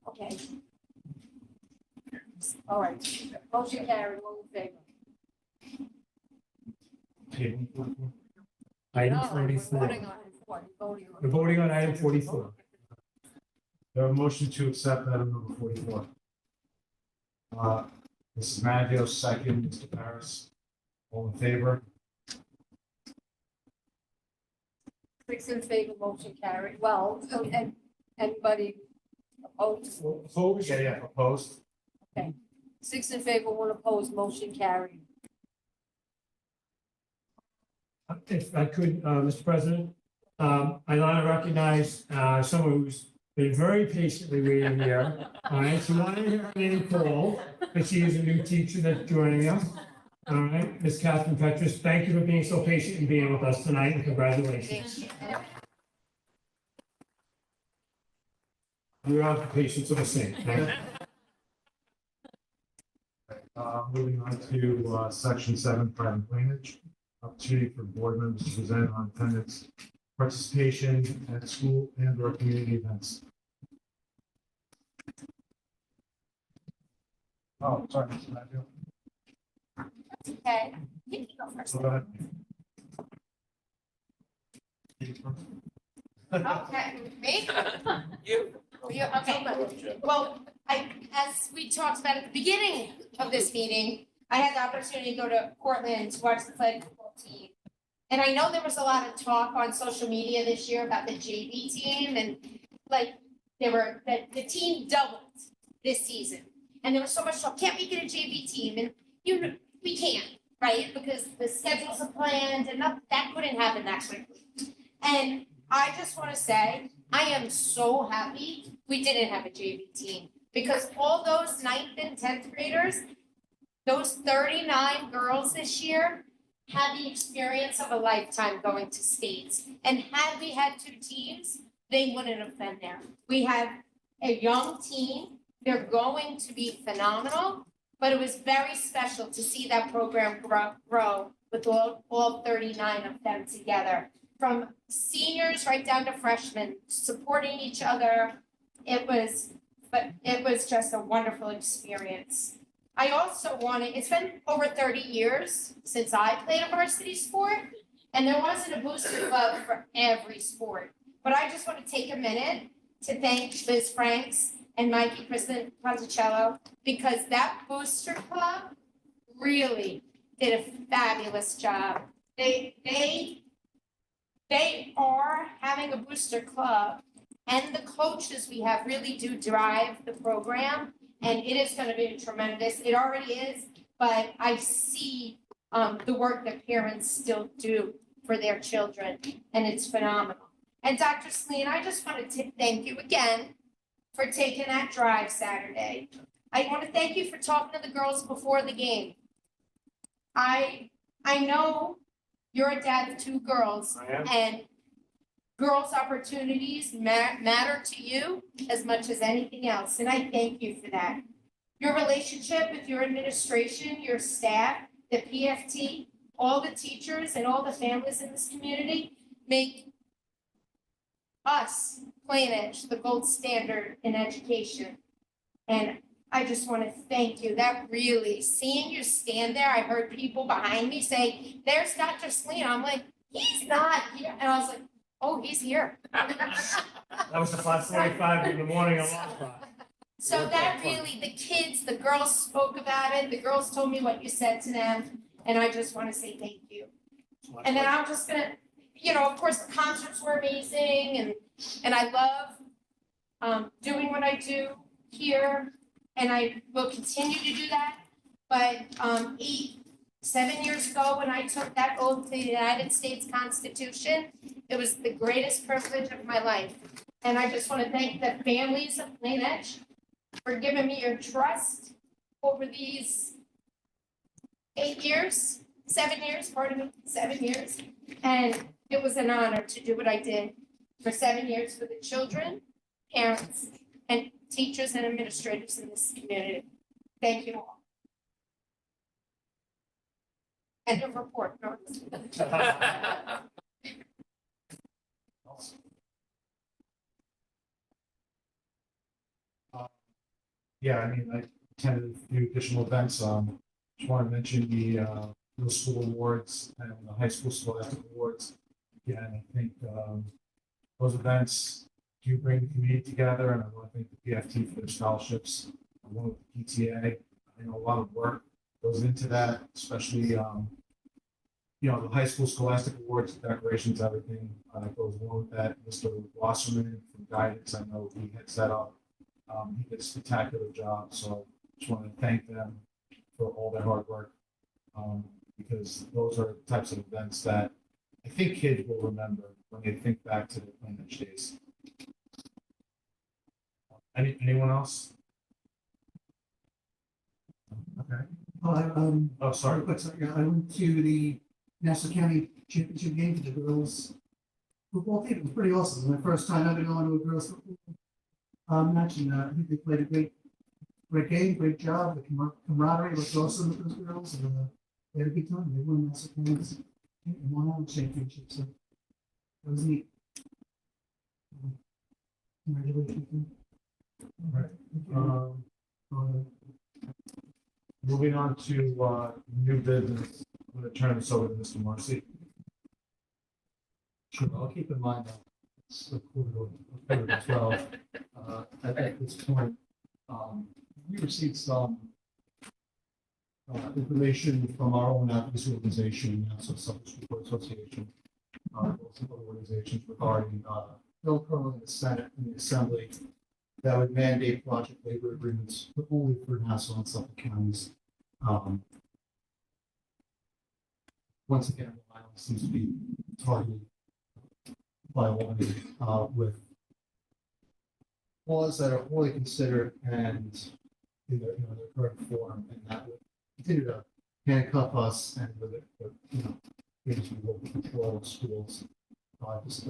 Okay. All right, motion carried, all in favor. Item No, we're 44. voting on it. Voting on it. We're voting on item 44. Do I have a motion to accept item number 44? Mrs. Maggio, second. Mr. Paris, all in favor? 6 in favor, motion carried. Well, and anybody opposed? Opposed? Yeah, opposed. 6 in favor, 1 opposed, motion carried. If I could, Mr. President, I want to recognize someone who's been very patiently waiting here. All right, she wanted to hear her name called, but she is a new teacher that's joining us. All right, Ms. Catherine Petrus, thank you for being so patient and being with us tonight, and congratulations. You're on the patience of a saint. Thank you. Moving on to section 7, private drainage. Opportunity for board members to present on attendance, participation at school and or community events. Oh, sorry, Mr. Maggio. Okay, you can go first. Go ahead. Okay, me? You, okay. Well, as we talked about at the beginning of this meeting, I had the opportunity to go to Portland to watch the flag football team. And I know there was a lot of talk on social media this year about the JV team and like the team doubled this season. And there was so much talk, can't we get a JV team? And we can't, right? Because the schedules are planned and that couldn't happen that quickly. And I just want to say, I am so happy we didn't have a JV team because all those 9th and 10th graders, those 39 girls this year had the experience of a lifetime going to states. And had we had 2 teams, they wouldn't have been there. We have a young team. They're going to be phenomenal, but it was very special to see that program grow with all 39 of them together. From seniors right down to freshmen, supporting each other. It was just a wonderful experience. I also it's been over 30 years since I played a varsity sport, and there wasn't a booster club for every sport. But I just want to take a minute to thank Liz Franks and Mikey Ponticello, because that booster club really did a fabulous job. They are having a booster club, and the coaches we have really do drive the program. And it is going to be tremendous. It already is, but I see the work that parents still do for their children, and it's phenomenal. And Dr. Celine, I just wanted to thank you again for taking that drive Saturday. I want to thank you for talking to the girls before the game. I know you're a dad of 2 girls, and girls' opportunities matter to you as much as anything else, and I thank you for that. Your relationship with your administration, your staff, the PFT, all the teachers, and all the families in this community make us, Plain Edge, the gold standard in education. And I just want to thank you. That really, seeing you stand there, I heard people behind me say, "There's Dr. Celine." I'm like, "He's not here." And I was like, "Oh, he's here." That was the 5:45 in the morning of last time. So that really, the kids, the girls spoke about it, the girls told me what you said to them, and I just want to say thank you. And then I'm just gonna, of course, the concerts were amazing, and I love doing what I do here, and I will continue to do that. But 7 years ago, when I took that oath to the United States Constitution, it was the greatest privilege of my life. And I just want to thank the families of Plain Edge for giving me your trust over these 7 years, pardon me, 7 years. And it was an honor to do what I did for 7 years for the children, parents, and teachers and administrators in this community. Thank you all. End of report. No. Yeah, I mean, I attended a few additional events. Just want to mention the middle school awards and the high school scholastic awards. Again, I think those events do bring the community together, and I want to thank the PFT for their scholarships. Along with the PTA, I know a lot of work goes into that, especially the high school scholastic awards, decorations, everything that goes along with that. Mr. Wasserman from guidance, I know he heads that up. He did a spectacular job, so just want to thank them for all their hard work, because those are the types of events that I think kids will remember when they think back to the Plain Edge days. Anyone else? Okay. Oh, sorry. Quick, sorry. I went to the Nassau County Championship game for the girls football team. It was pretty awesome. It was my first time ever going to a girls football match, and I think they played a great game, great job. The camaraderie was awesome with those girls, and they had a good time. They won Nassau County's and won our championship, so it was neat. Congratulations. All right. Moving on to new business, I'm going to turn this over to Mr. Marcy. Sure, I'll keep in mind that it's a quarter to 12. At this point, we received some information from our own advocacy organization, also Substance Report Association, some other organizations regarding bill currently in the Senate and the Assembly that would mandate project labor agreements, but only for Nassau and Suffolk counties. Once again, Rhode Island seems to be targeted by one with laws that are poorly considered and in their current form, and that would continue to handcuff us and with it, give us more control of schools. Just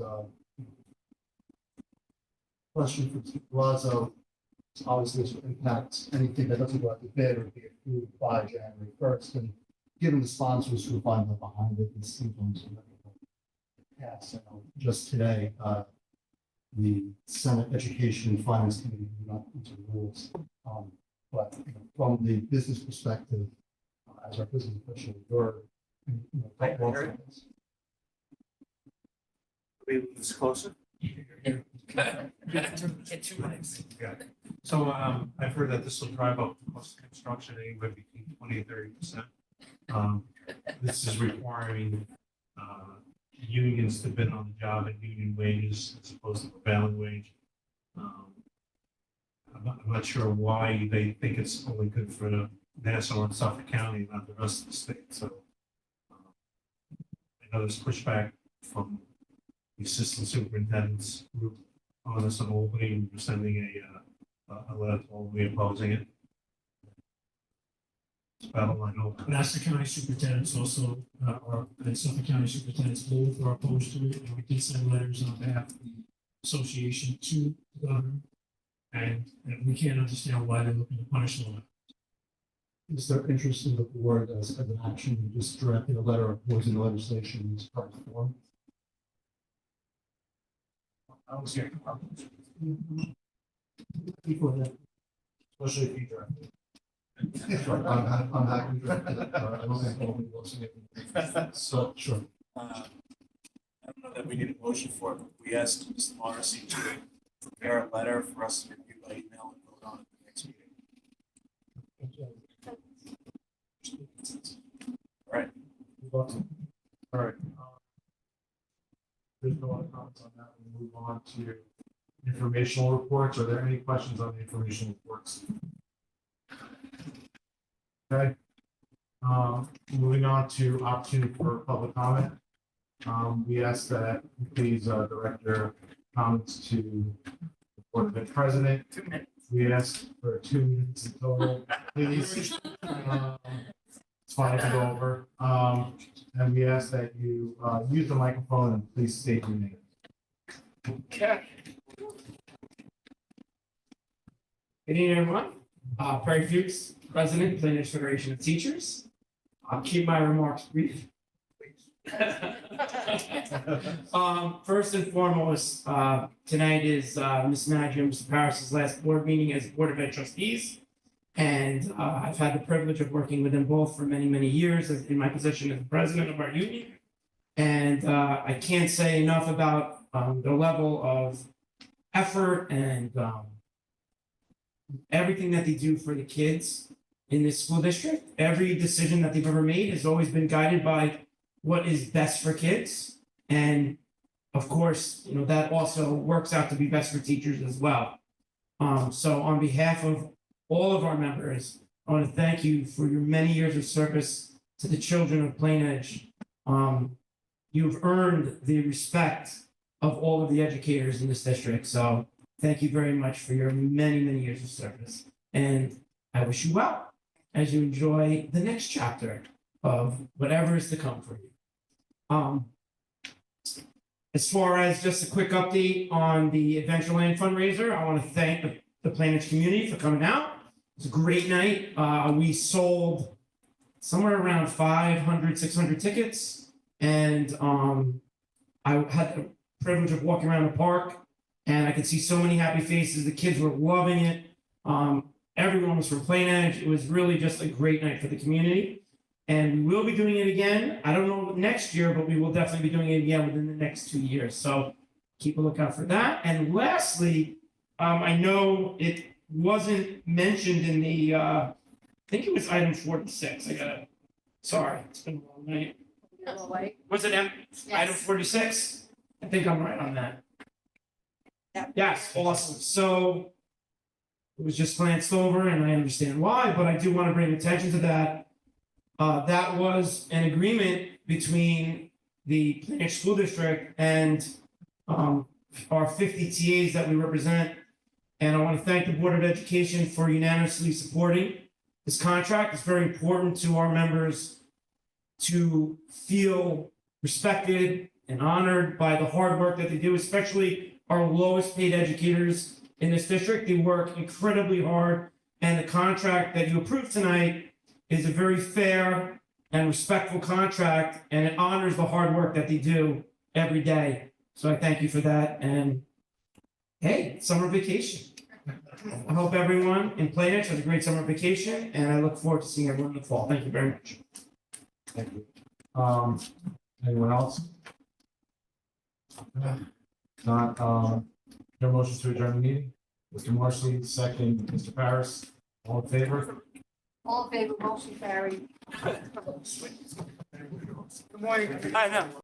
question for Mr. Palazzo. Obviously, this will impact anything that doesn't go out to bid or be approved by January 1st. And given the sponsors who find that behind it, this seems going to pass. Just today, the Senate Education and Finance Committee did not into the rules. But from the business perspective, as our business official, you're quite well for this. We move this closer. Get 2 minutes. Yeah. So I've heard that this will drive up the cost of construction anywhere between 20 and 30%. This is requiring unions to bid on the job at union wages as opposed to prevailing wage. I'm not sure why they think it's only good for Nassau and Suffolk County, not the rest of the state. So I know there's pushback from the assistant superintendent's group on this in Albany. We're sending a letter to Albany opposing it. It's battle line open. Nassau County Superintendents also, and Suffolk County Superintendents both are opposed to it, and we did send letters on behalf of the association to the governor. And we can't understand why they're looking to punish them. Is there interest in the board as an action, just directing a letter of poison legislation in this part form? I don't see a problem. Before that. Especially if you drive. I'm happy to direct it. I don't think anybody wants to get. So, sure. I don't know that we need a motion for it, but we asked Mr. Morrissey to prepare a letter for us to review by email and vote on it All right. There's no other comments on that. We'll move on to informational reports. Are there any questions on the informational reports? Okay. Moving on to opportunity for public comment. We ask that you please direct your comments to the Board of Ed President. 2 minutes. We ask for 2 minutes in total, please. It's fine to go over. And we ask that you use the microphone and please state your name. Okay. Good evening, everyone. Perry Fuchs, President, Plaintiffs Federation of Teachers. I'll keep my remarks brief. First and foremost, tonight is Ms. Nagy and Mr. Parris's last board meeting as Board of Ed Trustees. And I've had the privilege of working with them both for many, many years in my position as president of our union. And I can't say enough about the level of effort and everything that they do for the kids in this school district. Every decision that they've ever made has always been guided by what is best for kids. And of course, you know, that also works out to be best for teachers as well. So on behalf of all of our members, I want to thank you for your many years of service to the children of Plain Edge. You've earned the respect of all of the educators in this district. So thank you very much for your many, many years of service. And I wish you well as you enjoy the next chapter of whatever is to come for you. As far as just a quick update on the Adventureland fundraiser, I want to thank the Plain Edge community for coming out. It was a great night. We sold somewhere around 500, 600 tickets. And I had the privilege of walking around the park and I could see so many happy faces. The kids were loving it. Everyone was from Plain Edge. It was really just a great night for the community. And we will be doing it again. I don't know next year, but we will definitely be doing it again within the next 2 years. So keep a lookout for that. And lastly, I know it wasn't mentioned in the, I think it was item 46. Sorry, it's been a long night. Was it item 46? I think I'm right on that. Yes, awesome. So it was just glanced over and I understand why, but I do want to bring attention to that. That was an agreement between the Plain Edge School District and our 50 TAs that we represent. And I want to thank the Board of Education for unanimously supporting this contract. It's very important to our members to feel respected and honored by the hard work that they do, especially our lowest paid educators in this district. They work incredibly hard, and the contract that you approved tonight is a very fair and respectful contract, and it honors the hard work that they do every day. So I thank you for that. And hey, summer vacation. I hope everyone in Plain Edge has a great summer vacation, and I look forward to seeing everyone in the fall. Thank you very much. Thank you. Anyone else? Not, no motion to adjourn the meeting? Mr. Marcy, second, Mr. Parris, all in favor? All in favor, motion carried. Good morning. I know.